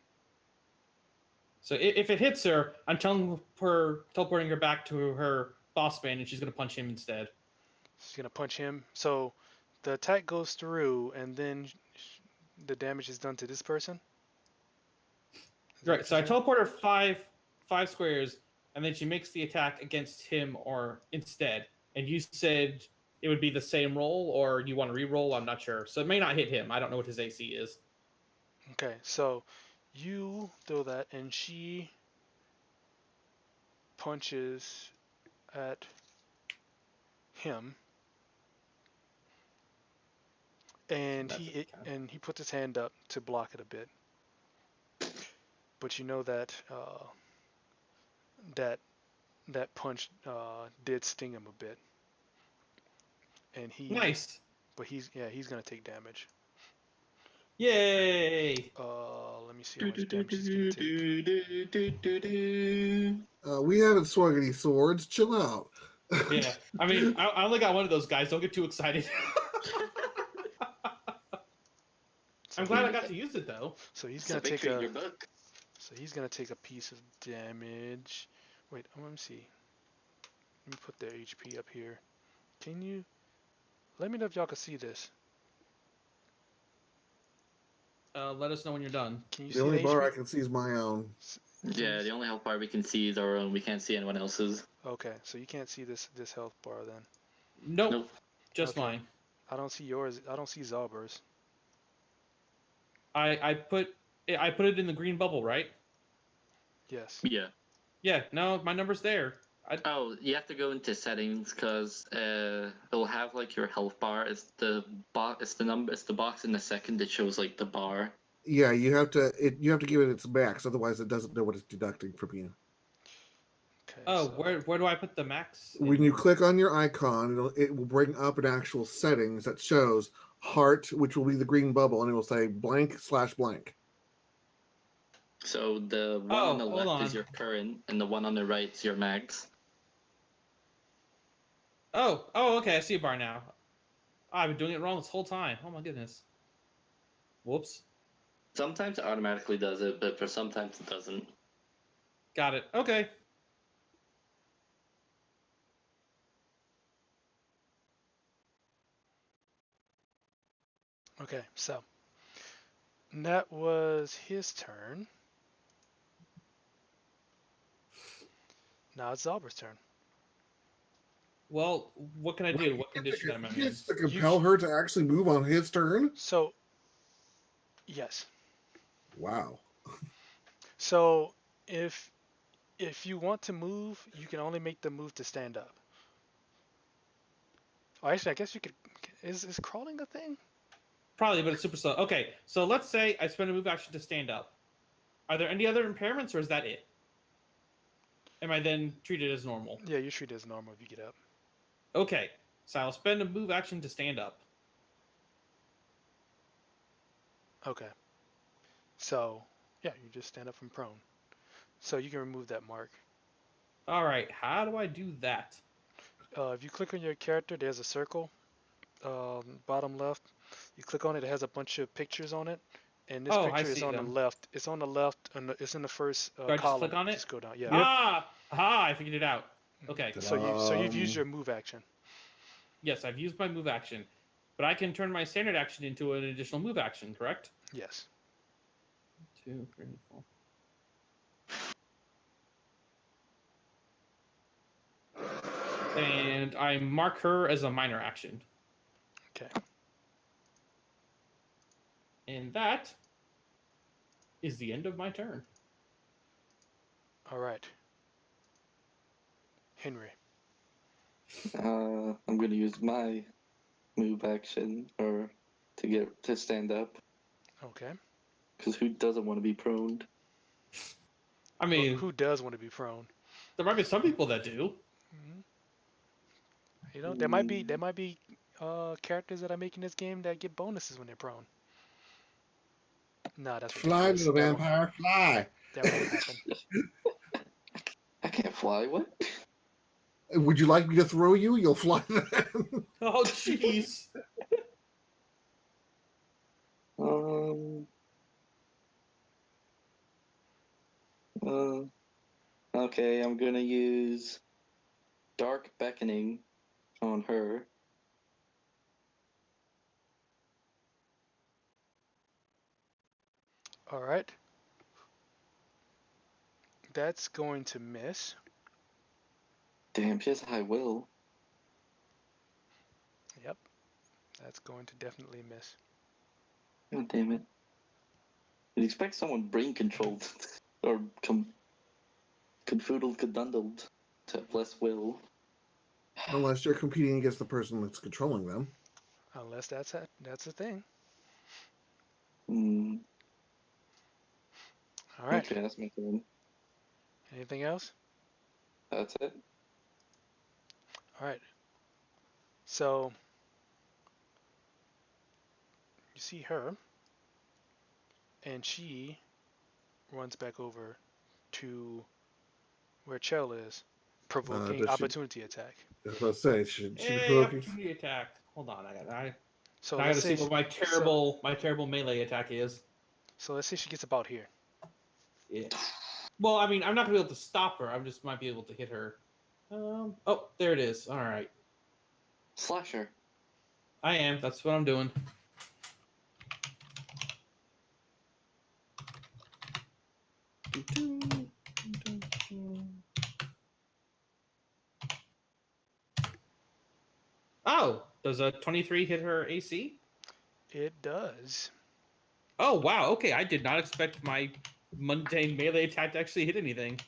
So if it hits her, I'm teleporting her back to her boss man, and she's going to punch him instead. She's gonna punch him. So the attack goes through, and then the damage is done to this person. Right. So I teleport her five squares, and then she makes the attack against him or instead. And you said it would be the same roll, or you want to re-roll? I'm not sure. So it may not hit him. I don't know what his AC is. Okay, so you throw that, and she punches at him, and That's he puts his hand up to block it a bit. But you know that that that punch did sting him a bit, and nice. But he's gonna take damage. Yay! Let me see how much damage he's gonna take. We haven't swung any swords. Chill out. Yeah, I mean, I only got one of those guys. Don't get too excited. So, I'm glad I got to use it though. so he's It's a gonna take victory in a. your book. So he's gonna take a piece of damage. Wait, let me see. Let me put their HP up here. Can you? Let me know if y'all can see this. Let us know when you're done. Can you The see only the bar I HP? can see is my own. Yeah, the only health bar we can see is our own. We can't see anyone else's. Okay, so you can't see this health bar then. Nope, Nope. just Okay. mine. I don't see yours. I don't see Zalber's. I put it in the green bubble, right? Yes. Yeah. Yeah, no, my number's there. Oh, you have to go into settings because it'll have like your health bar. It's the box. It's the number. It's the box in the second that shows like the bar. Yeah, you have to. You have to give it its max, otherwise it doesn't know what it's deducting from you. Okay. Oh, so, where do I put the max? When you click on your icon, it will bring up an actual settings that shows heart, which will be the green bubble, and it will say blank/blank. So the one Oh, on the hold left on. is your current, and the one on the right is your max. Oh, okay. I see a bar now. I've been doing it wrong this whole time. Oh my goodness. Whoops. Sometimes it automatically does it, but for sometimes it doesn't. Got it. Okay. okay. So that was his turn. Now it's Zalber's turn. Well, what can I do? What condition am I He in? gets to You compel her to actually move on his turn. So yes. Wow. So if if you want to move, you can only make the move to stand up. Oh, actually, I guess you could. Is crawling a thing? Probably, but it's super slow. Okay, so let's say I spend a move action to stand up. Are there any other impairments, or is that it? Am I then treated as normal? Yeah, you treat it as normal if you get up. Okay, so I'll spend a move action to stand up. Okay. So yeah, you just stand up from prone. So you can remove that mark. All right, how do I do that? If you click on your character, there's a circle, bottom left. You click on it, it has a bunch of pictures on it, and this Oh, I picture is see on the them. left. It's on the left, and it's in the first Do I just column. click on it? Just go down. Yeah. Yep. I figured it out. Okay, So you've used your move action. yes, I've used my move action, but I can turn my standard action into an additional move action, correct? Yes. 2, 3, 4. And I mark her as a minor action. Okay. And that is the end of my turn. All right. Henry. I'm gonna use my move action or to get to stand up Okay. because who doesn't want to be prone? I Well, mean, who does want to be prone? there might be some people that do. Hmm. You know, there might be characters that are making this game that get bonuses when they're prone. Nah, that's Fly, ridiculous. little vampire, fly. That won't happen. I can't fly. What? Would you like me to throw you? You'll fly then. Oh, jeez. Um. Uh, okay, I'm gonna use Dark Beckoning on her. All right. That's going to miss. Damn, she has high will. Yep. That's going to definitely miss. God damn it. You'd expect someone brain controlled or confoodled, cadundled to have less will. Unless you're competing against the person that's controlling them. Unless that's a thing. Hmm. All right. Okay, that's my turn. Anything else? That's it. All right. So you see her. and she runs back over to where Chell is, provoking Does she? opportunity attack. I was about to say, should she be Hey, provoking? opportunity attack. Hold on, I So gotta let's see say what my terrible melee attack is. so let's say she gets about here. Yeah. Well, I mean, I'm not gonna be able to stop her. I just might be able to hit her. Oh, there it is. All right. Slasher. I am. That's what I'm doing. Oh, does a 23 hit her AC? It does. Oh, wow. Okay, I did not expect my mundane melee attack to actually hit anything.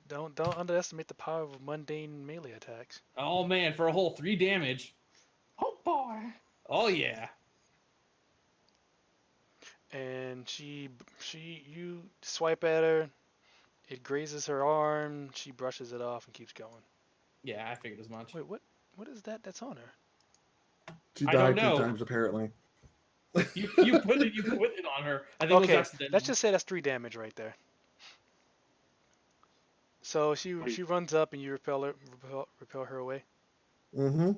Don't underestimate the power of mundane melee attacks. Oh man, for a whole 3 damage. Oh boy. Oh yeah. And you swipe at her. It grazes her arm. She brushes it off and keeps going. Yeah, I figured as much. Wait, what is that? That's on her. She I don't died 2 know. times apparently. You put it on her. I think it was Okay, accidental. let's just say that's 3 damage right there. So she runs up and you repel her away. Mm-hmm.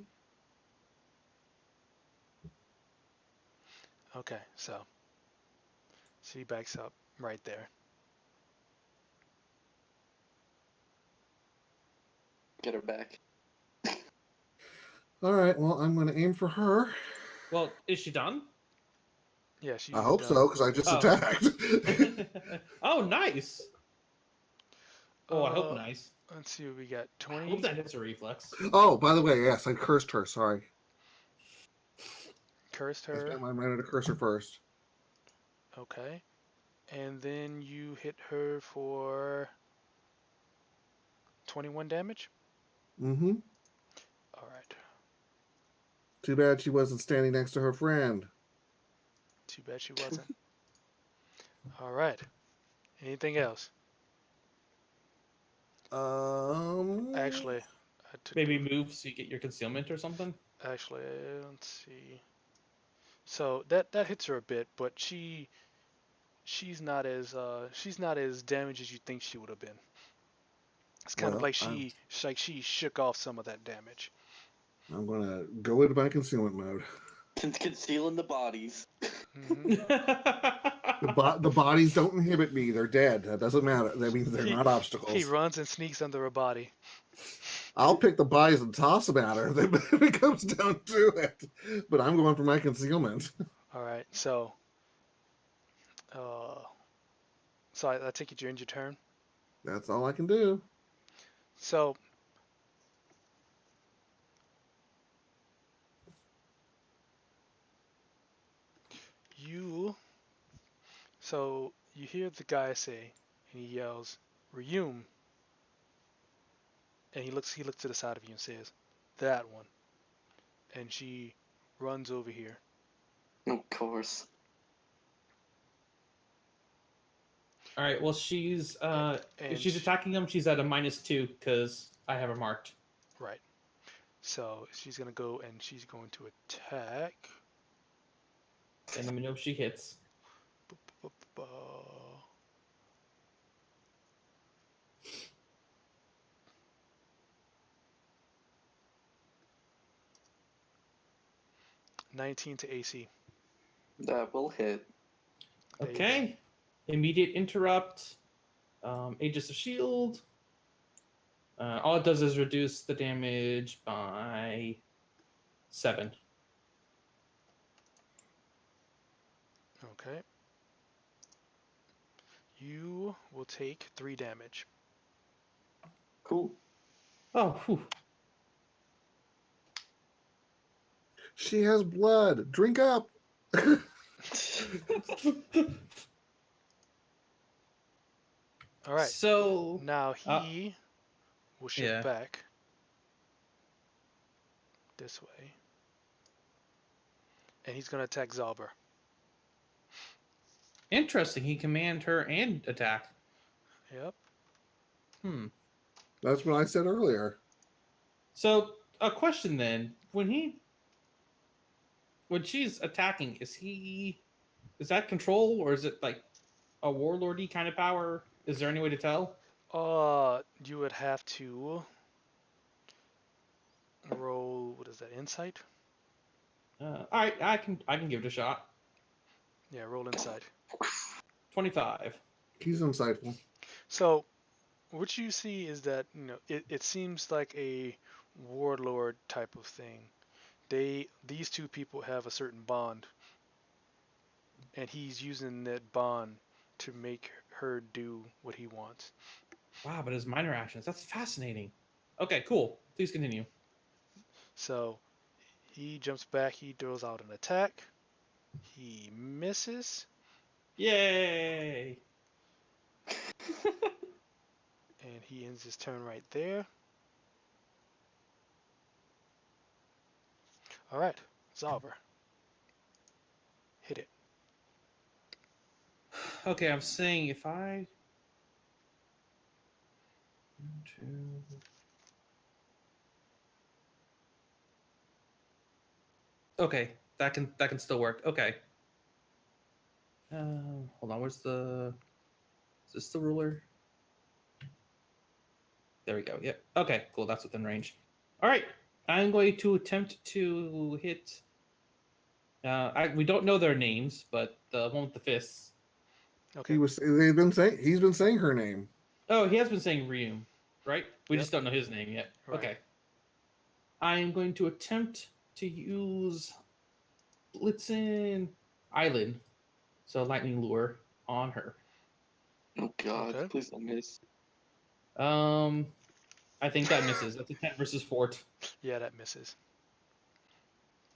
Okay, so she backs up right there. Get her back. All right. Well, I'm going to aim for her. Well, is she done? Yeah, she's I hope done. so, because I just Oh. attacked. Oh, nice. Oh, I hope Uh, nice. Let's see what we got. I 20. hope that hits a reflex. Oh, by the way, yes, I cursed her. Sorry. Cursed I her. spent my mana to curse her first. Okay. And then you hit her for 21 damage. Mm-hmm. All right. Too bad she wasn't standing next to her friend. Too bad she wasn't. All right. Anything else? Actually, I took Maybe move so you get your concealment or something. Actually, let's see. So that hits her a bit, but she's not as damaged as you think she would have been. It's kind of Well, like she shook off some of that damage. I'm gonna go into my concealment mode. Concealing the bodies. hmm The bodies don't inhibit me; they're dead. That doesn't matter. That means they're He not he obstacles. runs and sneaks under her body. I'll pick the bodies and toss them at her if it comes down to it. But I'm going for my concealment. All right, so uh, I take it you end your turn. That's all I can do. So you you hear the guy say, and he yells, "Resume!" And he looks to the side of you and says, "That one." And she runs over here. Of course. All right. Well, she's if And she's attacking him, she's at a -2 because I have her marked. right. So she's gonna go and she's going to attack. And let me know if she hits. Uh, 19 to AC. That will hit. There you go. Okay. Immediate interrupt. Aegis of Shield. All it does is reduce the damage by 7. Okay. You will take 3 damage. Cool. Oh, whew. She has blood. Drink up. All right. So Now he will shift yeah. back this way. And he's going to attack Zalber. Interesting. He command her and attack. Yep. That's what I said earlier. So a question then: when she's attacking, is he Is that control, or is it like a warlordy kind of power? Is there any way to tell? You would have to roll. What is that? Insight? All right, I can give it a shot. Yeah, roll insight. 25. He's insightful. So, what you see is that it seems like a warlord type of thing. These two people have a certain bond, and he's using that bond to make her do what he wants. Wow, but his minor actions. That's fascinating. Okay, cool. Please continue. So he jumps back. He throws out an attack. He misses, Yay! and he ends his turn right there. All right, Zauber, hit it. Okay, I'm saying if I... 2... Okay, that can still work. Okay. Hold on. Where's the? Is this the ruler? There we go. Yep. Okay. Cool. That's within range. All right. I'm going to attempt to hit. We don't know their names, but the one with the fists. Okay. He's been saying her name. Oh, he has been saying Ryum, right? We Yep. just don't know his name yet. Right. Okay. I am going to attempt to use Blitzen Island, so lightning lure on her. Oh God! Okay. Please don't miss. I think that misses. That's a 10 versus Fort. Yeah, that misses.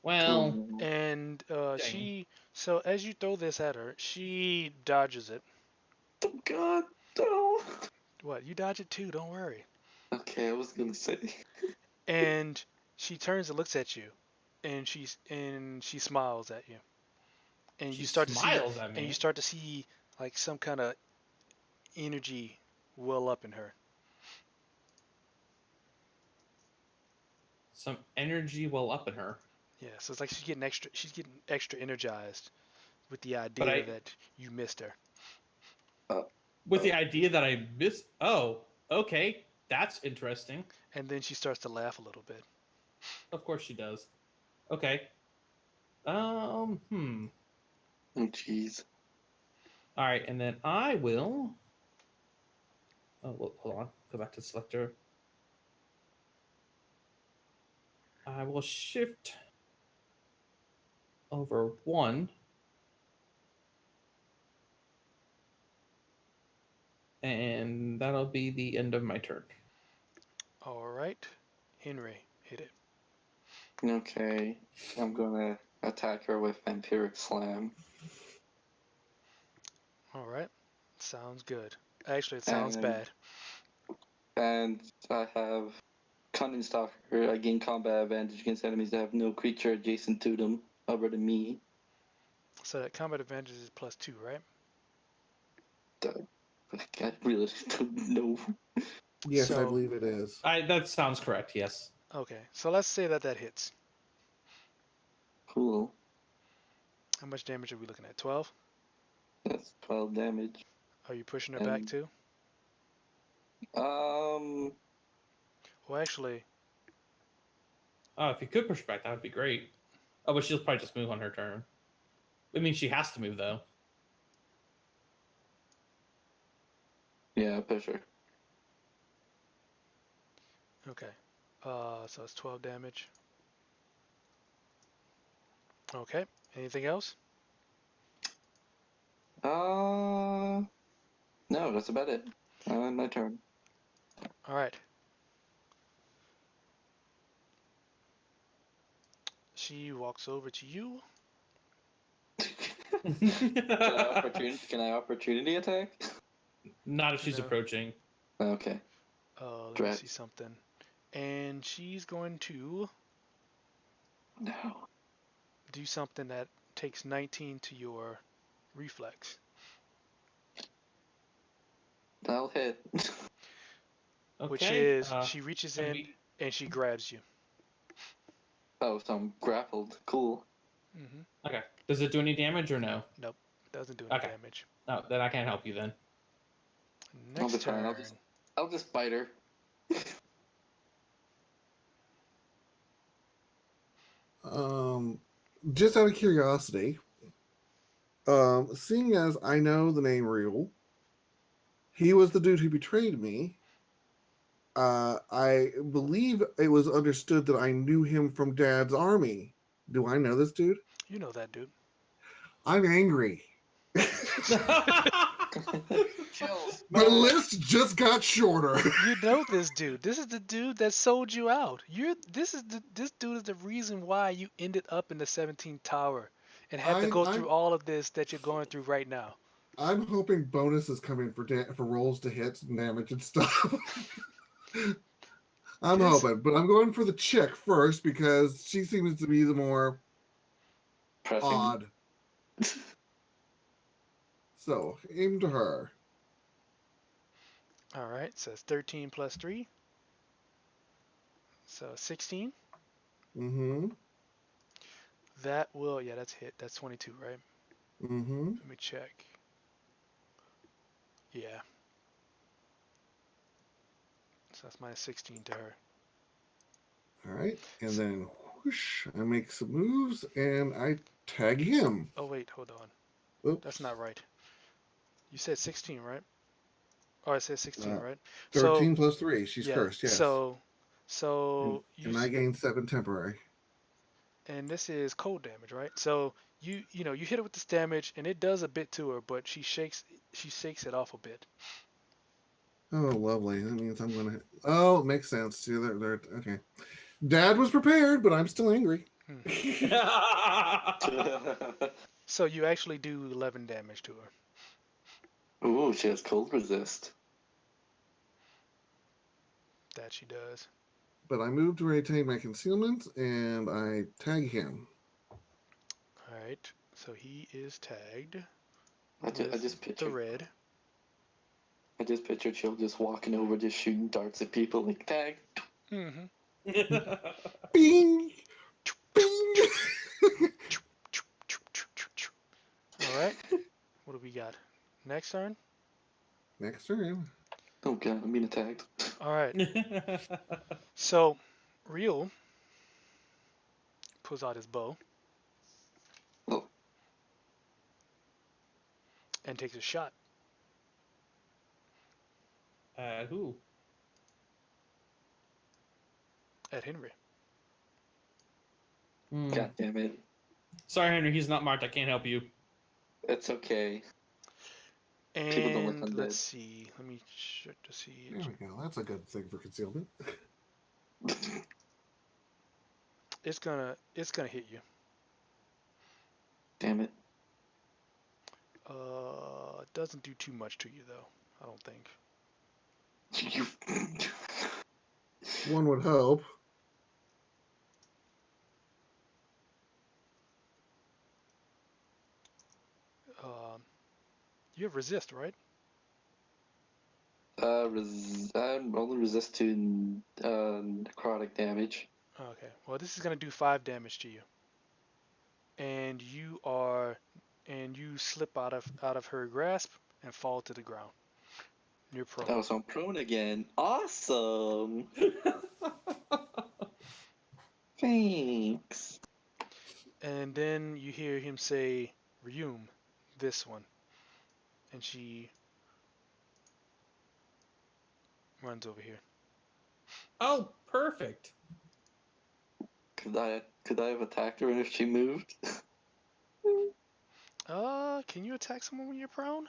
Well, Oh, And dang. so as you throw this at her, she dodges it. oh God! No. What? You dodge it too. Don't worry. Okay, I was gonna say. And she turns and looks at you, and she smiles at you, and She you start to see, smiles at me. like some kind of energy well up in her. Some energy well up in her. Yeah, so it's like she's getting extra energized with the But idea that you missed her. with the idea that I missed. Oh, okay. That's interesting. And then she starts to laugh a little bit. Of course she does. Okay. Hmm. Oh jeez. All right, and then I will. Oh, well, hold on. Go back to selector. I will shift over 1. And that'll be the end of my turn. All right, Henry, hit it. Okay, I'm gonna attack her with Vampiric Slam, All right, sounds good. Actually, it sounds and bad. I have Cunning Stalker. I gain combat advantage against enemies that have no creature adjacent to them other than me. So that combat advantage is +2, right? I really don't know. Yes, I So- believe it is. That sounds correct. Yes. Okay, so let's say that hits. Cool. How much damage are we looking at? 12? That's 12 damage. Are you pushing her back And- too? Um, Well, actually, Oh, if you could push back, that would be great. Oh, but she'll probably just move on her turn. I mean, she has to move though. yeah, push her. okay. So it's 12 damage. Okay. Anything else? No, that's about it. My turn. All right. She walks over to you. Can I opportunity attack? Not if she's No. approaching. Okay. Let me Drat. see something. And she's going to No. do something that takes 19 to your reflex. That'll hit. Okay. Which is she can reaches in we- and she grabs you. Oh, so I'm grappled. Cool. Hmm Okay. Does it do any damage or no? Nope. Doesn't do any Okay. damage. No, then I can't help you then. I'll be Next fine. turn. I'll just bite her. Just out of curiosity, seeing as I know the name Real, he was the dude who betrayed me. I believe it was understood that I knew him from Dad's army. Do I know this dude? You know that dude. I'm angry. Chills. The list just got shorter. You know this dude. This is the dude that sold you out. This dude is the reason why you ended up in the 17th tower and had to go through all of this that you're going through right now. I'm hoping bonuses come in for rolls to hits and damage and stuff. I'm hoping, but I'm going for the chick first because she seems to be the more Pressing. odd. So, aim to her. All right, so it's 13 plus 3. So 16. Mm-hmm. That will, yeah, that's hit. That's 22, right? Mm-hmm. Let me check. Yeah. So that's minus 16 to her. All right, and then whoosh, I make some moves and I tag him. Oh, wait, hold on. Oops. That's not right. You said 16, right? Oh, I said 16, right? 13 plus 3. She's yeah, cursed, yes. You and I gain 7 temporary. and this is cold damage, right? So you hit her with this damage and it does a bit to her, but she shakes it off a bit. Oh, lovely. That means I'm going to... Oh, it makes sense, too. They're okay. Dad was prepared, but I'm still angry. So you actually do 11 damage to her. Ooh, she has cold resist. That she does. But I move to retain my concealment, and I tag him. All right. So he is tagged I just with the pictured. red. I just pictured Chill just walking over, just shooting darts at people like tag. Mm-hmm. Bing! Bing! All right. What do we got? Next turn. Next turn. Oh god, I'm being attacked. All right. So, Real pulls out his bow Oh, and takes a shot Who? at Henry. god damn it. Sorry, Henry, he's not marked. I can't help you. It's okay. People don't look And undead. let's see. Let me check to see. There we go. That's a good thing for concealment. It's gonna hit you. Damn it. It doesn't do too much to you though. I don't think. You. One would hope. You have resist, right? I'm only resist to necrotic damage. Okay. Well, this is gonna do 5 damage to you, and you slip out of her grasp and fall to the ground. You're prone. Oh, so I'm prone again. Awesome. Thanks. And then you hear him say, "Resume this one," and she runs over here. Oh, perfect. Could I have attacked her if she moved? Can you attack someone when you're prone?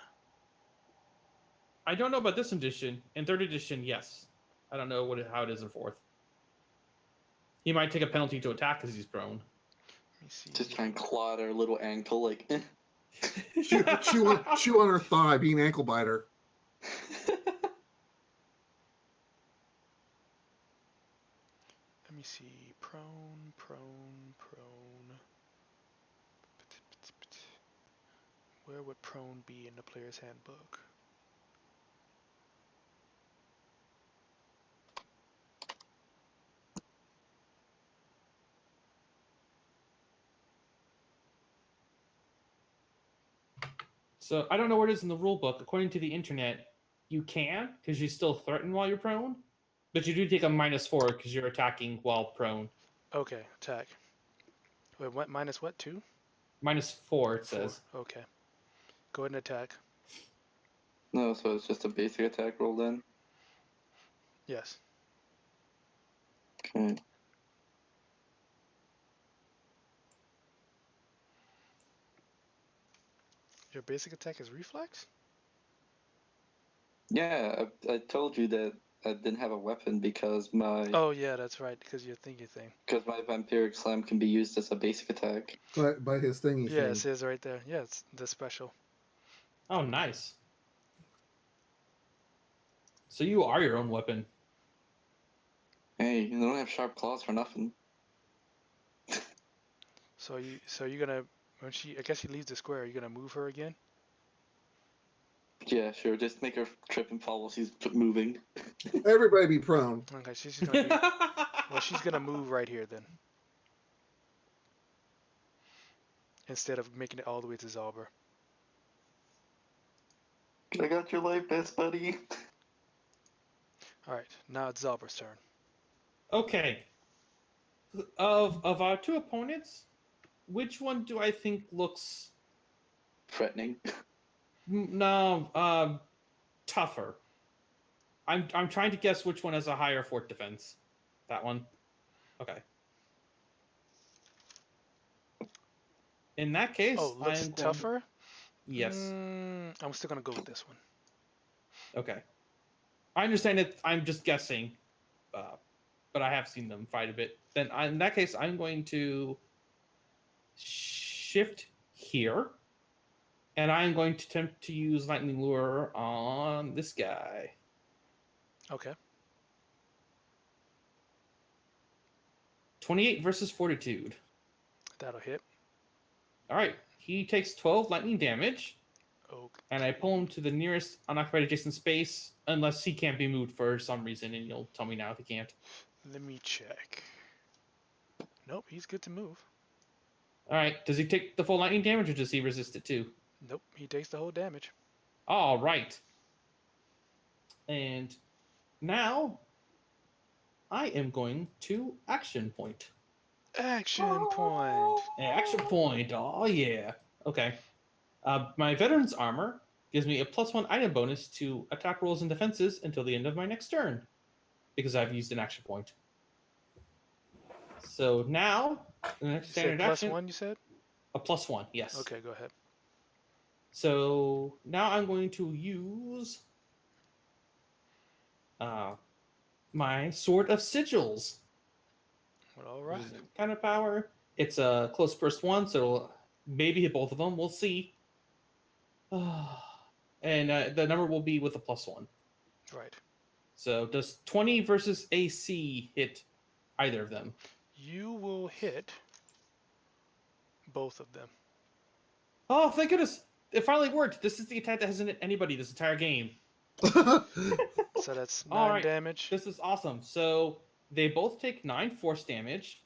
I don't know about this edition. In third edition, yes. I don't know how it is in fourth. He might take a penalty to attack because he's prone. Let me see. Just try and claw at her little ankle, like. Chew on her thigh, being an ankle biter. Let me see. Prone, prone, prone. Where would prone be in the player's handbook? So I don't know where it is in the rule book. According to the internet, you can because you still threaten while you're prone, but you do take a -4 because you're attacking while prone. Okay, attack. Wait, what? Minus what? 2? -4 it 4. says. Okay. Go ahead and attack. No, so it's just a basic attack roll then. Yes. Okay. Your basic attack is reflex? Yeah, I told you that I didn't have a weapon because my Oh, yeah, that's right, because your thingy thing. vampiric slam can be used as a basic attack. By his thingy Yeah, thing. it says right there. Yeah, it's the special. Oh, nice. So you are your own weapon. Hey, you don't have sharp claws for nothing. So you're gonna when she I guess she leaves the square. You're gonna move her again. Yeah, sure. Just make her trip and fall while she's moving. Everybody be prone. Okay, she's just gonna be. Well, she's gonna move right here then, instead of making it all the way to Zalber. I got your life vest, buddy. All right, now it's Zalber's turn. Okay. Of our two opponents, which one do I think looks Threatening. no tougher? I'm trying to guess which one has a higher fort defense. That one. Okay. In that case, Oh, looks I'm going. tougher. Yes. I'm still gonna go with this one. Okay. I understand it. I'm just guessing, but I have seen them fight a bit. Then in that case, I'm going to shift here, and I'm going to attempt to use lightning lure on this guy. Okay. 28 versus fortitude. That'll hit. All right. He takes 12 lightning damage, Okay. and I pull him to the nearest unoccupied adjacent space, unless he can't be moved for some reason, and you'll tell me now if he can't. Let me check. Nope, he's good to move. All right. Does he take the full lightning damage, or does he resist it too? Nope, he takes the whole damage. All right. And now I am going to action point. Action point. Action point. Oh, yeah. Okay. My veteran's armor gives me a +1 item bonus to attack rolls and defenses until the end of my next turn, because I've used an action point. So now, the next You said standard action, +1. You said. a +1, yes. Okay, go ahead. So now I'm going to use my Sword of Sigils. Well, all right. Kind of power. It's a close first one, so it'll maybe hit both of them. We'll see. And the number will be with a +1. Right. So does 20 versus AC hit either of them? You will hit both of them. Oh, thank goodness. It finally worked. This is the attack that hasn't hit anybody this entire game. So that's 9 All right. damage. This is awesome. So they both take 9 force damage,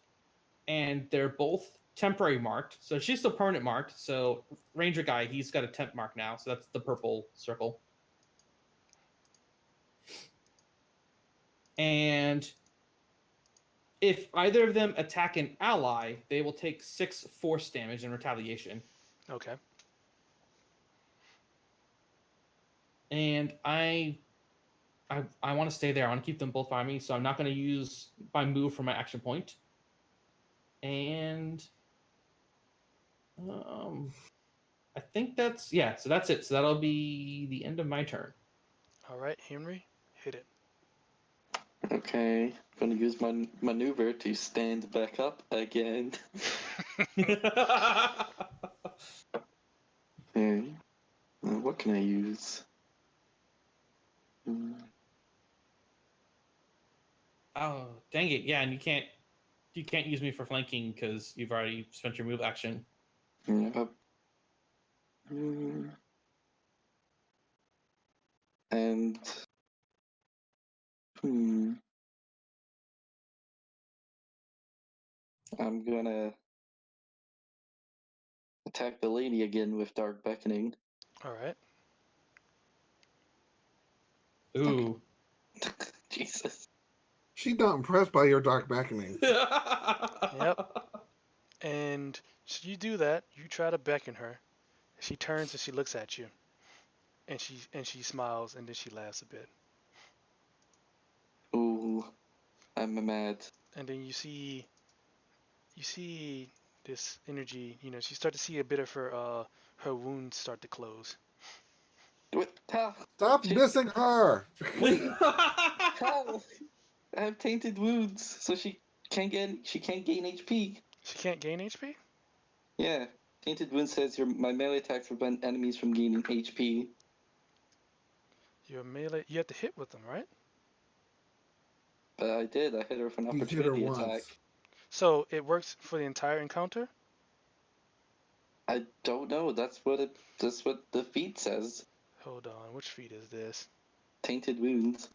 and they're both temporary marked. So she's still permanent marked. So Ranger guy, he's got a temp mark now. So that's the purple circle. And if either of them attack an ally, they will take 6 force damage in retaliation. Okay. And I want to stay there. I want to keep them both by me, so I'm not going to use my move for my action point. And I think that's so that's it. So that'll be the end of my turn. All right, Henry, hit it. Okay, I'm gonna use my maneuver to stand back up again. Okay, what can I use? Oh, dang it. Yeah, and you can't use me for flanking because you've already spent your move action. Yeah. And I'm gonna attack the lady again with Dark Beckoning. All right. Ooh. Jesus. She's not impressed by your dark beckoning. Yep. And so you do that. You try to beckon her. She turns and she looks at you, and she smiles, and then she laughs a bit. Ooh, I'm mad. And then you see this energy. You know, she start to see a bit of her wounds start to close. What? How? Stop She, missing her. how? I have tainted wounds, so she can't gain HP. She can't gain HP. Yeah, tainted wounds says my melee attacks prevent enemies from gaining HP. Your melee. You have to hit with them, right? But I did. I hit her with an You've hit her opportunity attack. once. So it works for the entire encounter. I don't know. That's what the feat says. Hold on. Which feat is this? Tainted wounds.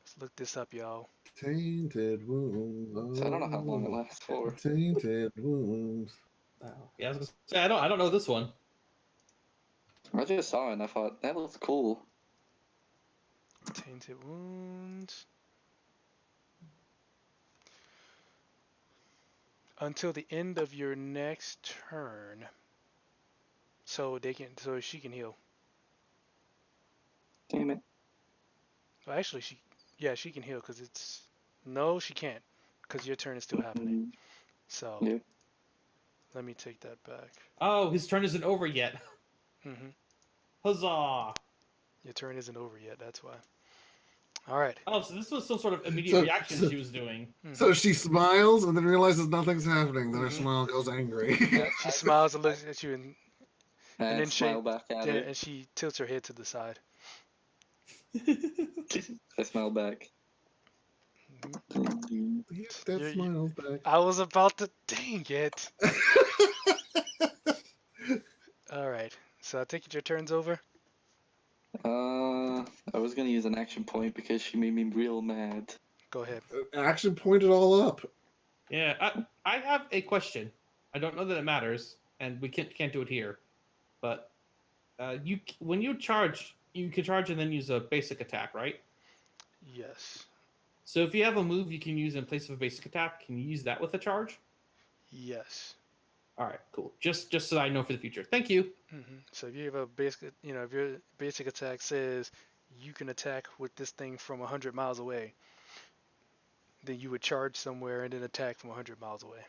Let's look this up, y'all. Tainted wounds. So I don't know how long it Oh, lasts for. tainted wounds. Wow. Yeah, I was gonna say I don't know this one. I just saw it and I thought that looks cool. Tainted wounds. Until the end of your next turn. So she can heal. Damn it. Well, actually, she can heal because no, she can't because your turn is still happening. Mm, So yeah. let me take that back. Oh, his turn isn't over yet. Hmm. Huzzah! Your turn isn't over yet. That's why. All right. Oh, so this was some sort of immediate So- reaction so- she was doing. So she smiles and then realizes nothing's happening. Then her Mhm. smile goes angry. She smiles and looks at you, and And then smile back at yeah, her. and she tilts her head to the side. I smile back. Mhm. That You- smiles back. I was about to. Dang it. All right. So I take it your turn's over. I was gonna use an action point because she made me real mad. Go ahead. Action pointed all up. Yeah, I have a question. I don't know that it matters, and we can't do it here. But when you charge, you can charge and then use a basic attack, right? Yes. So if you have a move you can use in place of a basic attack, can you use that with a charge? Yes. All right, cool. Just so I know for the future. Thank you. So if you have a basic, if your basic attack says you can attack with this thing from 100 miles away, then you would charge somewhere and then attack from 100 miles away.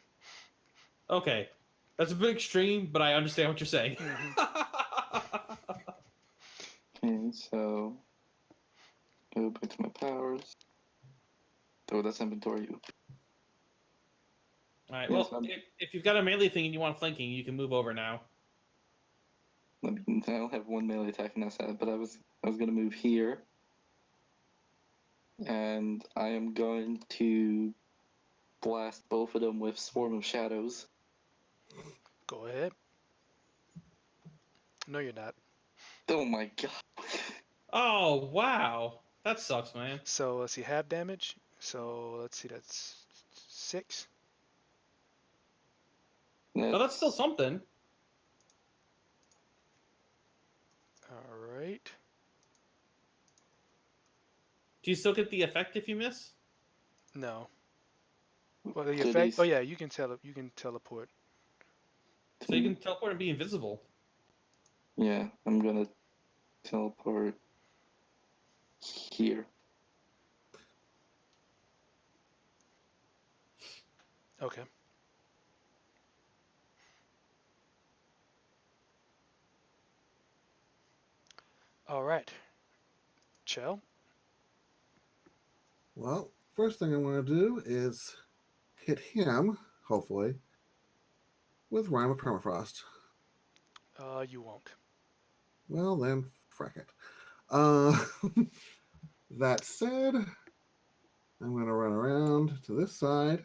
Okay, that's a bit extreme, but I understand what you're saying. Mhm. Okay, so go back to my powers. Oh, that's inventory. All right. Yes, Well, if you've got a melee thing and you want flanking, you can move over now. I don't have one melee attack in that set, but I was gonna move here, and I am going to blast both of them with Swarm of Shadows. Go ahead. No, you're not. Oh my god! Oh wow, that sucks, man. So let's see, half damage. So let's see, that's 6. Oh, that's still something. All right. Do you still get the effect if you miss? No. Well, the So effect. they- Oh yeah, you can teleport. So you can teleport and be invisible. Yeah, I'm gonna teleport here. Okay. All right. Chell. Well, first thing I'm going to do is hit him, hopefully, with Rhyme of Permafrost. You won't. Well, then, frack it. Uh, that said, I'm going to run around to this side,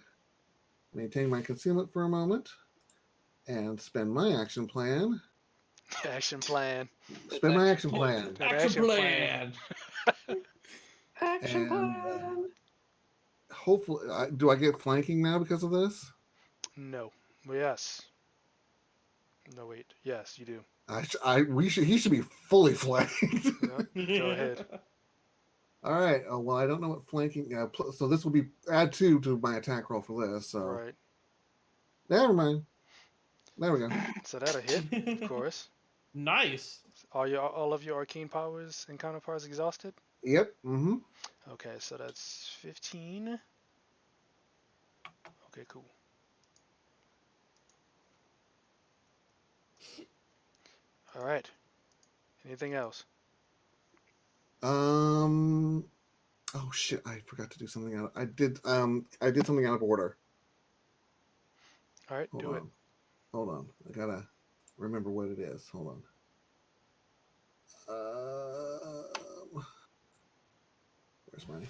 maintain my concealment for a moment, and spend my action plan. Action plan. Spend my action plan. That Action plan. Action And plan. hopefully, do I get flanking now because of this? No. Well, yes. No, wait. Yes, you do. He should be fully flanked. Yep. Go ahead. All right. Oh, well, I don't know what flanking. So this will be add 2 to my attack roll for this. So Right. never mind. There we go. So that'll hit, of course. Nice. All of your arcane powers and counterparts exhausted? Yep. Mm-hmm. Okay, so that's 15. Okay, cool. All right. Anything else? Oh shit! I forgot to do something out. I did something out of order. All right, Hold do it. on. Hold on. I gotta remember what it is. Hold on. Where's my?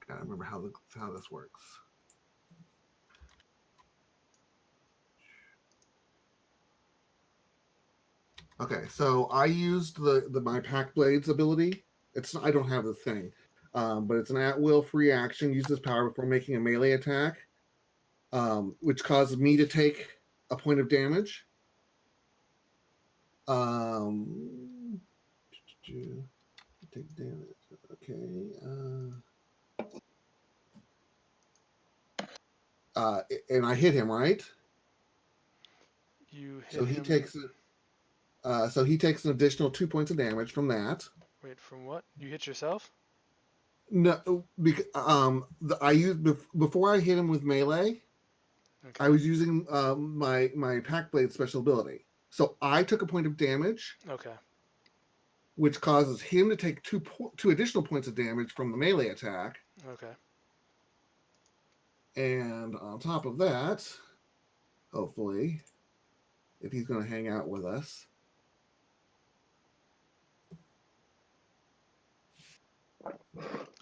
Gotta remember how this works. Okay, so I used the my Pack Blades ability. I don't have the thing, but it's an at will free action. Use this power before making a melee attack, which causes me to take a point of damage. Take damage. Okay. And I hit him, right? You hit So he him. takes an additional 2 points of damage from that. Wait, from what? You hit yourself? No, because I used before I hit him with melee. Okay. I was using my Pack Blade special ability, so I took a point of damage, Okay. which causes him to take two additional points of damage from the melee attack. Okay. And on top of that, hopefully, if he's going to hang out with us,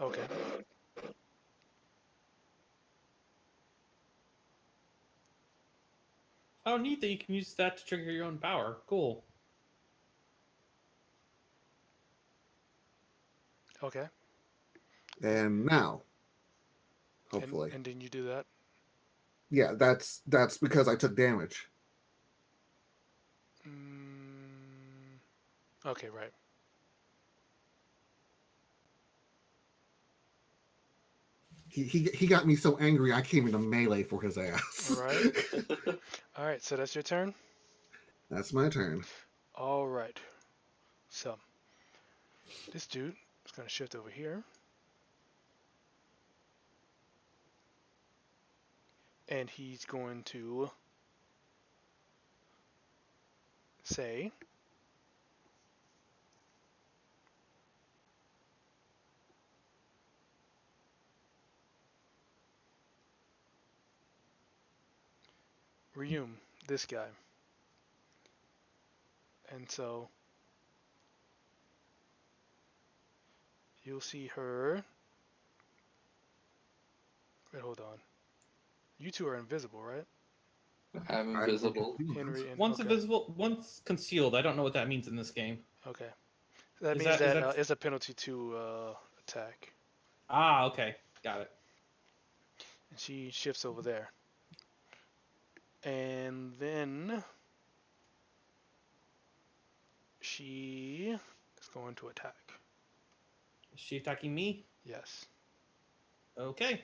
Okay. Oh, neat that you can use that to trigger your own power. Cool. Okay. and now, hopefully, And then you do that. yeah, that's because I took damage. Mm, okay, right. He got me so angry I came into melee for his ass. Right. All right, so that's your turn. That's my turn. All right. So this dude is gonna shift over here, and he's going to say, Ryum, this guy. And so you'll see her. Wait, hold on. You two are invisible, right? I'm I'm invisible. Henry and Once okay. invisible, once concealed. I don't know what that means in this game. Okay. That Is means that- is that that- it's a penalty to attack. Ah, okay, got it. And she shifts over there. And then she is going to attack. Is she attacking me? Yes. Okay.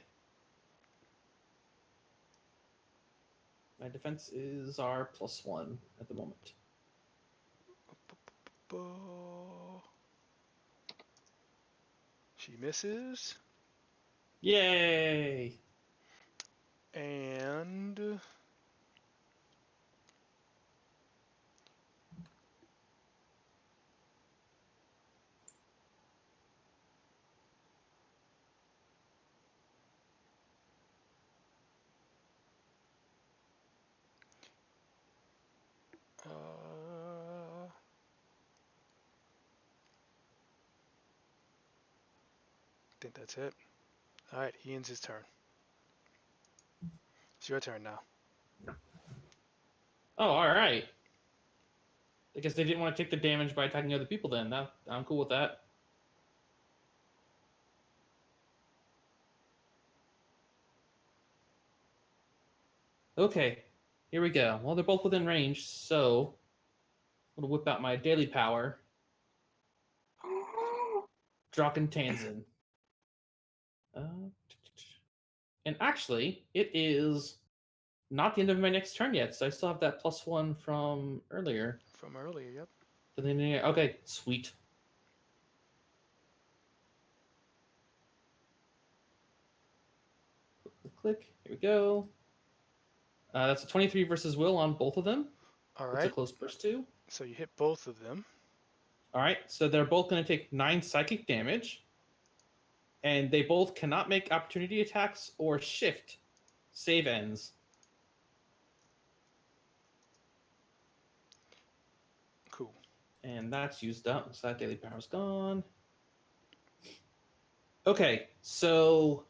My defense is our +1 at the moment. She misses. Yay! And I think that's it. All right, he ends his turn. It's your turn now. Oh, all right. I guess they didn't want to take the damage by attacking other people. Then I'm cool with that. Okay. Here we go. Well, they're both within range, so I'm gonna whip out my daily power. Draken Tanzin. And actually, it is not the end of my next turn yet, so I still have that +1 from earlier. From earlier, yep. Okay, sweet. Click. Here we go. That's a 23 versus will on both of them. All It's a right. close burst too. So you hit both of them. All right, so they're both going to take 9 psychic damage, and they both cannot make opportunity attacks or shift. Save ends. Cool. And that's used up, so that daily power's gone. Okay, so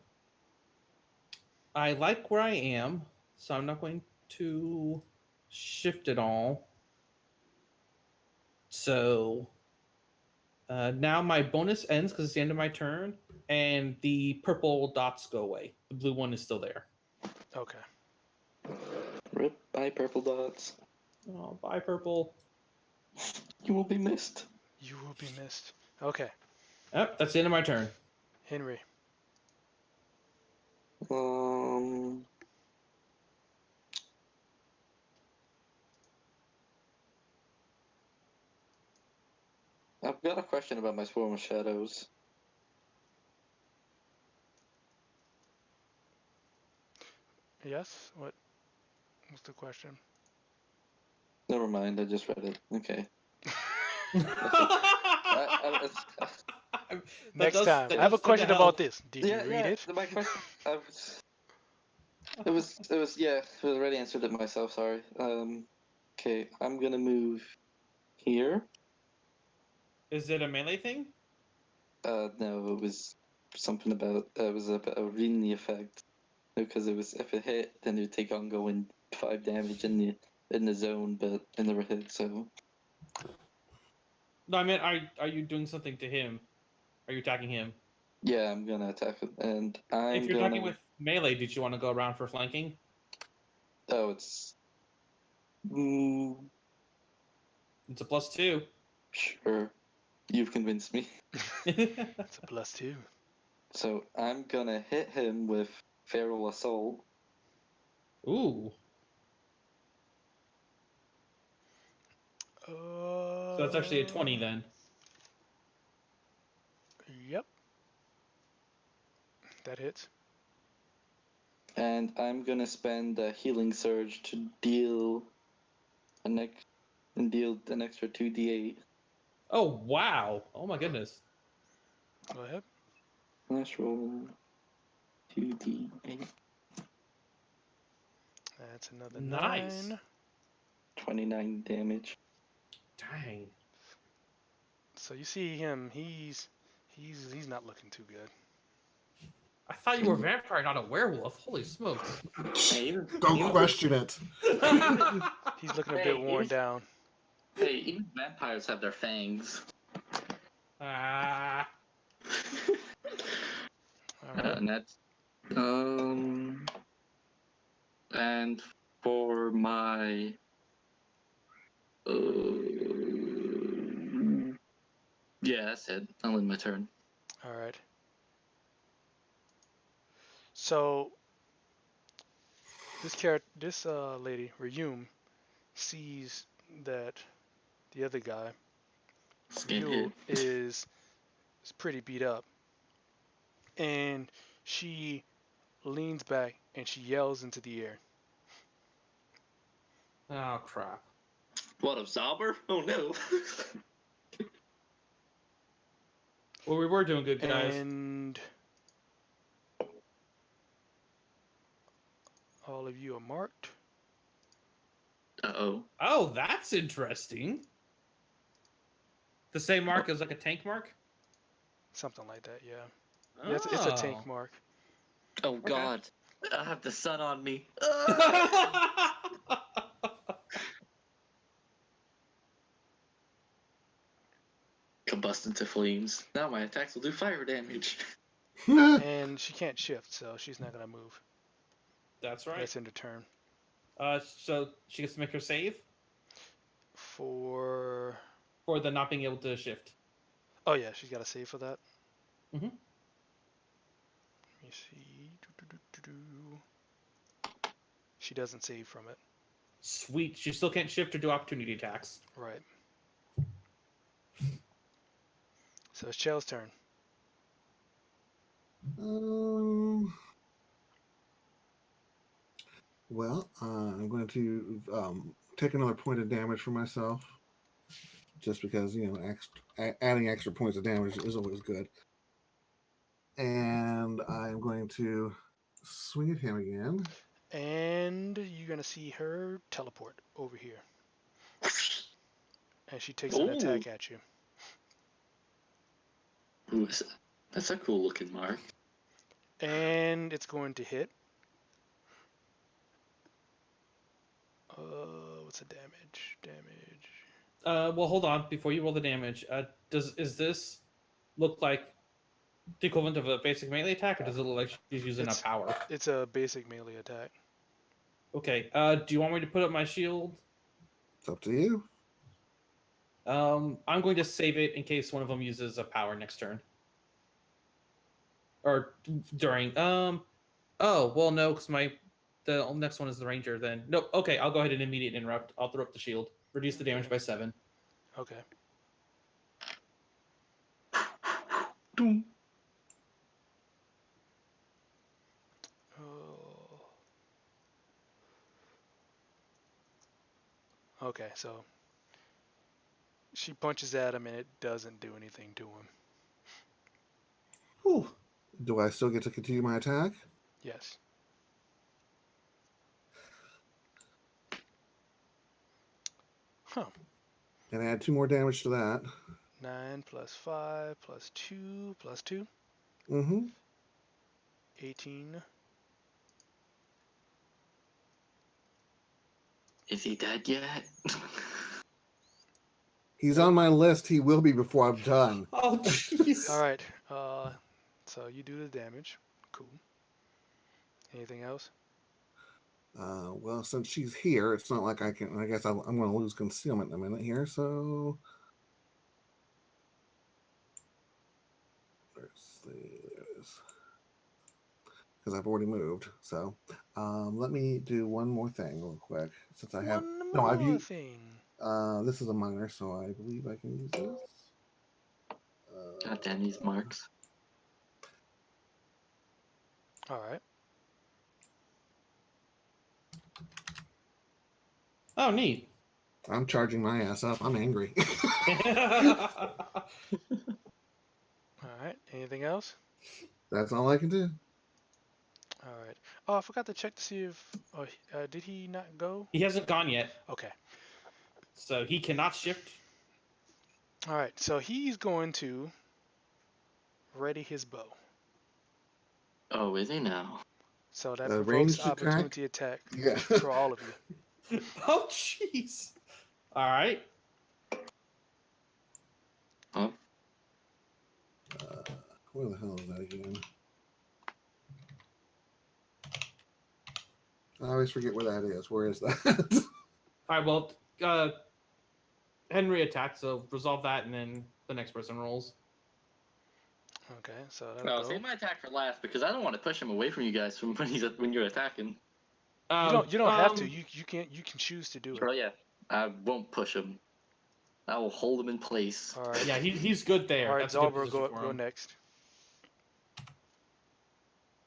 I like where I am, so I'm not going to shift it all. So now my bonus ends because it's the end of my turn, and the purple dots go away. The blue one is still there. Okay. Rip by purple dots. Oh, bye, purple. You will be missed. You will be missed. Okay. Yep, that's the end of my turn. Henry. I've got a question about my Swarm of Shadows. Yes? What's the question? Never mind, I just read it. Okay. Next time. I have a question about this. Did you read it? My question. It was already answered it myself. Sorry. Okay, I'm gonna move here. Is it a melee thing? No, it was something about it was about reading the effect because it was if it hit, then it would take ongoing 5 damage in the zone, but it never hit. So No, I meant, are you doing something to him? Are you attacking him? yeah, I'm gonna attack it, and If you're attacking with melee, did you want to go around for flanking? Oh, it's. It's a +2. Sure. You've convinced me. It's a +2. So I'm gonna hit him with Feral Assault. Ooh. So that's actually a 20 then. Yep. That hits. And I'm gonna spend a Healing Surge to deal an extra 2d8. Oh, wow. Oh my goodness. Go ahead. Let's roll 2d8. That's another Nice. 9. 29 damage. Dang. So you see him, he's not looking too good. I thought you were a vampire, not a werewolf. Holy smokes. Don't question it. He's looking a bit worn down. Hey, even vampires have their fangs. Ah. All right. And that's and for my yeah, that's it. I'll end my turn. All right. So this lady, Ryum, sees that the other guy, Ryu, is pretty beat up, and she leans back and she yells into the air. Oh, crap. What, a Zauber? Oh no. Well, we were doing good, guys. And all of you are marked. Uh-oh. Oh, that's interesting. The same mark as like a tank mark? Something like that, yeah. Oh. Yeah, it's a tank mark. Oh god. I have the sun on me. Combust into flames. Now my attacks will do fire damage. And she can't shift, so she's not gonna move. That's right. That's in the turn. So she gets to make her save For for the not being able to shift. oh yeah, she's got a save for that. Mhm. Let me see. She doesn't save from it. Sweet. She still can't shift or do opportunity attacks. Right. So it's Chell's turn. Well, I'm going to take another point of damage for myself, just because adding extra points of damage is always good. And I'm going to swing at him again. And you're gonna see her teleport over here. And she takes an Ooh. attack at you. Ooh, that's a cool looking mark. And it's going to hit. What's the damage? Well, hold on. Before you roll the damage, is this look like the equivalent of a basic melee attack, or does it look like she's using a power? It's a basic melee attack. Okay. Do you want me to put up my shield? It's up to you. I'm going to save it in case one of them uses a power next turn. Or during. Oh well, no, because the next one is the ranger. Then nope. Okay, I'll go ahead and immediate interrupt. I'll throw up the shield. Reduce the damage by 7. Okay. Doom. Oh. Okay, so she punches at him and it doesn't do anything to him. Whew. Do I still get to continue my attack? Yes. Huh. And add 2 more damage to that. 9 plus 5 plus 2 plus 2. Mm-hmm. 18. Is he dead yet? He's on my list. He will be before I'm done. Oh jeez. All right. So you do the damage. Cool. Anything else? Well, since she's here, it's not like I can. I guess I'm going to lose concealment in a minute here. So, there it is. Because I've already moved. So, let me do one more thing real quick. Since I have One more thing. This is a minor, so I believe I can use this. God damn these marks. All right. Oh, neat. I'm charging my ass up. I'm angry. All right. Anything else? That's all I can do. All right. Oh, I forgot to check to see if. Oh, did he not go? He hasn't gone yet, Okay. so he cannot shift. All right. So he's going to ready his bow. Oh, is he now? So that A provokes ranged attack? opportunity attack Yeah. for all of you. Oh jeez. All right. Oh, Where the hell is that again? I always forget where that is. Where is that? All right. Well, Henry attacks, so resolve that, and then the next person rolls. Okay. So that'll no, go. save my attack for last because I don't want to push him away from you guys from when you're attacking. You don't have to. You can choose to do it. Oh yeah, I won't push him. I will hold him in place. All right. Yeah, he's good there. All right. That's a good Zalber, position for go him. next.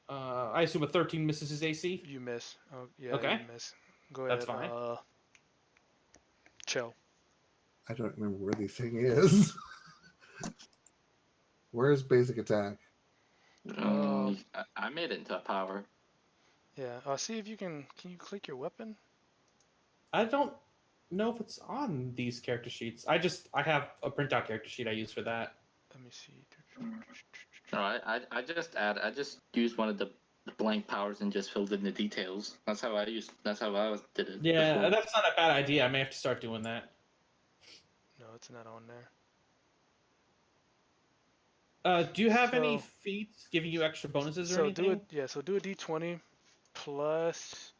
I assume a 13 misses his AC. You miss. Oh yeah. Okay. You miss. Go ahead. That's fine. Chill. I don't remember where the thing is. Where's basic attack? I made it into a power. Yeah. See if you can. Can you click your weapon? I don't know if it's on these character sheets. I have a printout character sheet I use for that. Let me see. No, I just used one of the blank powers and just filled in the details. That's how I did it. Yeah, before. that's not a bad idea. I may have to start doing that. No, it's not on there. Do you have any So- feats giving you extra bonuses or So anything? do it. Yeah. So do a D20 plus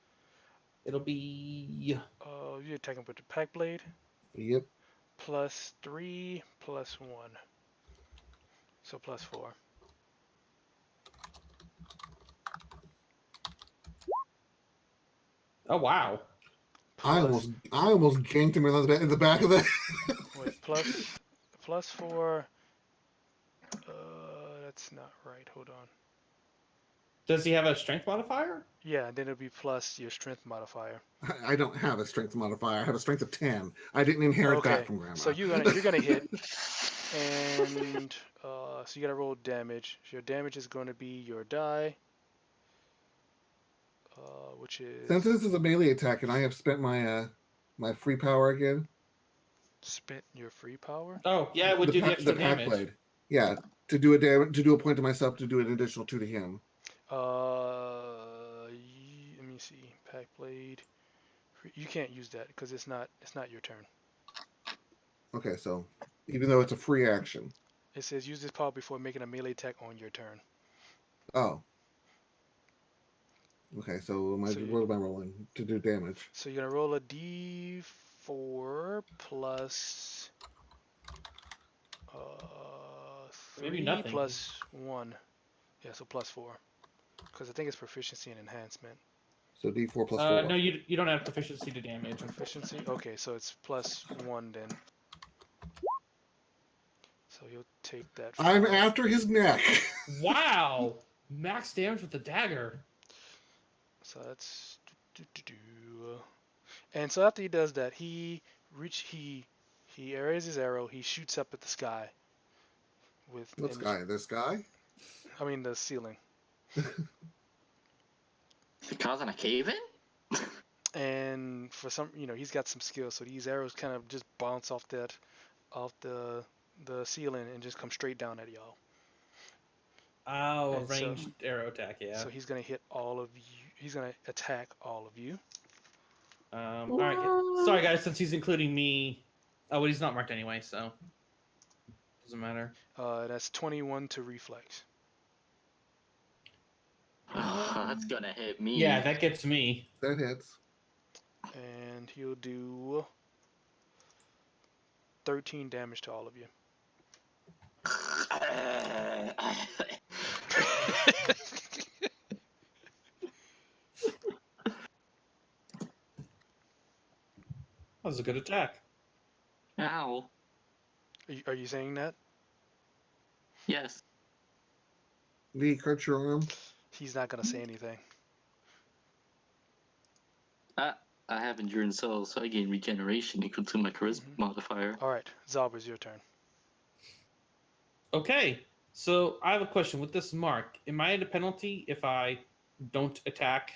It'll be You're attacking with the pack blade. Yep. +3 +1. So +4. oh wow. Plus I almost ganked him in the back of the. wait, +4. That's not right. Hold on. Does he have a strength modifier? Yeah, then it'll be plus your strength modifier. I don't have a strength modifier. I have a strength of 10. I didn't inherit that Okay, from Grandma. so you're gonna hit, and so you gotta roll damage. So your damage is going to be your die, which Since is this is a melee attack, and I have spent my free power again. spent your free power. Oh yeah, it would do the extra the pack damage. blade. Yeah, to do a point to myself to do an additional 2 to him. Let me see. Pack blade. You can't use that because it's not your turn. Okay, so even though it's a free action. It says use this power before making a melee attack on your turn. Oh. Okay, so what am I rolling to do damage? So you're gonna roll a d4 plus Maybe 3 nothing. plus 1. Yeah, so +4. Because I think it's proficiency and enhancement. So D4 plus 4. No, you don't have proficiency to damage. Proficiency? Okay, so it's +1 then. So you'll take that. I'm 5. after his neck. Wow! Max damage with the dagger. So that's. And so after he does that, he areas his arrow. He shoots up at the sky. What sky? This guy? I mean the ceiling. Is it causing a cave-in? And for some, he's got some skill, so these arrows kind of just bounce off the ceiling and just come straight down at y'all. Oh, a And so- ranged arrow attack, yeah. So he's gonna hit all of you. He's gonna attack all of you. All right. Sorry, guys, since he's including me. Oh, but he's not marked anyway, so doesn't matter. That's 21 to reflex. Oh, that's gonna hit me. Yeah, that gets me. That hits. And he'll do 13 damage to all of you. That was a good attack. Ow. Are you saying that? Yes. Lee, cut your arm. He's not gonna say anything. I have Endurance Cells, so I gain regeneration equal to my Charisma modifier. All right, Zalber's your turn. Okay, so I have a question. With this mark, am I at a penalty if I don't attack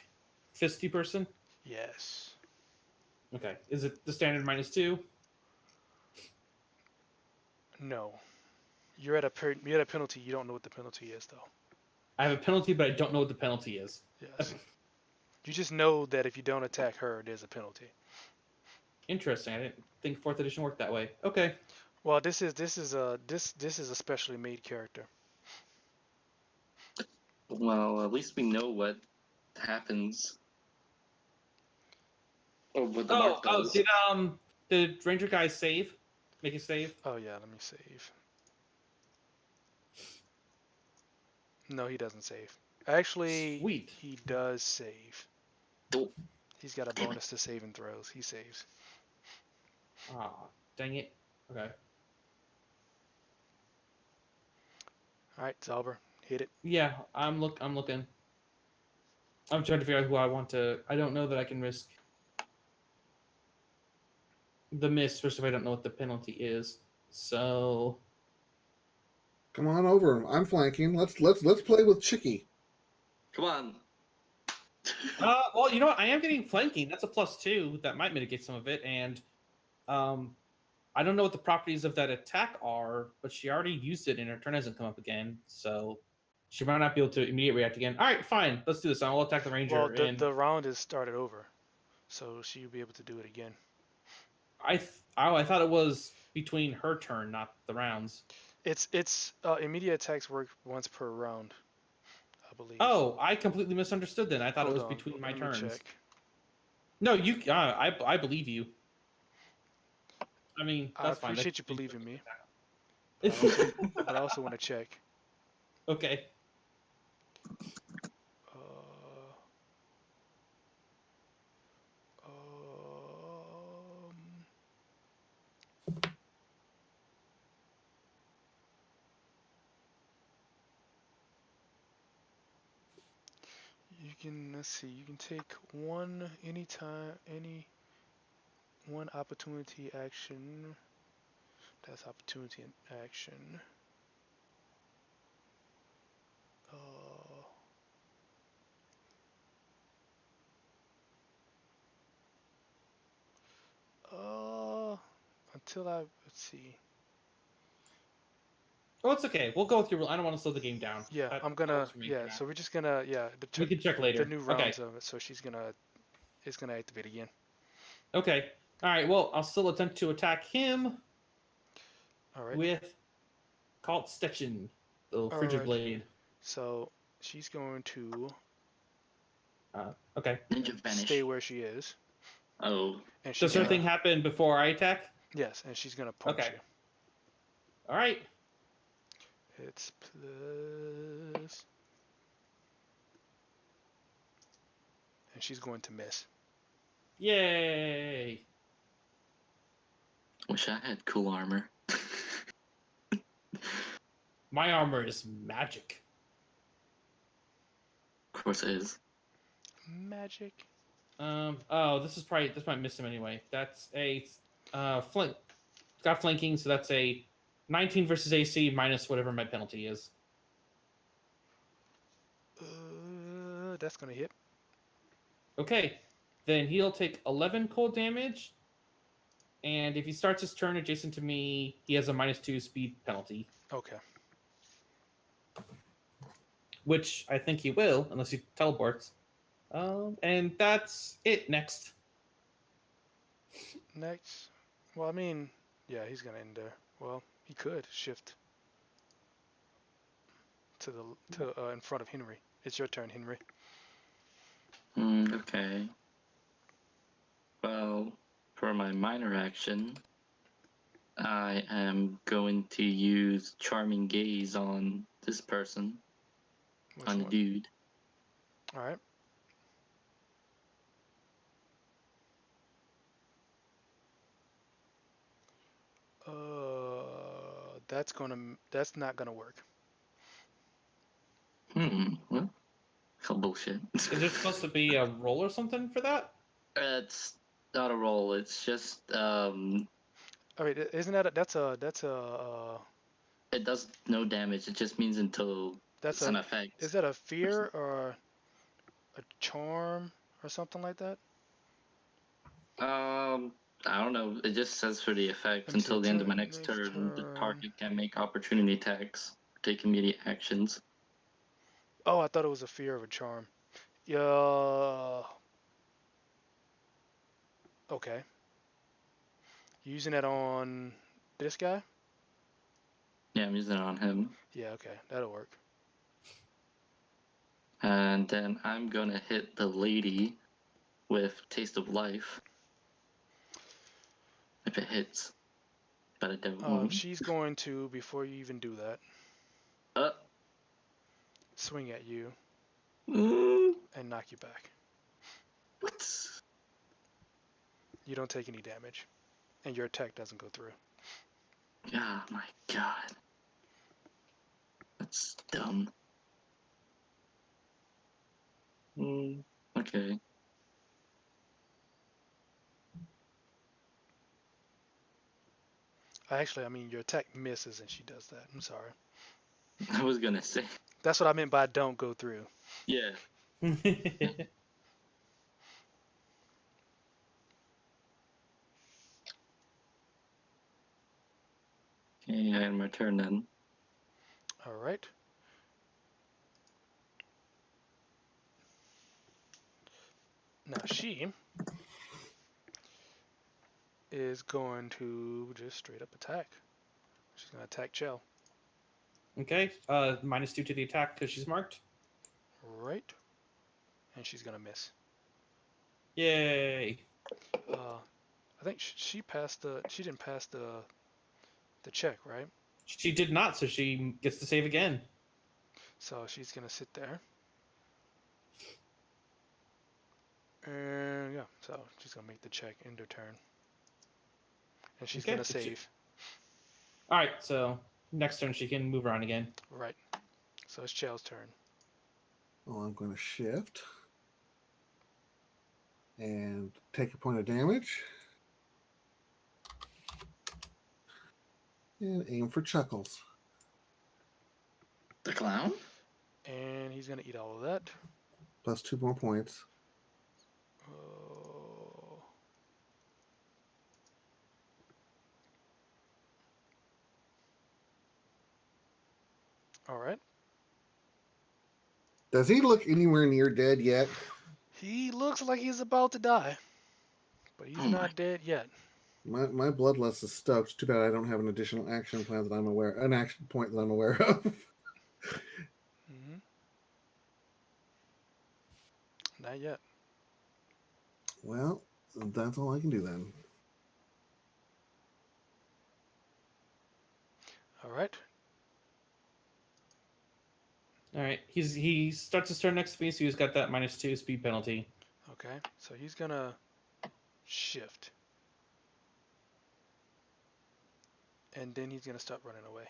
Fisty person? Yes. Okay, is it the standard -2? No. You're at a penalty. You don't know what the penalty is, though. I have a penalty, but I don't know what the penalty is. Yes. You just know that if you don't attack her, there's a penalty. Interesting. I didn't think 4th edition worked that way. Okay. Well, this is a specially made character. Well, at least we know what happens. Or what the mark does. Did Ranger guy save? Make a save? Oh yeah, let me save. No, he doesn't save. Actually, Sweet. he does save. Oh. He's got a bonus to saving throws. He saves. Ah, dang it. Okay. All right, Zalber, hit it. Yeah, I'm looking. I'm trying to figure out who I want to. I don't know that I can risk the miss, especially if I don't know what the penalty is. So Come on over. I'm flanking. Let's play with Chicky. Come on. well, you know what? I am getting flanking. That's a +2. That might mitigate some of it. And I don't know what the properties of that attack are, but she already used it and her turn hasn't come up again. So she might not be able to immediately react again. All right, fine. Let's do this. I'll attack the ranger. Well, the round is started over, so she'll be able to do it again. I thought it was between her turn, not the rounds. It's immediate attacks work once per round, I believe. Oh, I completely misunderstood then. I thought Hold it was on, between my let me turns. check. No, you. I believe you. I mean, I that's fine. That's appreciate you believing me, but I also, just- but I also want to check. Okay. Uh, um, you can, let's see, you can take one anytime, any one opportunity action. That's opportunity in action. Uh, uh, until let's see. Oh, it's okay. We'll go through. I don't want to slow the game down. Yeah, That, I'm that gonna, works for me for yeah, now. so we're just gonna, yeah, We can check the later. new Okay. rounds of it, so it's gonna activate again. Okay. All right. Well, I'll still attempt to attack him Alright, with Cult Stetchen, the Frigid alright. Blade. So, she's going to Okay. Ninja stay vanish. where she is, Oh, and she's Does her gonna, thing happen before I attack? yes, and she's gonna punch Okay. you. All right. It's plus, and she's going to miss. Yay. wish I had cool armor. My armor is magic. Of course it is. Magic. Oh, this might miss him anyway. That's a flank. It's got flanking, so that's a 19 versus AC minus whatever my penalty is. That's gonna hit. Okay, then he'll take 11 cold damage, and if he starts his turn adjacent to me, he has a -2 speed penalty, Okay. which I think he will, unless he teleports. And that's it. Next. Next. Well, I mean, yeah, he's gonna end there. Well, he could shift to in front of Henry. It's your turn, Henry. Okay. Well, for my minor action, I am going to use Charming Gaze on this person, Which on the one? dude. All right. That's not gonna work. Well, hell bullshit. Is there supposed to be a roll or something for that? It's not a roll. It's just All right, isn't that it does no damage. It just means until that's it's a an effect. is that a fear or a charm or something like that? I don't know. It just says for the effect Until until the end of my next next turn, the turn. target can make opportunity attacks, take immediate actions. Oh, I thought it was a fear of a charm. Yeah. Okay. Using it on this guy? Yeah, I'm using it on him. Yeah, okay. That'll work. And then I'm gonna hit the lady with Taste of Life. If it hits. But it won't. She's going to, before you even do that, Uh, swing at you mm, and knock you back. what? You don't take any damage, and your attack doesn't go through. Oh my god. That's dumb. Okay. Actually, I mean, your attack misses and she does that. I'm sorry. I was gonna say. That's what I meant by don't go through. Yeah. Okay, I had my turn then. All right. Now she is going to just straight up attack. She's going to attack Chell. Okay. -2 to the attack because she's marked. Right. And she's going to miss. Yay! I think she passed the. She didn't pass the check, right? She did not, so she gets to save again. So she's gonna sit there. And yeah, so she's gonna make the check end her turn. And she's Okay, gonna it's- save. All right, so next turn she can move around again. Right. So it's Chel's turn. Well, I'm going to shift and take a point of damage and aim for Chuckles. The clown? And he's gonna eat all of that. Plus 2 more points. Oh. All right. Does he look anywhere near dead yet? He looks like he's about to die, but he's Oh not my. dead yet. My bloodlust is stoked. Too bad I don't have an additional action plan that I'm aware, an action point that I'm aware of. Hmm. Not yet. Well, that's all I can do then. All right. All right, he starts his turn next to me, so he's got that -2 speed penalty. Okay. So he's gonna shift, and then he's gonna start running away.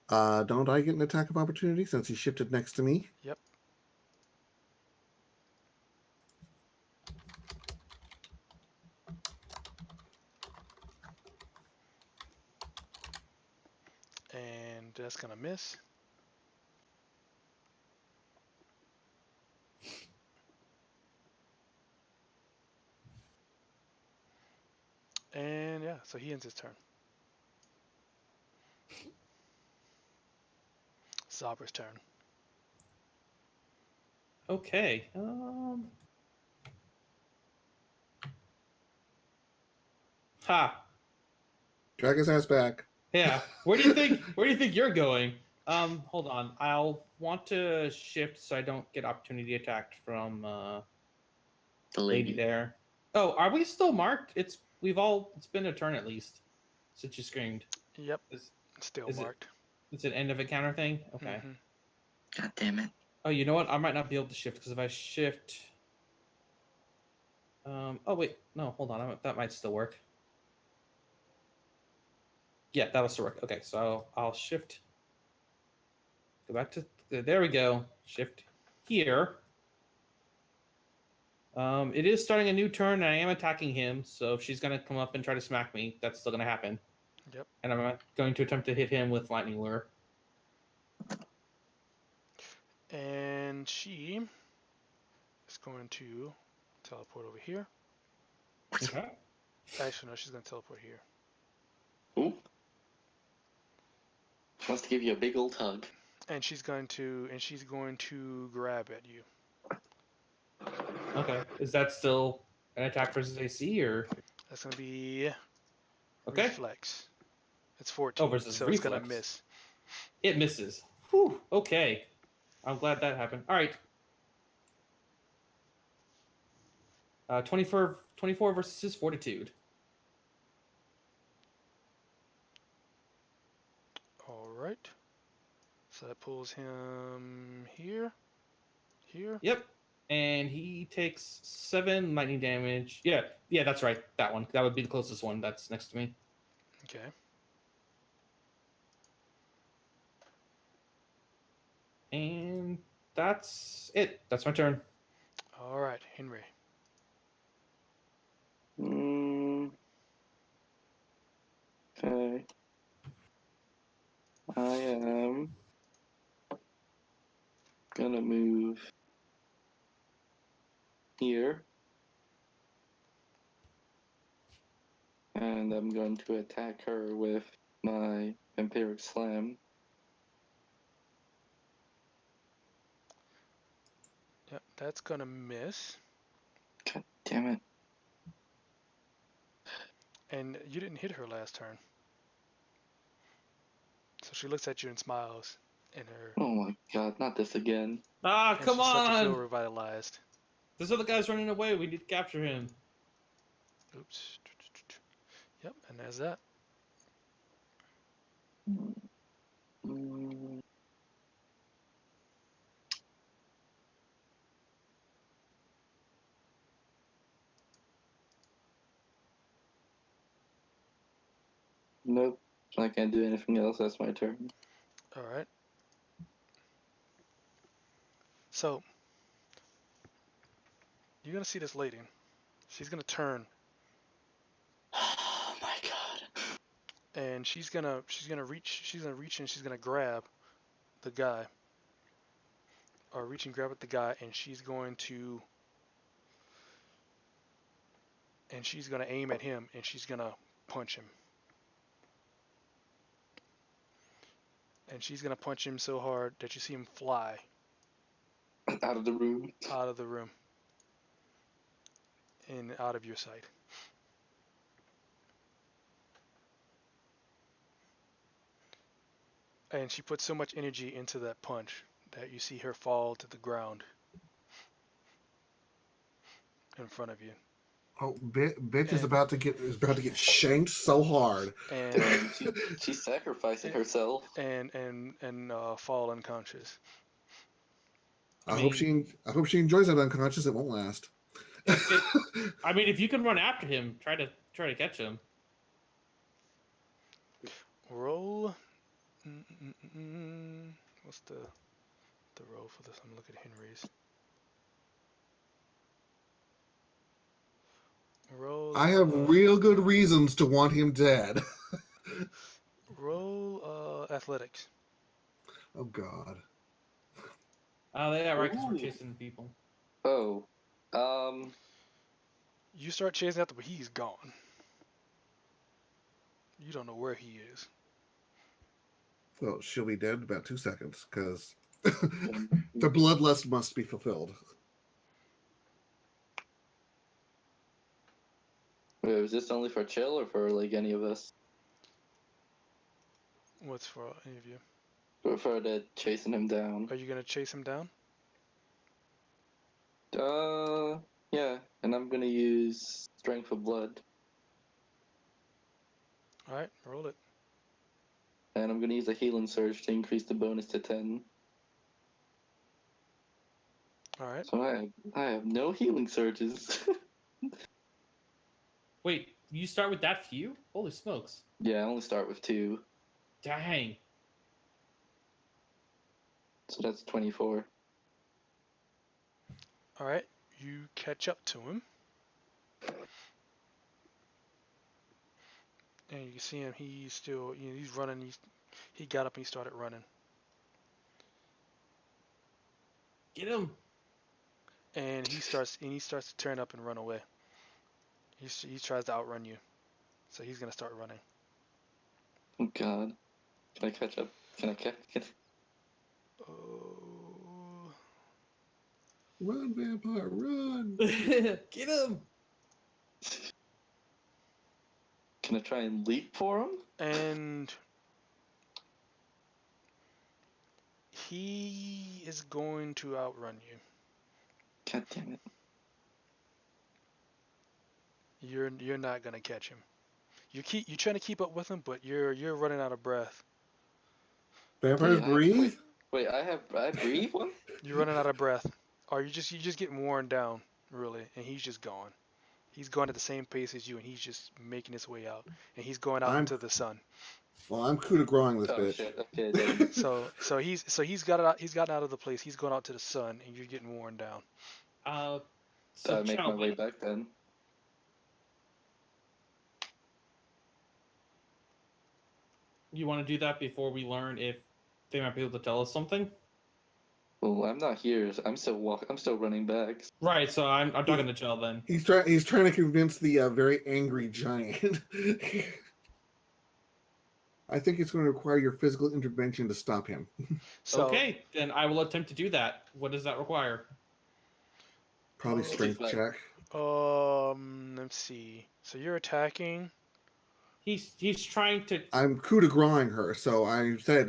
Don't I get an attack of opportunity since he shifted next to me? Yep. And that's gonna miss. And yeah, so he ends his turn. Zabra's turn. Okay. Ha. Drag his ass back. Yeah. Where do you think? Where do you think you're going? Hold on. I'll want to shift so I don't get opportunity attacked from The lady lady. there. Oh, are we still marked? It's been a turn at least since you screamed. Yep. Is, Still is it marked. it's an end of encounter thing? Okay. Hmm. God damn it. Oh, you know what? I might not be able to shift because if I shift. Oh wait, no, hold on. That might still work. Yeah, that'll still work. Okay, so I'll shift. Go back to there. We go. Shift here. It is starting a new turn, and I am attacking him. So if she's gonna come up and try to smack me, that's still gonna happen. Yep. And I'm going to attempt to hit him with lightning lure. And she is going to teleport over here. Okay. Actually, no, she's gonna teleport here. Ooh. Wants to give you a big old hug. And she's going to grab at you. Okay. Is that still an attack versus AC or That's gonna be okay? reflex. It's 14, versus so it's gonna reflex. miss. It misses. Whew. Okay. I'm glad that happened. All right. 24 versus his fortitude. All right. So that pulls him here. Yep. And he takes 7 lightning damage. Yeah, that's right. That one. That would be the closest one that's next to me. Okay. And that's it. That's my turn. All right, Henry. Okay. I am gonna move here. And I'm going to attack her with my Vampiric Slam. Yep, that's gonna miss. God damn it. And you didn't hit her last turn. So she looks at you and smiles. in her. Oh my god, not this again. Ah, And come she starts to feel on! revitalized. This other guy's running away. We need to capture him. Oops. Yep, and there's that. Mm, nope. I can't do anything else. That's my turn. All right. So you're gonna see this lady. She's gonna turn, Oh my god. and she's gonna reach and she's gonna grab the guy, or reach and grab at the guy, and she's gonna aim at him, and she's gonna punch him, and she's gonna punch him so hard that you see him fly Out of the room. out of the room and out of your sight. And she put so much energy into that punch that you see her fall to the ground in front of you. Oh, bitch is And- about to get shanked so hard. And Damn, she's sacrificing herself. and fall unconscious. I hope she enjoys that unconscious. It won't last. I mean, if you can run after him, try to catch him. Roll. What's the roll for this? I'm gonna look at Henry's. Roll. I have real good reasons to want him dead. Roll athletics. Oh God. Oh, yeah, right, because we're Ooh. chasing people. Oh. You start chasing after, but he's gone. You don't know where he is. Well, she'll be dead in about 2 seconds because the bloodlust must be fulfilled. Wait, was this only for chill or for like any of us? What's for any of you? For the chasing him down. Are you gonna chase him down? Yeah, and I'm gonna use Strength of Blood, All right, roll it. and I'm gonna use a Healing Surge to increase the bonus to 10. All right. So I have no Healing Surges. Wait, you start with that few? Holy smokes! Yeah, I only start with 2, Dang. so that's 24. All right. You catch up to him, and you can see him. He's still, he's running. He got up and he started running, Get him! and he starts to turn up and run away. He tries to outrun you, so he's gonna start running. Oh God, can I catch up? Can I catch? Oh. Run, vampire, run! Get him! Can I try and leap for him? And he is going to outrun you. God damn it! You're not gonna catch him. You're trying to keep up with him, but you're running out of breath. Vampires breathe? Wait, I breathe one? You're running out of breath, or you just getting worn down, really, and he's just gone. He's going at the same pace as you, and he's just making his way out, and he's going out into the sun. Well, I'm coup de growing this Oh bitch. shit! Okay, then. He's gotten out of the place. He's going out to the sun, and you're getting worn down. So I make my Chow, way back then. you want to do that before we learn if they might be able to tell us something? Well, I'm not here. So I'm still running back. Right. So I'm talking to Chow then. He's trying to convince the very angry giant. I think it's going to require your physical intervention to stop him. So, Okay, then I will attempt to do that. What does that require? Probably strength check. Let's see. So you're attacking. He's trying to. I'm coup de grace her, so I said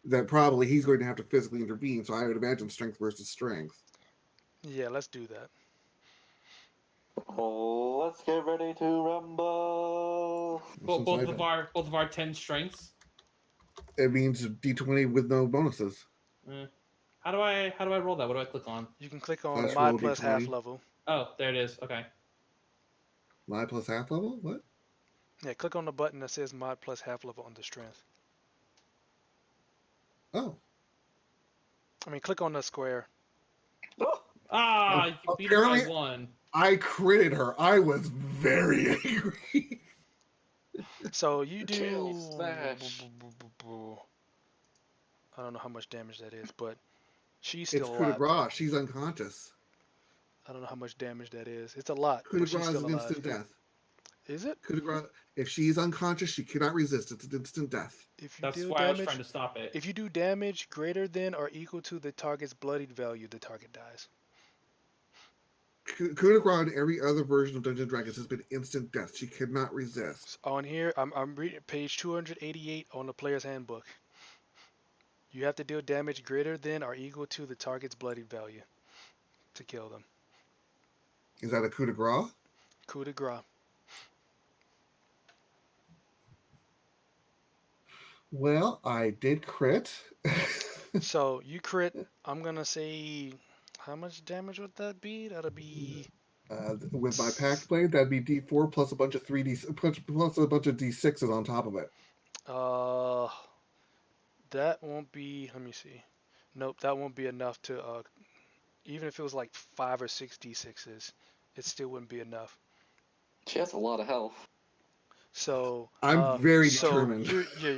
that probably he's going to have to physically intervene. So I would imagine strength versus strength. Yeah, let's do that. Oh, let's get ready to rumble. Since Both of our 10 strengths. it means D20 with no bonuses. How do I roll that? What do I click on? You can click on Flash mod roll plus D20. half level. Oh, there it is. Okay. My plus half level? What? Yeah, click on the button that says mod plus half level under strength. Oh. I mean, click on the square. Ah, you beat her by Apparently- 1. I critted her. I was very angry. So you do. Kill smash. I don't know how much damage that is, but she's It's still coup de alive. grace. She's unconscious. I don't know how much damage that is. It's a lot, Coup de but she's grace is still an alive. instant death. Is it? Coup de grace. If she's unconscious, she cannot resist. It's an instant death. If you That's deal why I was damage, trying to stop it. if you do damage greater than or equal to the target's bloodied value, the target dies. Coup de grace in every other version of Dungeons & Dragons has been instant death. She cannot resist. On here, I'm reading page 288 on the player's handbook. You have to deal damage greater than or equal to the target's bloodied value to kill them. Is that a coup de grace? Coup de grace. Well, I did crit. So you crit. I'm gonna say, how much damage would that be? That'll be. With my pack blade, that'd be D4 plus a bunch of 3D plus a bunch of D6s on top of it. That won't be. Let me see. Nope, that won't be enough to. Even if it was like 5 or 6 d6s, it still wouldn't be enough. She has a lot of health. So I'm very so determined. you're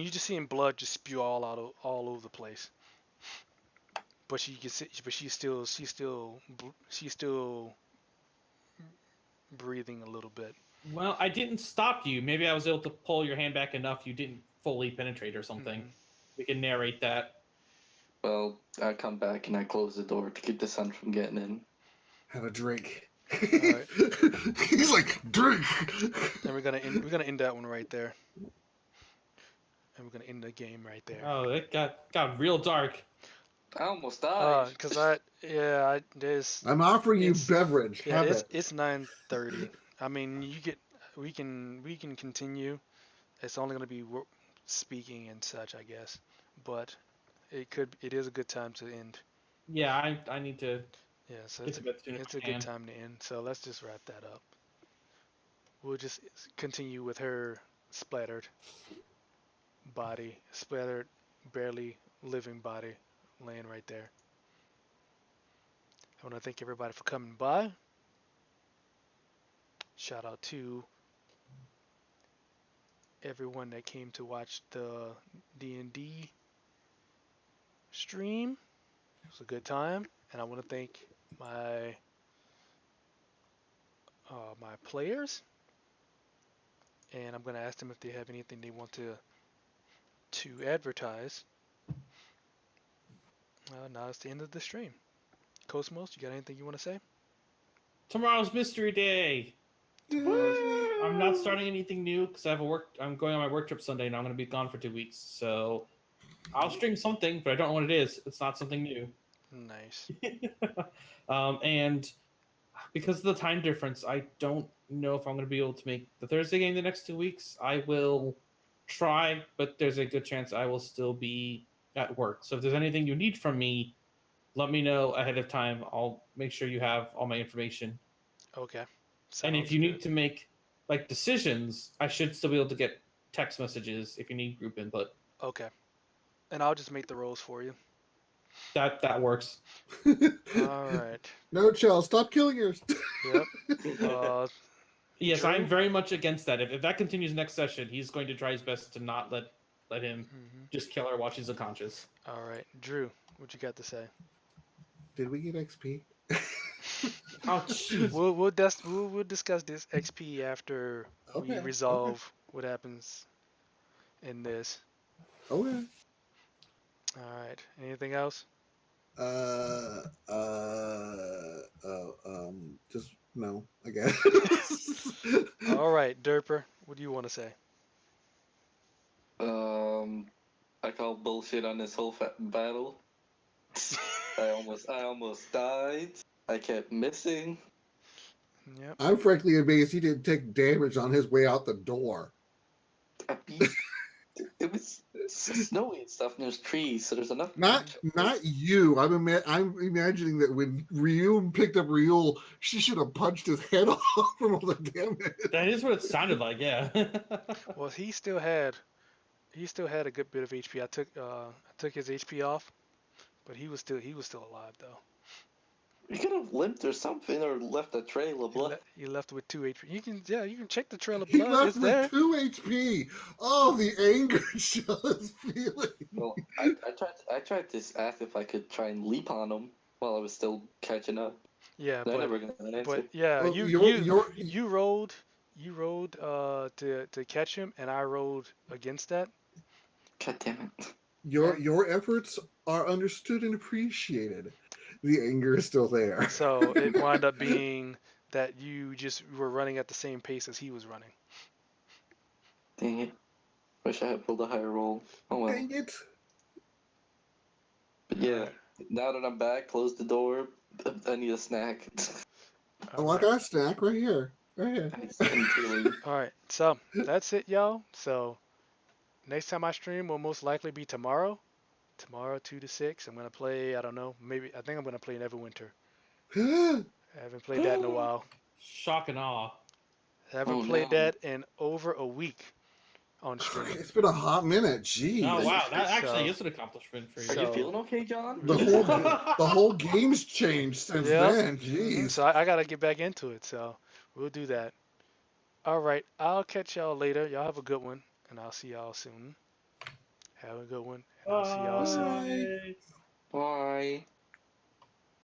just seeing blood just spew all over the place. But she's still breathing a little bit. Well, I didn't stop you. Maybe I was able to pull your hand back enough you didn't fully penetrate or something. Mhm. We can narrate that. Well, I come back and I close the door to keep the sun from getting in. Have a drink. Alright. He's like, drink. And we're gonna end that one right there. And we're gonna end the game right there. Oh, it got real dark. I almost died. There's I'm offering you It's- beverage. yeah, Have it's it. it's 9:30. I mean, we can continue. It's only gonna be speaking and such, I guess. But it is a good time to end. Yeah, I need to Yeah, so get to bed soon it's as a I good can. time to end. So let's just wrap that up. We'll just continue with her splattered body, splattered, barely living body, laying right there. I want to thank everybody for coming by. Shout out to everyone that came to watch the D&D stream. It was a good time, and I want to thank my my players. And I'm gonna ask them if they have anything they want to advertise. Now it's the end of the stream. Cosmos, you got anything you want to say? Tomorrow's Mystery Day. I'm not starting anything new because I'm going on my work trip Sunday and I'm going to be gone for 2 weeks. So I'll stream something, but I don't know what it is. It's not something new. Nice. And because of the time difference, I don't know if I'm going to be able to make the Thursday game the next 2 weeks. I will try, but there's a good chance I will still be at work. So if there's anything you need from me, let me know ahead of time. I'll make sure you have all my information. Okay. And if Sounds you good. need to make like decisions, I should still be able to get text messages if you need group input. Okay. And I'll just make the rolls for you. That works. All right. No, Chell, stop killing yours. Yep. Yes, Drew? I'm very much against that. If that continues next session, he's going to try his best to not let him just kill her while she's unconscious. All right. Drew, what you got to say? Did we get XP? Oh, jeez. We'll discuss this XP after we Okay, resolve what happens in this. Okay. All right. Anything else? Just no, I guess. All right, Derper. What do you want to say? I call bullshit on this whole battle. I almost died. I kept missing. Yep. I'm frankly amazed he didn't take damage on his way out the door. I mean, it was snowy and stuff, and there's trees, so there's enough. Not you. I'm imagining that when Ryu picked up Ryul, she should have punched his head off from all the damage. That is what it sounded like, yeah. Well, he still had a good bit of HP. I took his HP off, but he was still alive though. You could have limped or something, or left a trail of blood. He left with 2 HP. You can check the trail of He blood. left It's with there. 2 HP. Oh, the anger just feeling. Well, I tried to ask if I could try and leap on him while I was still catching up. Yeah, I never got an answer. but yeah, Oh, you rolled to catch him, and I rolled against that. God damn it. Your efforts are understood and appreciated. The anger is still there. So it wound up being that you just were running at the same pace as he was running. Dang it. Wish I had pulled a higher roll. Oh well. Dang it. But yeah, Alright. now that I'm back, close the door. I need a snack. Oh, I got a snack right here. Right here. All right, so that's it, y'all. So next time I stream will most likely be tomorrow. Tomorrow, 2 to 6. I'm gonna play. I don't know. I think I'm gonna play Neverwinter. I haven't played that in a while. Shock and awe. I haven't played that in over a week on stream. It's been a hot minute. Jeez. Oh wow, that actually So- is an accomplishment for you. Are you So- feeling okay, John? The whole game's changed since Yeah. then. Jeez. So I gotta get back into it. So we'll do that. All right, I'll catch y'all later. Y'all have a good one, and I'll see y'all soon. Have a good one, and I'll see y'all soon. Bye. Bye.